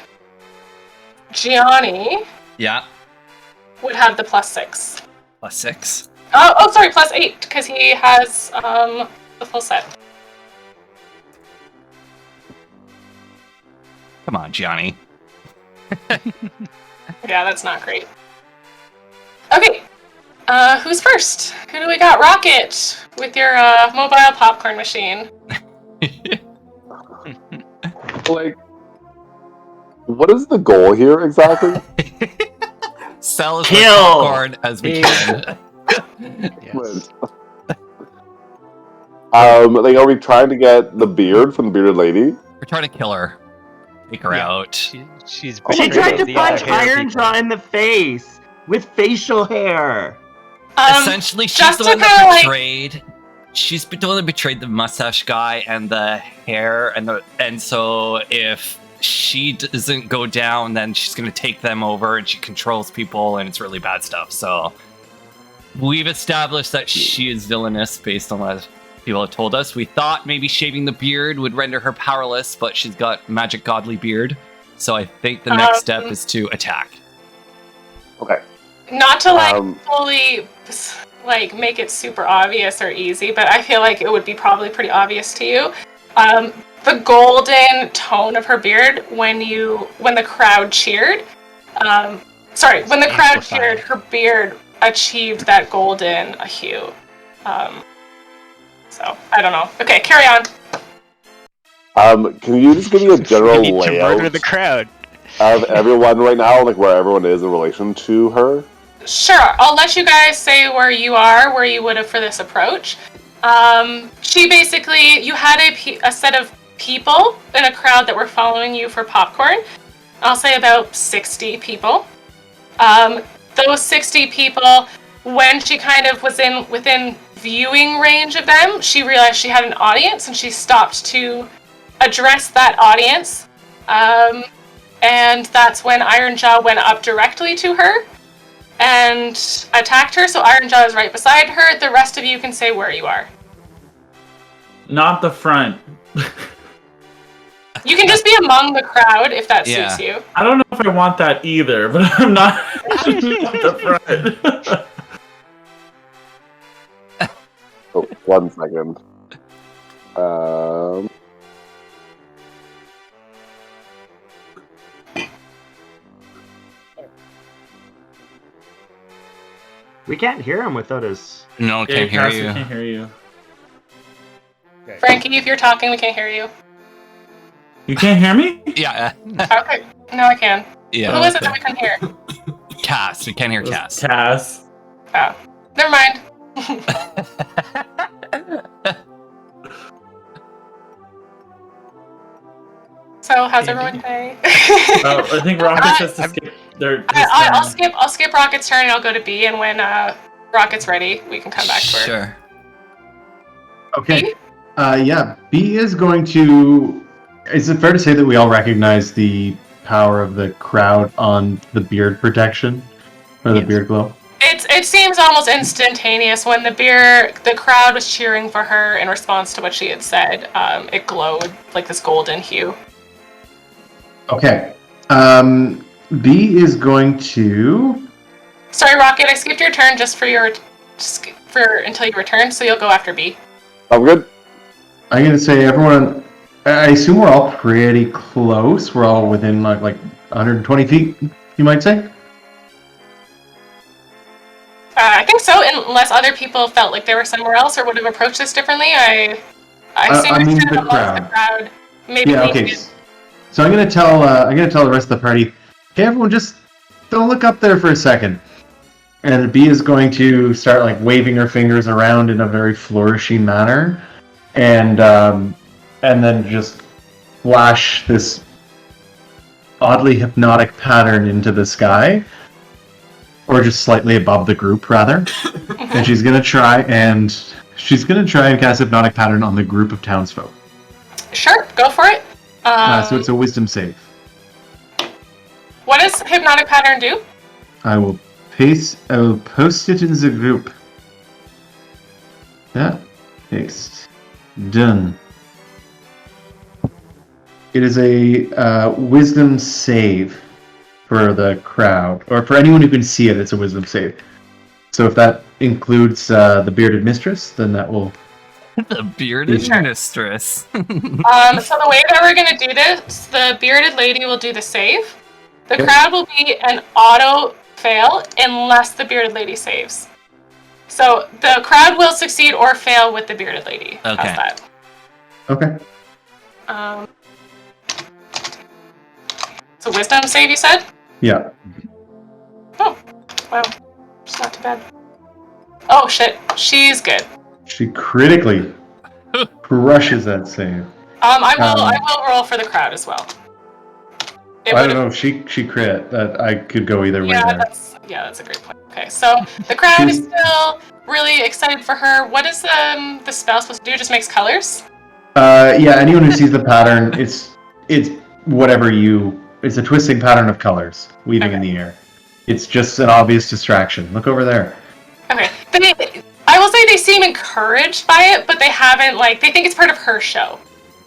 Gianni Yeah. would have the +6. +6. Oh, sorry, +8, because he has the full set. Come on, Gianni. Yeah, that's not great. Okay, who's first? Who do we got? Rocket, with your mobile popcorn machine. Like, what is the goal here exactly? Sell as much Kill. popcorn as we can. Yes. Like, are we trying to get the beard from the bearded lady? We're trying to kill her. Take her out. She's She betrayed tried to the, punch hair people. Ironjaw in the face with facial hair. Essentially, she's just the to one kinda, that like- betrayed. She's the one that betrayed the mustache guy and the hair, and so if she doesn't go down, then she's gonna take them over, and she controls people, and it's really bad stuff. So we've established that she is villainous based on what people have told us. We thought maybe shaving the beard would render her powerless, but she's got magic godly beard. So I think the next step is to attack. Okay. Not to Um, fully make it super obvious or easy, but I feel like it would be probably pretty obvious to you. The golden tone of her beard when the crowd cheered. When the crowd Amplified. cheered, her beard achieved that golden hue. So I don't know. Okay, carry on. Can you just give me a general We need to murder layout the crowd. of everyone right now, like where everyone is in relation to her? Sure, I'll let you guys say where you are, where you would have for this approach. She basically, you had a set of people in a crowd that were following you for popcorn. I'll say about 60 people. Those 60 people, when she kind of was within viewing range of them, she realized she had an audience and she stopped to address that audience. And that's when Ironjaw went up directly to her and attacked her. So Ironjaw is right beside her. The rest of you can say where you are. Not the front. You can just be among the crowd if that suits you. I don't know if I want that either, but I'm not the front. Oh, 1 second. We can't hear him without his... No, can't hear you. Can't hear you. Frankie, if you're talking, we can't hear you. You can't hear me? Yeah. Okay, now I can. Yeah. Who is it that we can hear? Cass. We can't hear Cass. Cass. Oh, never mind. So, how's everyone day? I think Rocket has to skip their. I'll skip Rocket's turn and I'll go to B, and when Rocket's ready, we can come back to her. Sure. Okay. Yeah, B is going to... Is it fair to say that we all recognize the power of the crowd on the beard protection? Or the beard glow? It seems almost instantaneous. When the crowd was cheering for her in response to what she had said, it glowed like this golden hue. Okay. B is going to... Sorry, Rocket, I skipped your turn just for until you return, so you'll go after B. I'm good. I'm going to say everyone... I assume we're all pretty close. We're all within like 120 feet, you might say? I think so, unless other people felt like they were somewhere else or would have approached this differently. I assume the crowd. Maybe yeah, okay. So I'm gonna tell the rest of the party, hey everyone, just don't look up there for a second. And B is going to start like waving her fingers around in a very flourishing manner, and then just flash this oddly hypnotic pattern into the sky, or just slightly above the group rather. And she's gonna try and cast hypnotic pattern on the group of townsfolk. Sure, go for it. So it's a wisdom save. What does hypnotic pattern do? I will post it in the group. Yeah. Next. Done. It is a wisdom save for the crowd, or for anyone who can see it. It's a wisdom save. So if that includes the bearded mistress, then that will. The bearded mistress. So the way that we're gonna do this, the bearded lady will do the save. The crowd will be an auto fail unless the bearded lady saves. So the crowd will succeed or fail with the bearded lady. Okay. How's that? Okay. It's a wisdom save, you said? Yeah. Oh, wow. It's not too bad. Oh shit, she's good. She critically crushes that save. I will roll for the crowd as well. I don't know if she crit. That I could go either way there. That's a great point. Okay, so the crowd is still really excited for her. What is the spell supposed to do? It just makes colors? Yeah, anyone who sees the pattern, it's whatever it's a twisting pattern of colors weaving in the air. It's just an obvious distraction. Look over there. Okay. I will say they seem encouraged by it, but they haven't, they think it's part of her show.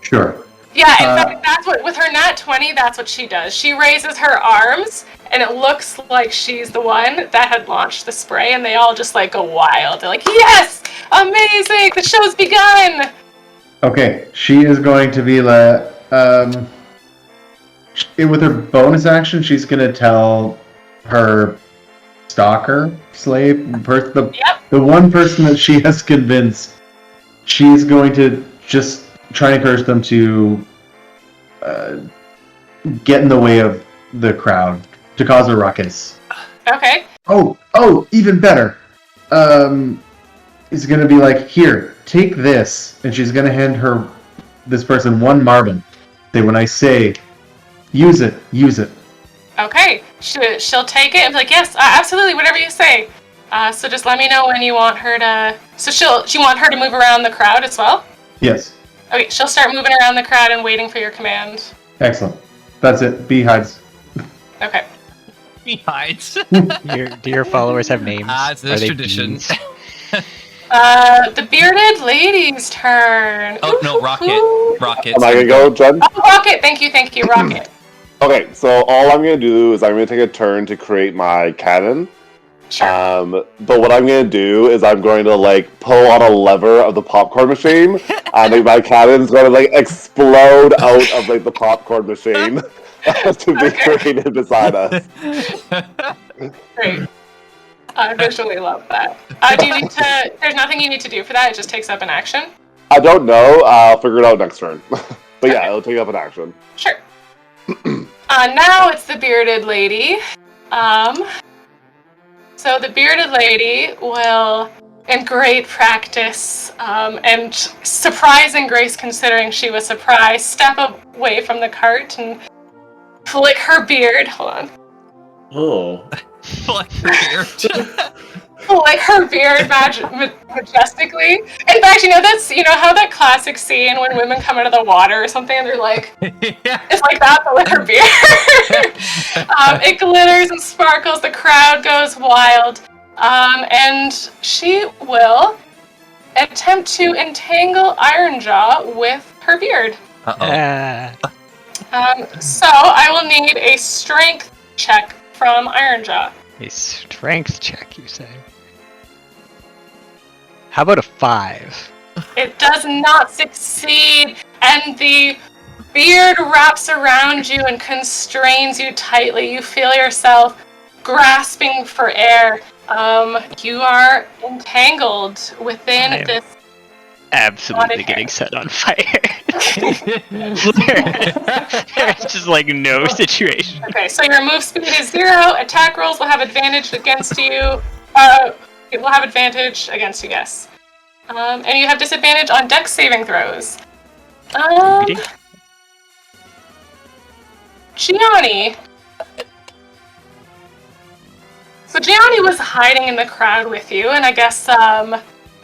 Sure. Yeah, in fact, that's what, with her nat 20, that's what she does. She raises her arms, and it looks like she's the one that had launched the spray, and they all just, go wild. They're like, yes! Amazing! The show's begun! Okay, she is going to be with her bonus action, she's going to tell her stalker, slave, the one person that she has convinced, she's going to just try and encourage them to get in the way of the crowd, to cause a ruckus. Okay. Oh, even better. It's going to be like, here, take this, and she's going to hand this person one marble. Say, when I say, use it, Okay, she'll take it and be like, yes, absolutely, whatever you say. So just let me know when you want her to. So she want her to move around the crowd as well? Yes. Okay, she'll start moving around the crowd and waiting for your command. Excellent. That's it. B hides. Okay. He hides. Do your followers have names? As is tradition. bees? The bearded lady's turn. Oh no, Ooh. Rocket. Am I gonna go, Jen? Oh, Rocket! Thank you, Rocket. Okay, so all I'm gonna do is I'm gonna take a turn to create my cannon. Sure. But what I'm gonna do is I'm going to like pull on a lever of the popcorn machine, and like, my cannon's going to like explode out of like the popcorn machine to be created beside us. Great. I visually love that. Do you need to? There's nothing you need to do for that. It just takes up an action. I don't know. I'll figure it out next turn. But yeah, it'll take up an action. Sure. Now it's the bearded lady. So the bearded lady will, in great practice, and surprising grace considering she was surprised, step away from the cart and flick her beard. Hold on. Oh. Flick her beard. Flick her beard majestically. In fact, that's how that classic scene when women come out of the water or something and they're like, it's like that, but with her beard. It glitters and sparkles. The crowd goes wild, and she will attempt to entangle Ironjaw with her beard. So I will need a strength check from Ironjaw. A strength check, you say? How about a 5? It does not succeed, and the beard wraps around you and constrains you tightly. You feel yourself grasping for air. You are entangled within this. Absolutely getting set on fire. There's just like no situation. Okay, so your move speed is 0. Attack rolls will have advantage against you. It will have advantage against you, yes. And you have disadvantage on dex saving throws. Gianni. So Gianni was hiding in the crowd with you, and I guess,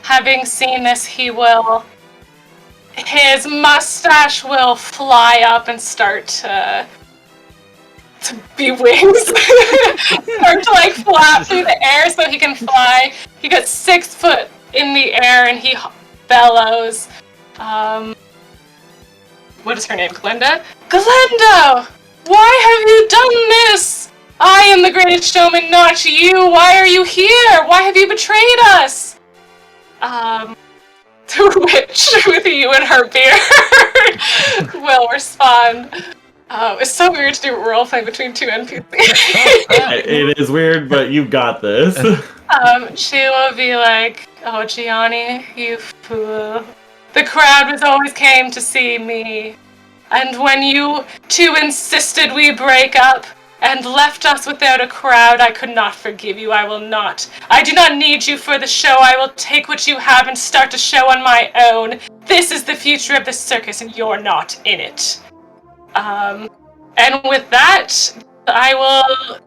having seen this, his mustache will fly up and start to be wings. Start to like flap through the air so he can fly. He gets 6 foot in the air and he bellows. What is her name? Glinda? Glenda! Why have you done this? I am the greatest showman, not you. Why are you here? Why have you betrayed us? The witch with you and her beard will respond. It's so weird to do roleplay between 2 NPCs. It is weird, but you got this. She will be like, oh, Gianni, you fool. The crowd was always came to see me. And when you two insisted we break up and left us without a crowd, I could not forgive you. I will not. I do not need you for the show. I will take what you have and start a show on my own. This is the future of the circus, and you're not in it. And with that, I will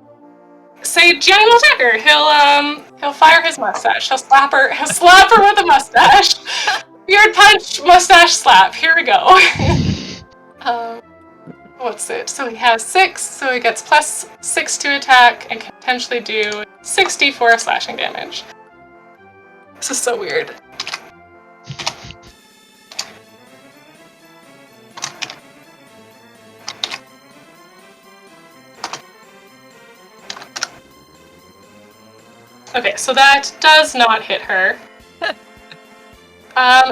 say Gianni will attack her. He'll fire his mustache. He'll slap her with a mustache. Beard punch, mustache slap. Here we go. What's it? So he has 6, so he gets plus 6 to attack and can potentially do 64 slashing damage. This is so weird. Okay, so that does not hit her.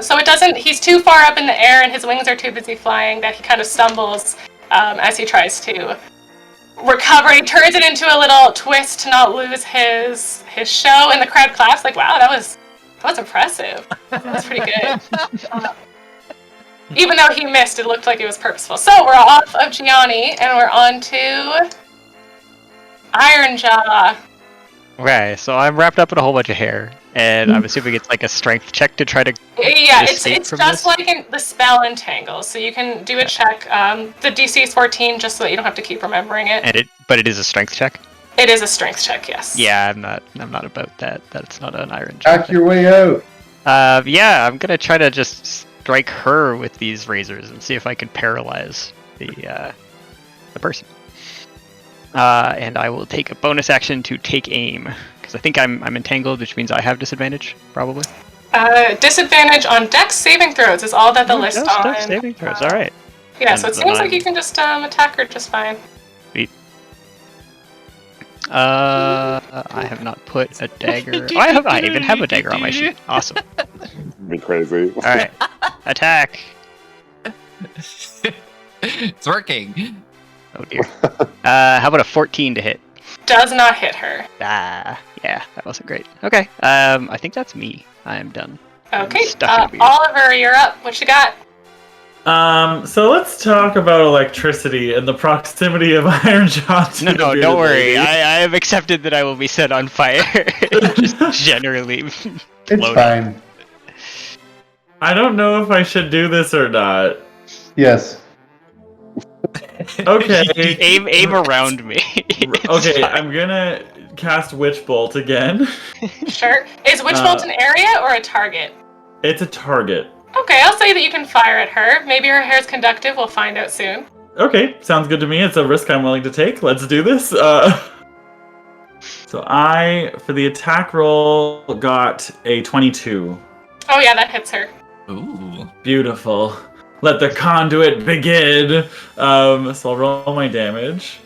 So it doesn't, he's too far up in the air and his wings are too busy flying that he kind of stumbles as he tries to recover. He turns it into a little twist to not lose his show, and the crowd claps like, wow, that was impressive. That's pretty good. Even though he missed, it looked like it was purposeful. So we're off of Gianni, and we're on to Ironjaw. Okay, so I'm wrapped up in a whole bunch of hair, and I'm assuming it's like a strength check to try to. Yeah, escape it's from just this? like the spell entangle, so you can do a check. The DC is 14, just so that you don't have to keep remembering it. But it is a strength check. It is a strength check, yes. Yeah, I'm not about that. That's not an iron check. Hack your way out. Yeah, I'm gonna try to just strike her with these razors and see if I can paralyze the person. And I will take a bonus action to take aim because I think I'm entangled, which means I have disadvantage probably. Disadvantage on Dex saving throws is all that the list on. Dex saving throws. All right. Yeah, so it seems like you can just attack her just fine. Sweet. I have not put a dagger. Oh, I even have a dagger on my sheet. Awesome. Be crazy. All right, attack. It's working. Oh dear. How about a 14 to hit? Does not hit her. Ah, yeah, that wasn't great. Okay, I think that's me. I am done. Okay, Stuck in a beard. Oliver, you're up. What you got? So let's talk about electricity and the proximity of Iron John to No, the don't bearded worry. lady. I have accepted that I will be set on fire. Just generally. It's fine. I don't know if I should do this or not. Yes. Okay. aim around me. It's Okay, fine. I'm gonna cast Witch Bolt again. Sure. Is Witch Bolt an area or a target? It's a target. Okay, I'll say that you can fire at her. Maybe her hair's conductive. We'll find out soon. Okay, sounds good to me. It's a risk I'm willing to take. Let's do this. So I, for the attack roll, got a 22. Oh yeah, that hits her. Ooh. Beautiful. Let the conduit begin. So I'll roll my damage.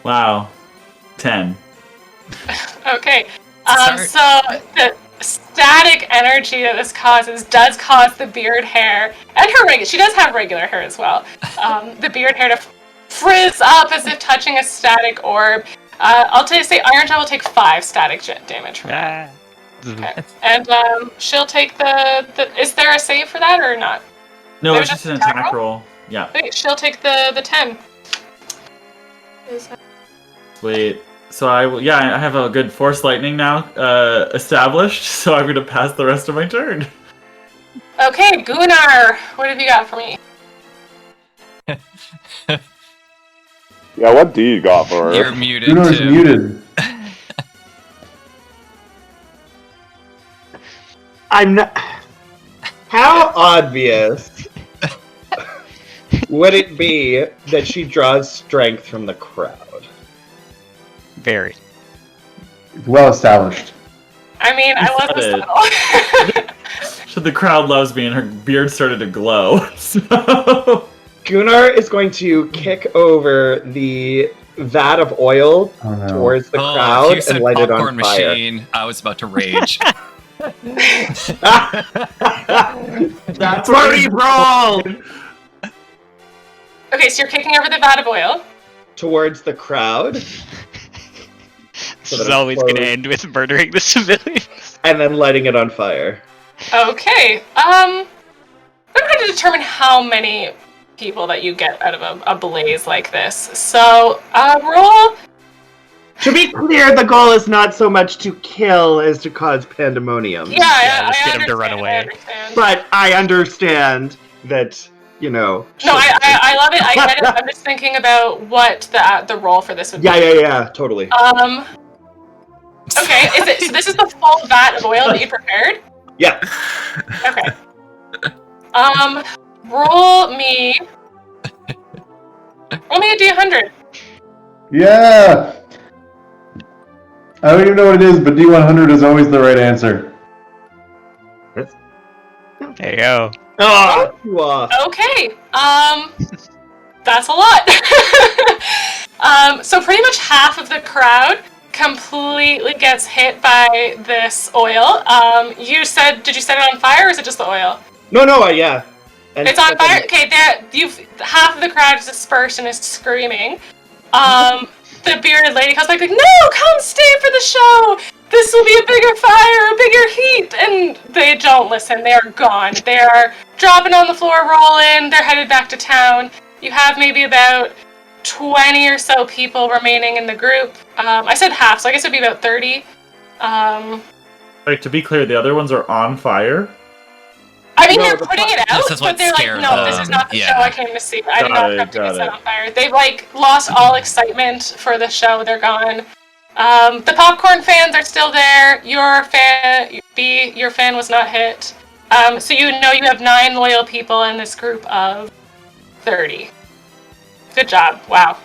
Wow. 10. Okay. Start. So the static energy that this causes does cause the beard hair and her regular. She does have regular hair as well. The beard hair to frizz up as if touching a static orb. I'll say Iron Jaw will take 5 static damage from that. Okay. And she'll take the. Is there a save for that or not? No, There's it's just an just attack roll. Yeah. Okay, she'll take the 10. Sweet. So I have a good Force Lightning now established, so I'm gonna pass the rest of my turn. Okay, Gunnar, what have you got for me? Yeah, what do you got for her? You're muted Gunnar's too. muted. I'm not. How obvious would it be that she draws strength from the crowd? Very. It's well established. I mean, I love said this. So the crowd loves me, and her beard started to glow. So Gunnar is going to kick over the vat of oil towards the If you crowd said and light it popcorn on fire. machine, I was about to rage. That's where he rolled! Okay, so you're kicking over the vat of oil. Towards the crowd. This is always going to end with murdering the civilians. And then lighting it on fire. Okay, I'm going to determine how many people that you get out of a blaze like this. So, roll. To be clear, the goal is not so much to kill as to cause pandemonium. Yeah, just I get him to run understand, away. I understand. But I understand that, you know. No, I love it. I get it. I'm just thinking about what the role for this would be. Yeah, totally. Okay, so this is the full vat of oil that you prepared? Yeah. Okay. Roll me a D100. Yeah! I don't even know what it is, but D100 is always the right answer. There you go. Oh, you off. Okay. That's a lot. So pretty much half of the crowd completely gets hit by this oil. Did you set it on fire or is it just the oil? No, yeah. And It's on fire. Okay, half of the crowd is dispersed and is screaming. The bearded lady comes back like, no, come stay for the show. This will be a bigger fire, a bigger heat. And they don't listen. They are gone. They are dropping on the floor, rolling. They're headed back to town. You have maybe about 20 or so people remaining in the group. I said half, so I guess it'd be about 30. Wait, to be clear, the other ones are on fire? I mean, they're putting it out, This is but what they're like, scared no, this them. is not the Yeah. show I came to see. I did not have to Got get set it. on fire. They've, like, lost all excitement for the show. They're gone. The popcorn fans are still there. Your fan was not hit. So you know you have 9 loyal people in this group of 30. Good job. Wow.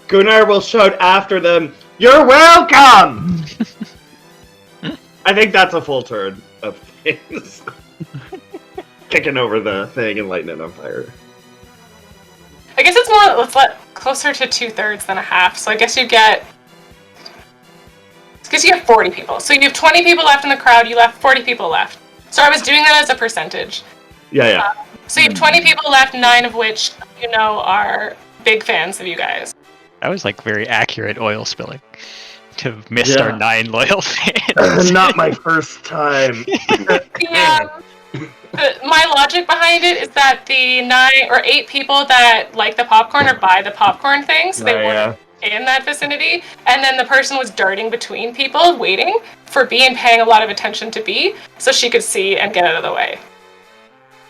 Gunnar will shout after them, "You're welcome!" I think that's a full turn of things. Kicking over the thing and lighting it on fire. I guess it's more, closer to 2/3 than a half. So I guess you get 40 people. So you have 20 people left in the crowd. You left 40 people left. So I was doing that as a percentage. Yeah. So you have 20 people left, 9 of which you know are big fans of you guys. That was like very accurate oil spilling. To have missed our 9 loyal fans. Not my first time. My logic behind it is that the 9 or 8 people that like the popcorn or buy the popcorn things, they weren't in that vicinity, and then the person was darting between people, waiting for B and paying a lot of attention to B, so she could see and get out of the way.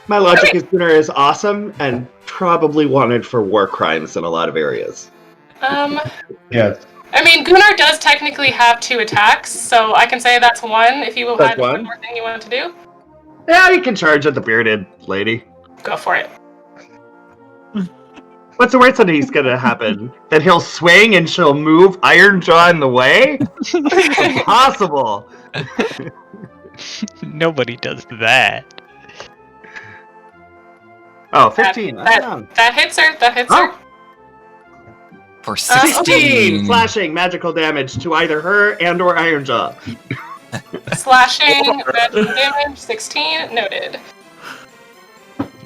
My logic is Gunnar is awesome and probably wanted for war crimes in a lot of areas. Yeah. I mean, Gunnar does technically have 2 attacks, so I can say that's 1 if you had one more thing you wanted to do. Yeah, you can charge at the bearded lady. Go for it. What's the worst that he's gonna happen? That he'll swing and she'll move Ironjaw in the way? Impossible! Nobody does that. Oh, 15. That hits her. That hits her. For 16 slashing magical damage to either her and or Ironjaw. Slashing, magic damage, 16, noted.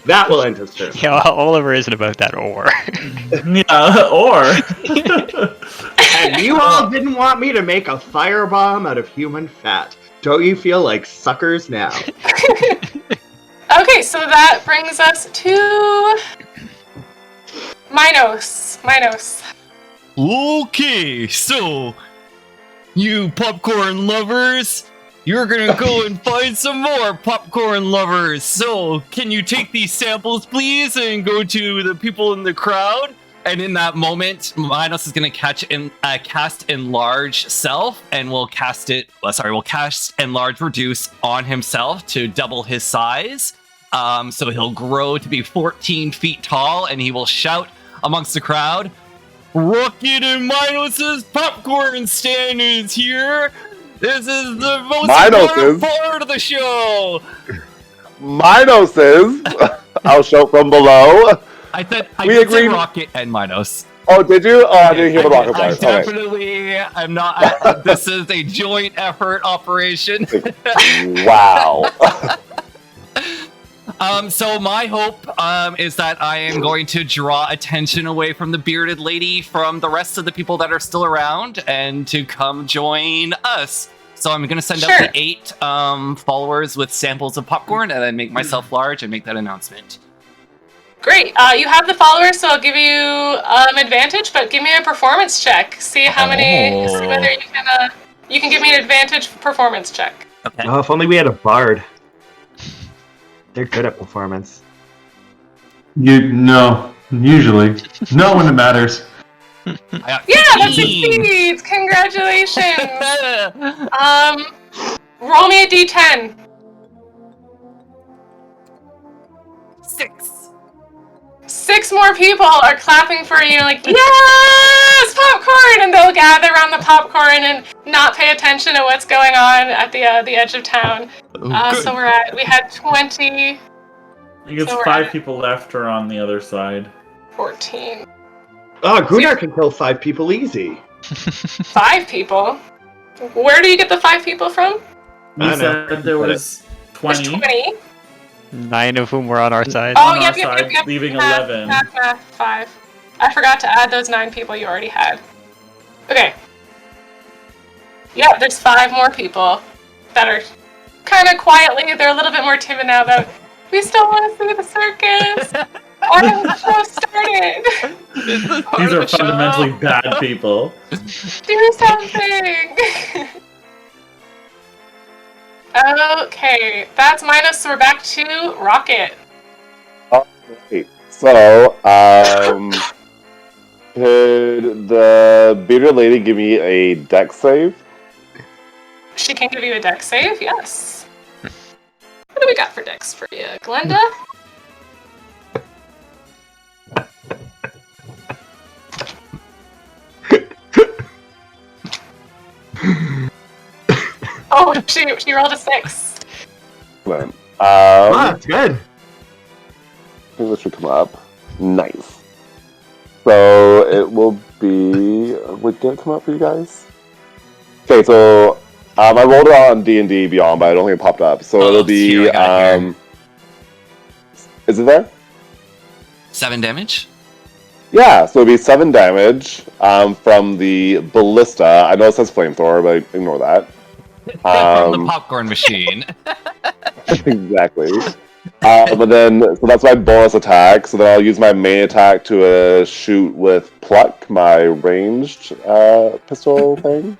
That will end his turn. Yeah, Oliver isn't about that ore. Yeah, or. And you all didn't want me to make a firebomb out of human fat. Don't you feel like suckers now? Okay, so that brings us to Minos. Okay, so you popcorn lovers, you're gonna go and find some more popcorn lovers. So, can you take these samples, please, and go to the people in the crowd? And in that moment, Minos is gonna cast Enlarge Self, and we'll cast Enlarge Reduce on himself to double his size. So he'll grow to be 14 feet tall, and he will shout amongst the crowd, "Rocket and Minos' popcorn stand is here! This is the most important part of the show!" Minos' I'll shout from below. I did say Rocket and Minos. Oh, did you? Oh, I didn't hear the rocket part. I'm not. This is a joint effort operation. Wow. So my hope is that I am going to draw attention away from the bearded lady from the rest of the people that are still around and to come join us. So I'm going to send out the 8 followers with samples of popcorn and then make myself large and make that announcement. Great. You have the followers, so I'll give you advantage, but give me a performance check. See how many. See whether you can give me an advantage performance check. Okay. Oh, if only we had a bard. They're good at performance. No, usually. Not when it matters. Yeah, that succeeds! Congratulations! Roll me a d10. 6. 6 more people are clapping for you, like, yes, popcorn! And they'll gather around the popcorn and not pay attention to what's going on at the edge of town. So we had 20. I think it's 5 people left or on the other side. 14. Oh, Gunnar can kill 5 people easy. 5 people? Where do you get the 5 people from? You said there was 20. There's 20. 9 of whom were on our side. Oh, On yep, our side, yep. leaving Math, 11. Math, 5. I forgot to add those 9 people you already had. Okay. Yeah, there's 5 more people that are kind of quietly, they're a little bit more timid now, though. We still want to see the circus. I'm so started. These are fundamentally bad people. Do something. Okay, that's minus, so we're back to Rocket. Alright, so, could the bearded lady give me a dex save? She can give you a dex save, yes. What do we got for dex for you, Glenda? Oh, she rolled a 6. That's good. I think this should come up. Nice. So it will be. Wait, did it come up for you guys? Okay, so I rolled it on D&D Beyond, but I don't think it popped up. So it'll be. Here, I got it here. Is it there? 7 damage? Yeah, so it'll be 7 damage from the ballista. I know it says flamethrower, but ignore that. From the popcorn machine. Exactly. But then, so that's my bonus attack. So then I'll use my main attack to shoot with pluck, my ranged pistol thing.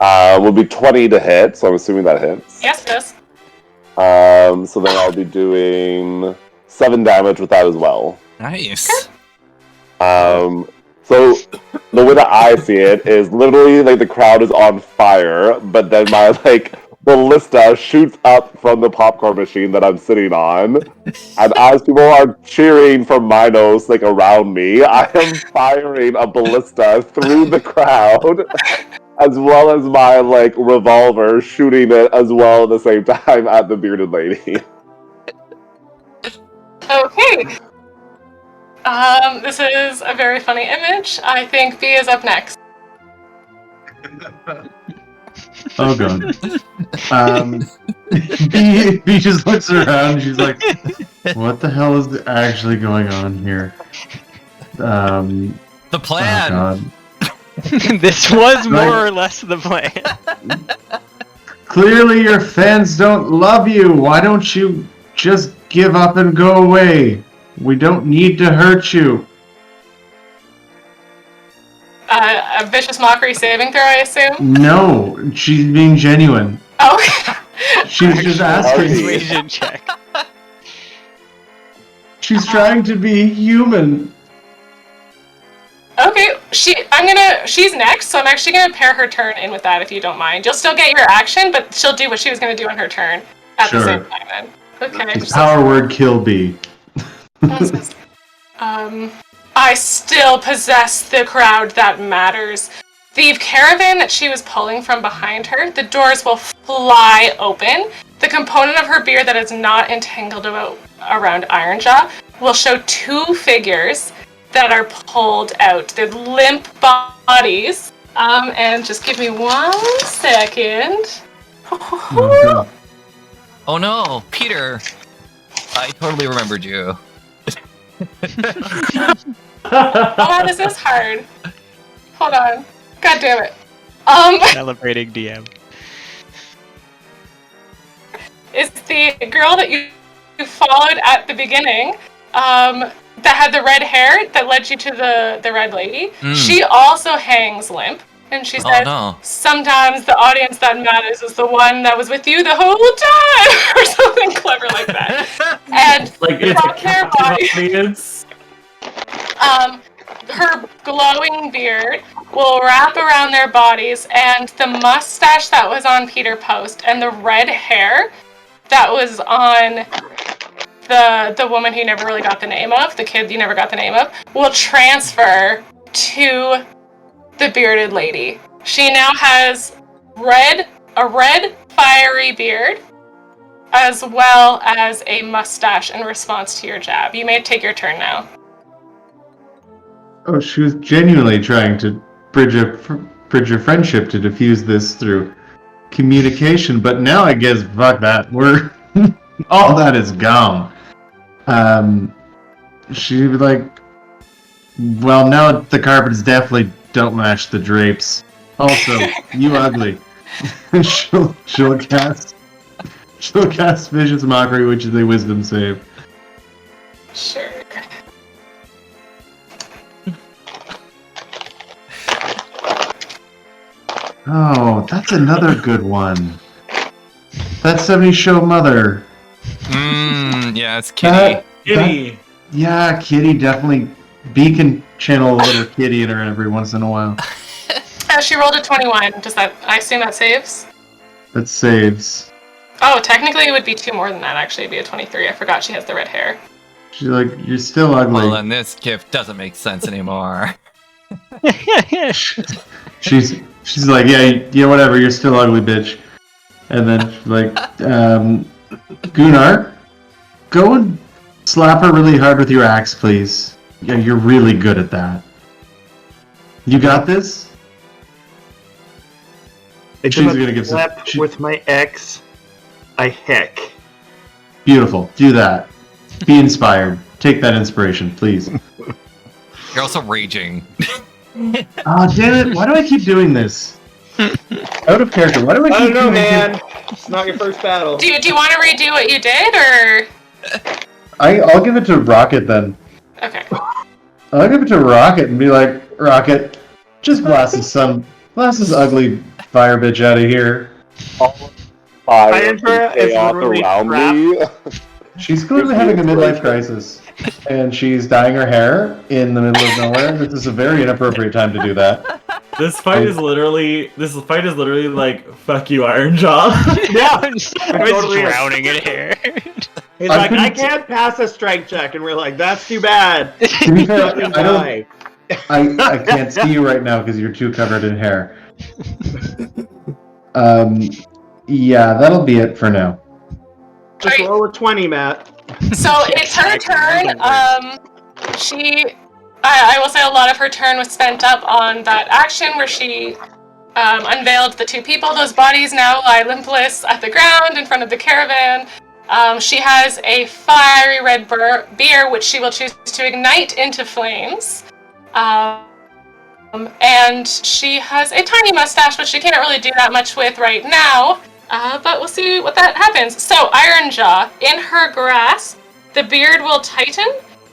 Will be 20 to hit, so I'm assuming that hits. Yes, it does. So then I'll be doing 7 damage with that as well. Nice. So the way that I see it is literally like the crowd is on fire, but then my ballista shoots up from the popcorn machine that I'm sitting on, and as people are cheering for Minos around me, I am firing a ballista through the crowd, as well as my revolver shooting it as well at the same time at the bearded lady. Okay. This is a very funny image. I think B is up next. Oh god. B just looks around. She's like, "What the hell is actually going on here?" The plan. Oh god. This was more or less the plan. Clearly, your fans don't love you. Why don't you just give up and go away? We don't need to hurt you. A vicious mockery saving throw, I assume? No, she's being genuine. Oh. She's just asking. Persuasion check. She's trying to be human. Okay, she's next, so I'm actually gonna pair her turn in with that if you don't mind. You'll still get your action, but she'll do what she was gonna do on her turn at the same time then. Okay. Power word kill B. I still possess the crowd that matters. The caravan that she was pulling from behind her, the doors will fly open. The component of her beard that is not entangled around Ironjaw will show 2 figures that are pulled out. They're limp bodies. And just give me 1 second. Oh no, Peter. I totally remembered you. Oh, this is hard. Hold on. God damn it. Celebrating DM. Is the girl that you followed at the beginning, that had the red hair that led you to the red lady. She also hangs limp. And she said, sometimes the audience that matters is the one that was with you the whole time, or something clever like that. And it's a captive audience. Her glowing beard will wrap around their bodies, and the mustache that was on Peter Post and the red hair that was on the woman he never really got the name of, the kid you never got the name of, will transfer to the bearded lady. She now has a red fiery beard, as well as a mustache in response to your jab. You may take your turn now. Oh, she was genuinely trying to bridge a friendship to diffuse this through communication, but now I guess fuck that. We're all that is gone. She'd be like, well, now the carpets definitely don't match the drapes. Also, you ugly. she'll cast vicious mockery, which is a wisdom save. Sure. Oh, that's another good one. That 70s show Mother. Yeah, it's Kitty. Kitty. Yeah, Kitty definitely. B can channel a little Kitty in her every once in a while. She rolled a 21. Does that? I assume that saves. That saves. Oh, technically it would be 2 more than that. Actually, it'd be a 23. I forgot she has the red hair. She's like, you're still ugly. Well, then this gift doesn't make sense anymore. She's like, yeah, whatever. You're still ugly, bitch. And then she's like, Gunnar, go and slap her really hard with your axe, please. Yeah, you're really good at that. You got this? She's gonna give slap with my ex. I heck. Beautiful. Do that. Be inspired. Take that inspiration, please. You're also raging. Oh, damn it. Why do I keep doing this? Out of character. Why do I keep I don't know, doing man. It's not your first battle. Do you want to redo what you did, or? I'll give it to Rocket then. Okay. I'll give it to Rocket and be like, Rocket, just blast this ugly fire bitch out of here. Fire is literally around me. She's clearly having a midlife crisis, and she's dyeing her hair in the middle of nowhere. This is a very inappropriate time to do that. This fight is literally like, fuck you, Iron Jaw. Yeah, I'm totally drowning in hair. He's like, I can't pass a strength check, and we're like, that's too bad. To be fair, I can't see you right now because you're too covered in hair. Yeah, that'll be it for now. Just roll a 20, Matt. So it's her turn. I will say a lot of her turn was spent up on that action where she unveiled the 2 people. Those bodies now lie limpless at the ground in front of the caravan. She has a fiery red beer, which she will choose to ignite into flames. And she has a tiny mustache, which she can't really do that much with right now. But we'll see what that happens. So, Iron Jaw, in her grasp, the beard will tighten,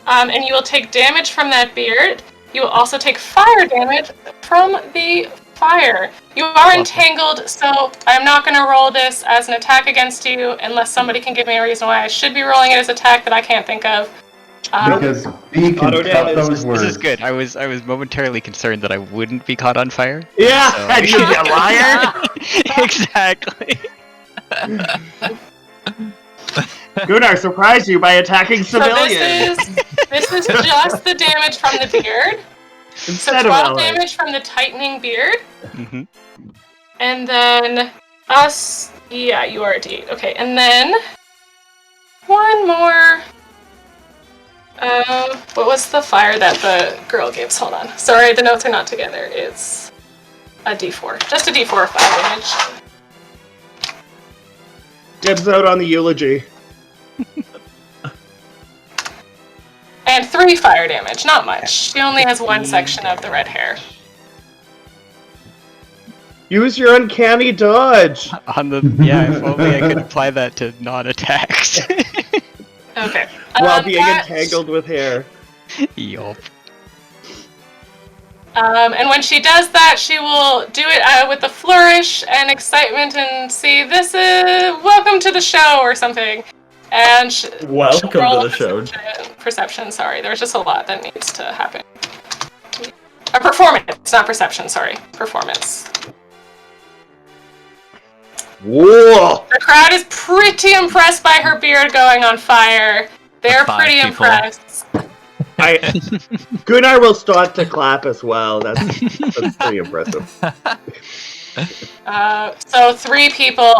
and you will take damage from that beard. You will also take fire damage from the fire. You are entangled, so I'm not going to roll this as an attack against you unless somebody can give me a reason why I should be rolling it as attack that I can't think of. Because B can cut those words. This is good. I was momentarily concerned that I wouldn't be caught on fire. Yeah, so. and you liar. Exactly. Gunnar surprised you by attacking civilians. So this is just the damage from the beard. Instead so 12 of damage from the tightening beard. Mm-hmm. And then us. Yeah, you are a D8. Okay, and then one more. What was the fire that the girl gives? Hold on. Sorry, the notes are not together. It's a D4. Just a D4 of fire damage. Dibs out on the eulogy. And 3 fire damage. Not much. She only has 1 section of the red hair. Use your uncanny dodge. If only I could apply that to non-attacks. Okay. While being entangled with hair. Yup. And when she does that, she will do it with a flourish and excitement and see, this is welcome to the show or something. And welcome to the show. Perception, sorry. There's just a lot that needs to happen. A performance, not perception, sorry. Performance. Whoa! The crowd is pretty impressed by her beard going on fire. They're pretty impressed. Gunnar will start to clap as well. That's pretty impressive. So 3 people,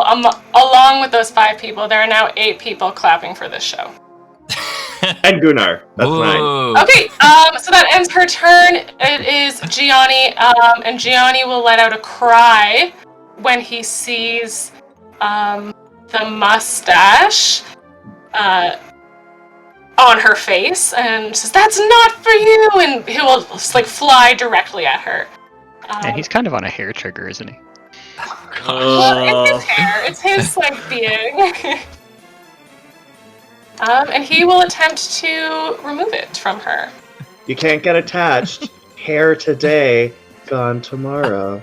along with those 5 people, there are now 8 people clapping for this show. And Gunnar. That's 9. Okay, so that ends her turn. It is Gianni, and Gianni will let out a cry when he sees the mustache on her face and says, "That's not for you!" And he will fly directly at her. And he's kind of on a hair trigger, isn't he? Well, it's his hair. It's his being. And he will attempt to remove it from her. You can't get attached. Hair today, gone tomorrow.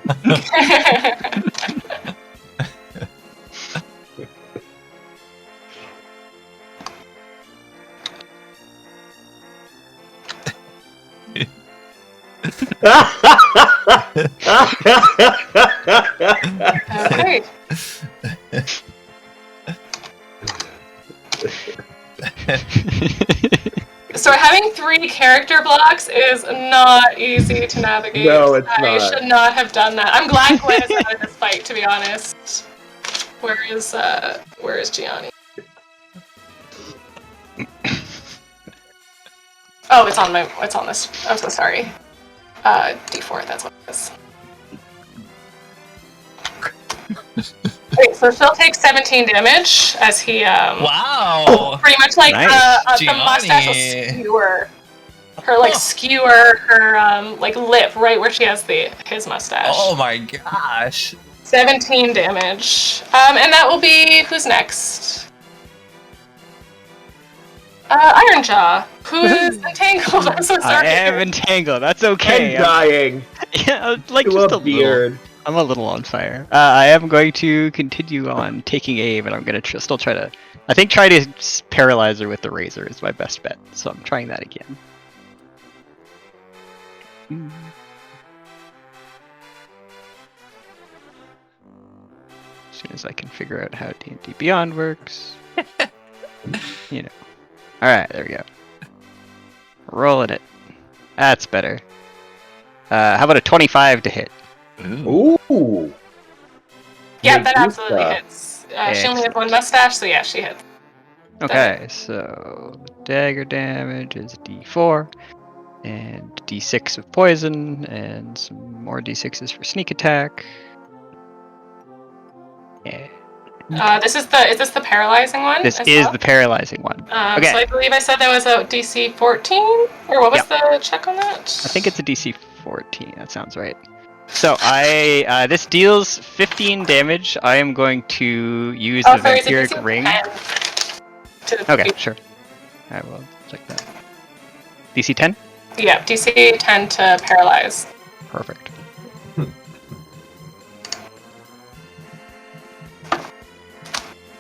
Okay. So having 3 character blocks is not easy to navigate. No, it's I not. should not have done that. I'm glad Gwen is out of this fight, to be honest. Where is Gianni? Oh, it's on this. I'm so sorry. D4, that's what it is. Wait, so she'll take 17 damage as he, Wow. pretty much like, Nice. the mustache will Gianni. skewer. Her, like, skewer her, like, lip right where she has his mustache. Oh my gosh. 17 damage. And that will be, who's next? Ironjaw, who is entangled. I'm so I sorry. am entangled. That's okay. And dying Yeah, like to just a beard. Little. I'm a little on fire. I am going to continue on taking aim, and I'm going to still try to. I think try to paralyze her with the razor is my best bet. So I'm trying that again. As soon as I can figure out how D&D Beyond works, you know. All right, there we go. Rolling it. That's better. How about a 25 to hit? Ooh. Yeah, that Me absolutely gusta. hits. She only has 1 mustache, so yeah, she hits. Okay, so dagger damage is D4, and D6 of poison, and some more D6s for sneak attack. Yeah. Is this the paralyzing one? This as is well? the paralyzing one. Okay. So I believe I said that was a DC 14, or what was the check on that? I think it's a DC 14. That sounds right. So this deals 15 damage. I am going to use the sorry, it's a vampiric DC ring. 10 Okay, sure. I will check that. DC 10? Yeah, DC 10 to paralyze. Perfect.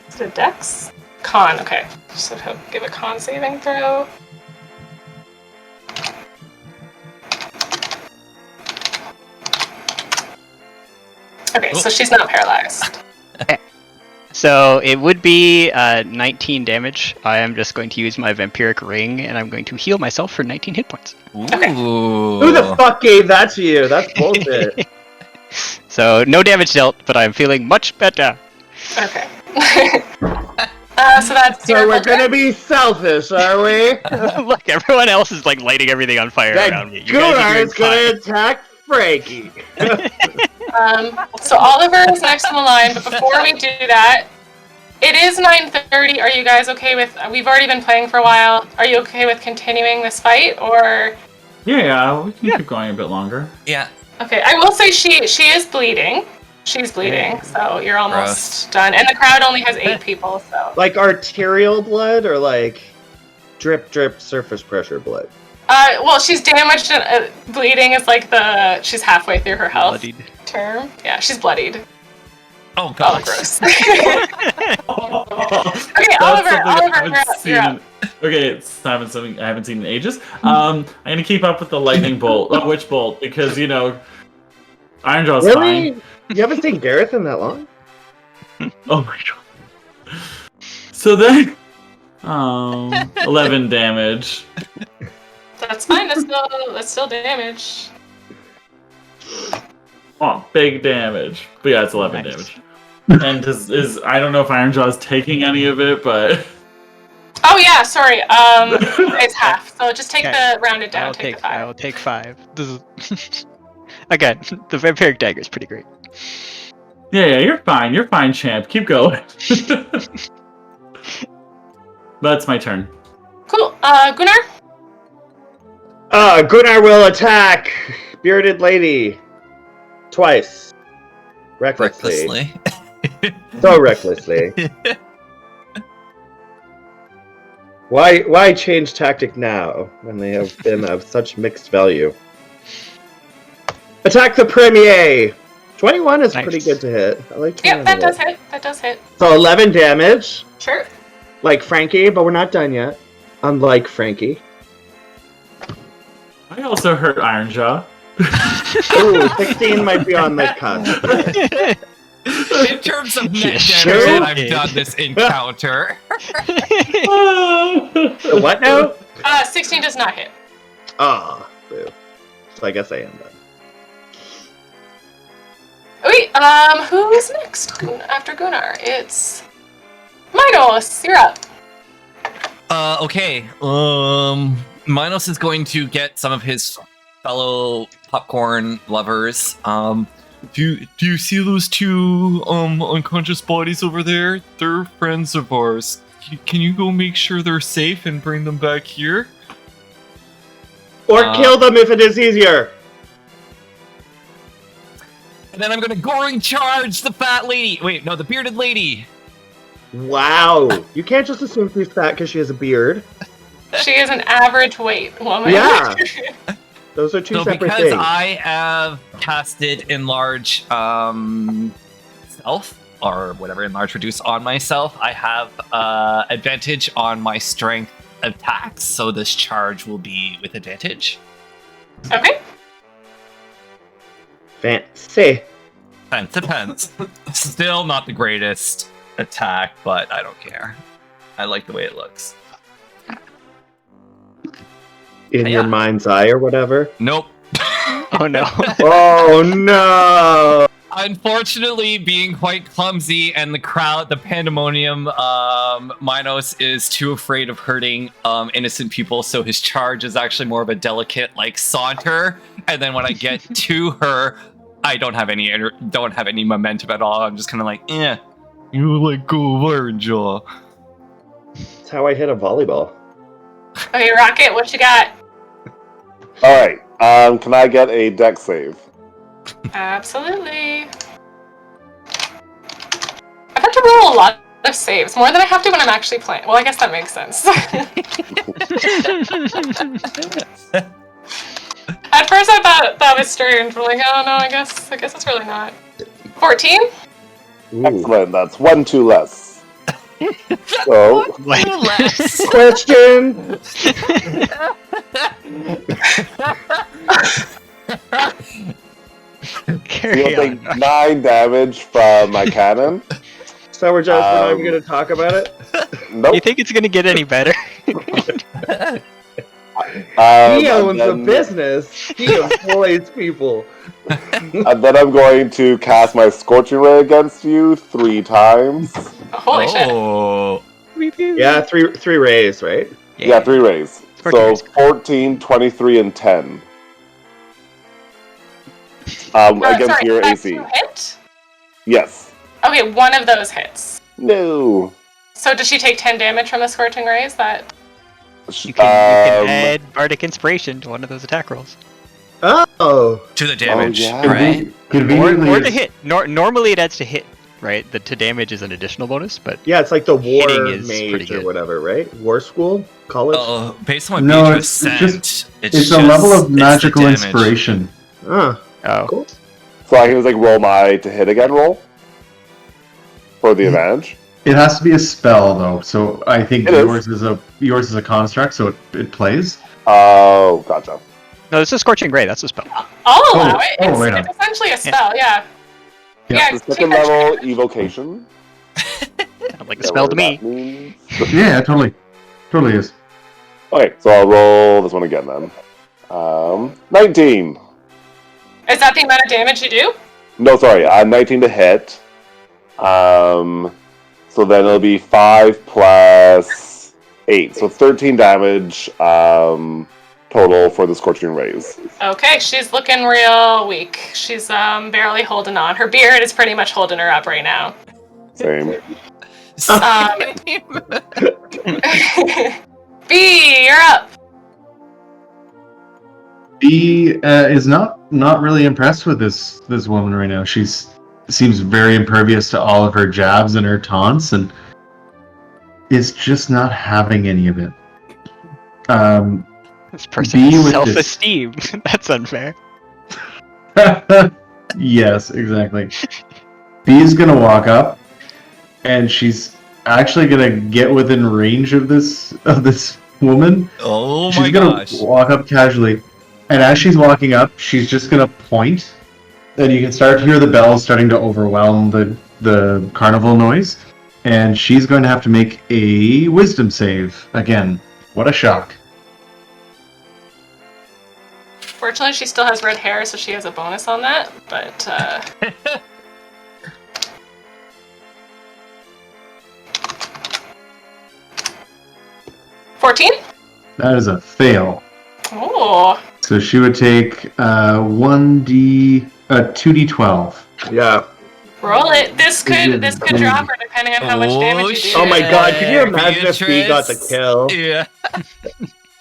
Is it Dex? Con, okay. So he'll give a con saving throw. Okay, so she's not paralyzed. So it would be 19 damage. I am just going to use my vampiric ring, and I'm going to heal myself for 19 hit points. Ooh. Who the fuck gave that to you? That's bullshit. So no damage dealt, but I'm feeling much better. Okay. So that's So your we're Vulture. gonna be selfish, are we? Look, everyone else is like lighting everything on fire around me. That You guys are Gunnar doing is gonna attack Frankie. So Oliver is next in the line, but before we do that, it is 9:30. Are you guys okay with? We've already been playing for a while. Are you okay with continuing this fight, or? Yeah, we can keep going a bit longer. Yeah. Okay, I will say she is bleeding. She's bleeding, so you're almost done. And the crowd only has 8 people, so. Like arterial blood or like drip drip surface pressure blood? Well, she's damaged and bleeding is like she's halfway through her health bloodied. term. Yeah, she's bloodied. Oh Oh, gosh. gross. Okay, Oliver, you're up. Okay, Simon, something I haven't seen in ages. I'm gonna keep up with the lightning bolt, witch bolt, because Ironjaw's Really? fine. You haven't seen Gareth in that long? Oh my god. So then, 11 damage. That's fine. That's still damage. Oh, big damage. But yeah, it's 11 Nice. damage. And is I don't know if Ironjaw's taking any of it, but Oh yeah, sorry. It's half. So just take Okay. the rounded down. I Take the 5. will take 5. This is again, the vampiric dagger is pretty great. yeah, you're fine. You're fine, champ. Keep going. That's my turn. Cool. Gunnar. Gunnar will attack bearded lady twice. Recklessly. Recklessly. So recklessly. Why change tactic now when they have been of such mixed value? Attack the premier! 21 is pretty good to hit. I like 21. Yep, that does hit. That does hit. So 11 damage. Sure. Like Frankie, but we're not done yet. Unlike Frankie. I also hurt Ironjaw. Ooh, 16 might be on the cusp. In terms of net Sure damage, I've did. done this encounter. So what now? 16 does not hit. Ah, boo. So I guess I am done. Wait, who's next after Gunnar? It's Minos. You're up. Okay. Minos is going to get some of his fellow popcorn lovers. Do you see those two unconscious bodies over there? They're friends of ours. Can you go make sure they're safe and bring them back here? Or kill them if it is easier. And then I'm gonna goring charge the fat lady. Wait, no, the bearded lady. Wow. You can't just assume she's fat because she has a beard. She is an average weight woman. Yeah. Those are two So separate because things. I have casted enlarge self or whatever enlarge reduce on myself, I have advantage on my strength attacks. So this charge will be with advantage. Okay. Fancy. Depends. Still not the greatest attack, but I don't care. I like the way it looks. In Yeah. your mind's eye or whatever. Nope. Oh no. Oh no! Unfortunately, being quite clumsy and the crowd, the pandemonium, Minos is too afraid of hurting innocent people, so his charge is actually more of a delicate, like, saunter. And then when I get to her, I don't have any momentum at all. I'm just kind of like, eh. You let go of Ironjaw. That's how I hit a volleyball. Okay, Rocket, what you got? Alright, can I get a deck save? Absolutely. I've had to roll a lot of saves, more than I have to when I'm actually playing. Well, I guess that makes sense. At first I thought that was strange, but like, oh no, I guess it's really not. 14? Ooh. Excellent, that's 1 too less. So, Less. Question! Carry you'll on. take 9 damage from my cannon. So we're just not even going to talk about it? Nope. You think it's gonna get any better? He and owns a then- business. He employs people. And then I'm going to cast my Scorching Ray against you 3 times. Holy shit. Oh. Yeah, three rays, right? Yeah, 3 rays. Scorching So Rays. 14, 23, and 10. Against Sorry, your that's AC. two hit? Yes. Okay, one of those hits. No. So does she take 10 damage from the Scorching Rays? That You can add Bardic Inspiration to one of those attack rolls. Oh. To the damage, yeah. right? Conveniently, Or to hit. Normally it adds to hit, right? The to damage is an additional bonus, but Yeah, it's like the war Hitting is mage pretty or good. whatever, right? War school? College? Based on what No, Beatrice it's sent, just- it's it's a just- level it's of the magical damage. inspiration. Ah, oh. cool. So I can just like roll my to hit again roll for the advantage. It has to be a spell though, so I think It is. yours is a construct, so it plays. Oh, gotcha. No, this is Scorching Ray. That's a spell. I'll allow it. oh, It's, right on. it's essentially a spell, yeah. Yeah. The second level evocation. Sounds like a spell to me. Yeah, totally is. Okay, so I'll roll this one again then. 19. Is that the amount of damage you do? No, sorry, 19 to hit. So then it'll be 5 plus 8, so 13 damage total for the Scorching Rays. Okay, she's looking real weak. She's barely holding on. Her beard is pretty much holding her up right now. Same. B, you're up. B is not really impressed with this woman right now. Seems very impervious to all of her jabs and her taunts, and is just not having any of it. This person Be has with self-esteem. That's unfair. Yes, exactly. Bee's gonna walk up, and she's actually gonna get within range of this woman. Oh She's my gonna gosh. walk up casually, and as she's walking up, she's just gonna point, and you can start to hear the bells starting to overwhelm the carnival noise, and she's going to have to make a wisdom save again. What a shock! Fortunately, she still has red hair, so she has a bonus on that. But 14. That is a fail. Oh. So she would take 2d12. Yeah. Roll it. This could drop her depending on how much damage you do. Oh my god, can you imagine if B got the kill? Yeah.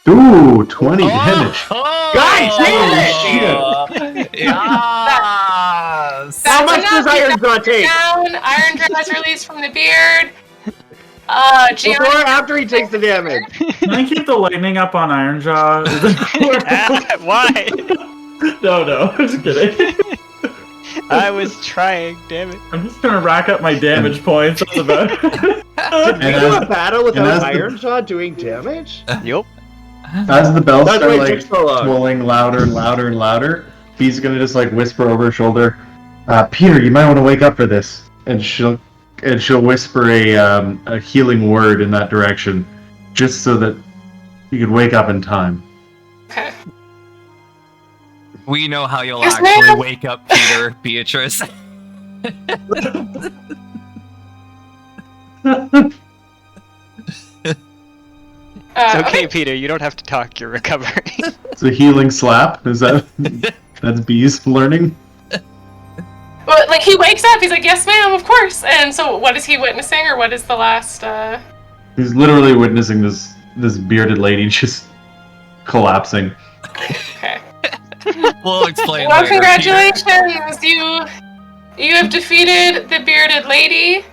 Ooh, 20 damage. God damn it! Yes! How much does Iron Jaw take? Down. Iron Jaw is released from the beard. Before or after he takes the damage? Can I keep the lightning up on Iron Jaw? Why? No, I'm just kidding. I was trying, damn it. I'm just gonna rack up my damage points. That's about it. Did we do a battle and without as the- Iron Jaw doing damage? Yup. As the bells That's start why it like took so long. swelling louder and louder and louder, Bee's gonna just like whisper over her shoulder, "Peter, you might want to wake up for this." And she'll whisper a healing word in that direction, just so that you could wake up in time. Okay. We know how you'll Yes, actually ma'am. wake up Peter, Beatrice. It's okay, Peter. You don't have to talk. You're recovering. It's a healing slap. Is that that's Bee's learning? Well, like he wakes up, he's like, "Yes, ma'am, of course." And so, what is he witnessing, or what is the last? He's literally witnessing this bearded lady just collapsing. Okay. We'll explain Well, later. congratulations, you have defeated the bearded lady.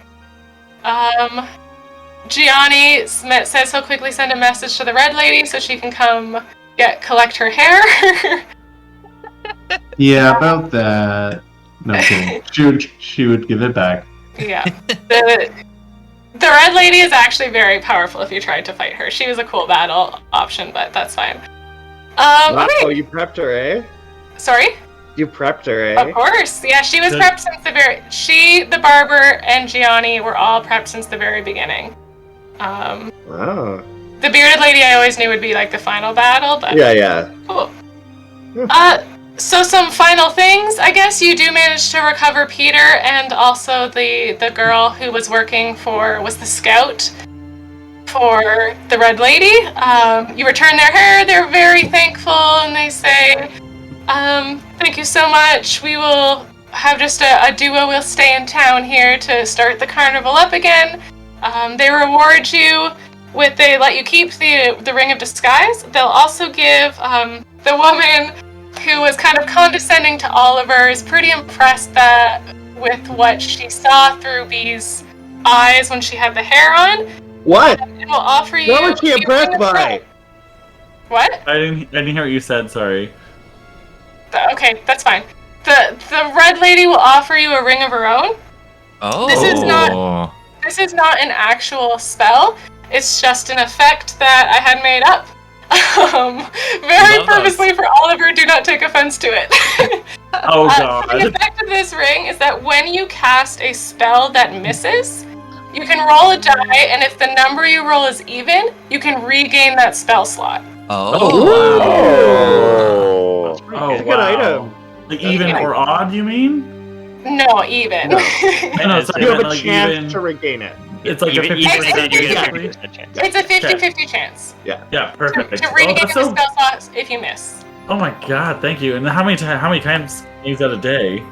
Gianni says he'll quickly send a message to the red lady so she can come collect her hair. Yeah, about that. No kidding. She would give it back. Yeah. The red lady is actually very powerful if you tried to fight her. She was a cool battle option, but that's fine. Wow, Okay. you prepped her, eh? Sorry? You prepped her, eh? Of course. Yeah, she was Good. prepped since the barber, and Gianni were all prepped since the very beginning. Wow. The bearded lady I always knew would be like the final battle, but Yeah. cool. So some final things. I guess you do manage to recover Peter and also the girl who was working was the scout for the red lady. You return their hair. They're very thankful, and they say, "Thank you so much. We will have just a duo. We'll stay in town here to start the carnival up again." They reward you they let you keep the ring of disguise. They'll also give the woman who was kind of condescending to Oliver, is pretty impressed with what she saw through Bee's eyes when she had the hair on. What? And will offer you. What was she impressed by? What? I didn't hear what you said. Sorry. Okay, that's fine. The red lady will offer you a ring of her own. Oh. This is not an actual spell. It's just an effect that I had made up. Very Love purposely for Oliver. Do not take offense to it. Oh god. The effect of this ring is that when you cast a spell that misses, you can roll a die, and if the number you roll is even, you can regain that spell slot. Oh. Oh. Oh, Good item. Like even or odd, you mean? No, even. I know, sorry, You have meant a like chance even. to regain it. It's like Even a 50% you get a basically. 50% chance. It's a 50-50 chance Yeah, perfect. to Oh, regain that's the so- spell slot if you miss. Oh my god, thank you. And how many times can you use that a day?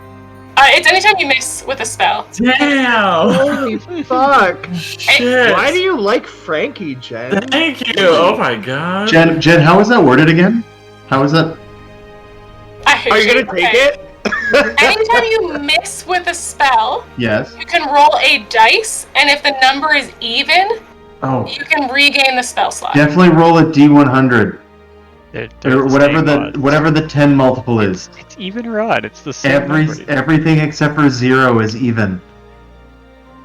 It's anytime you miss with a spell. Damn! Holy fuck. Shit! Why do you like Frankie, Jen? Thank you! Oh my god. Jen, how was that worded again? How was that? I hate Are you gonna take Okay. it? Anytime you miss with a spell, Yes. you can roll a dice, and if the number is even, Oh, You can regain the spell slot. definitely roll a D100 They're or the whatever same the odds. whatever the 10 multiple is. It's even or odd. It's the same number. Everything except for 0 is even.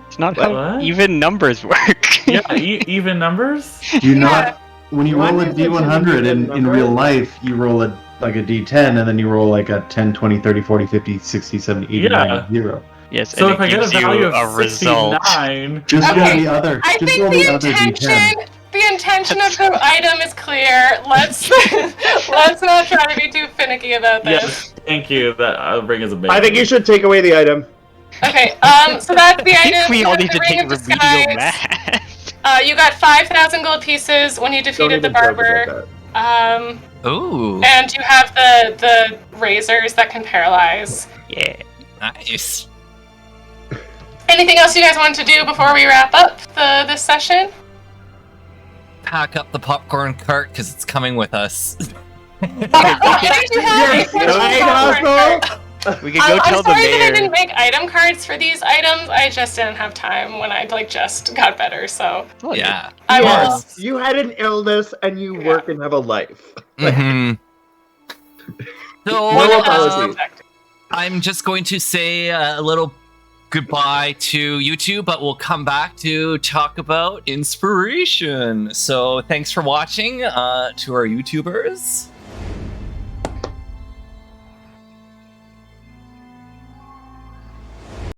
It's not how What? even numbers work. Yeah, even numbers. Do you not? When you roll a One is a D100 in number. real life, you roll a D10 and then you roll like a 10, 20, 30, 40, 50, 60, 70, 80, Yeah. 90, 0. Yes, So and if I it get a gives you value a of result. 69, Just roll Okay, the other. I Just think roll the the other D10. intention of the item is clear. Let's let's not try to be too finicky about this. yes, thank you. That I'll bring as a big. I think you should take away the item. Okay, so that's the I item. think we all The need to ring take of remedial disguise. math. You got 5,000 gold pieces when you Don't defeated the even joke barber. about that. Ooh, And you have the razors that can paralyze. Yeah. nice. Anything else you guys want to do before we wrap up this session? Pack up the popcorn cart because it's coming with us. I do have a portable popcorn cart. We could go I'm tell the sorry that I mayor. didn't make item cards for these items. I just didn't have time when I just got better. So Oh, Yeah. I will. Yes, you had an illness and you work and have a life. Mm-hmm. So No apologies. I'm just going to say a little goodbye to you two, but we'll come back to talk about inspiration. So thanks for watching to our YouTubers.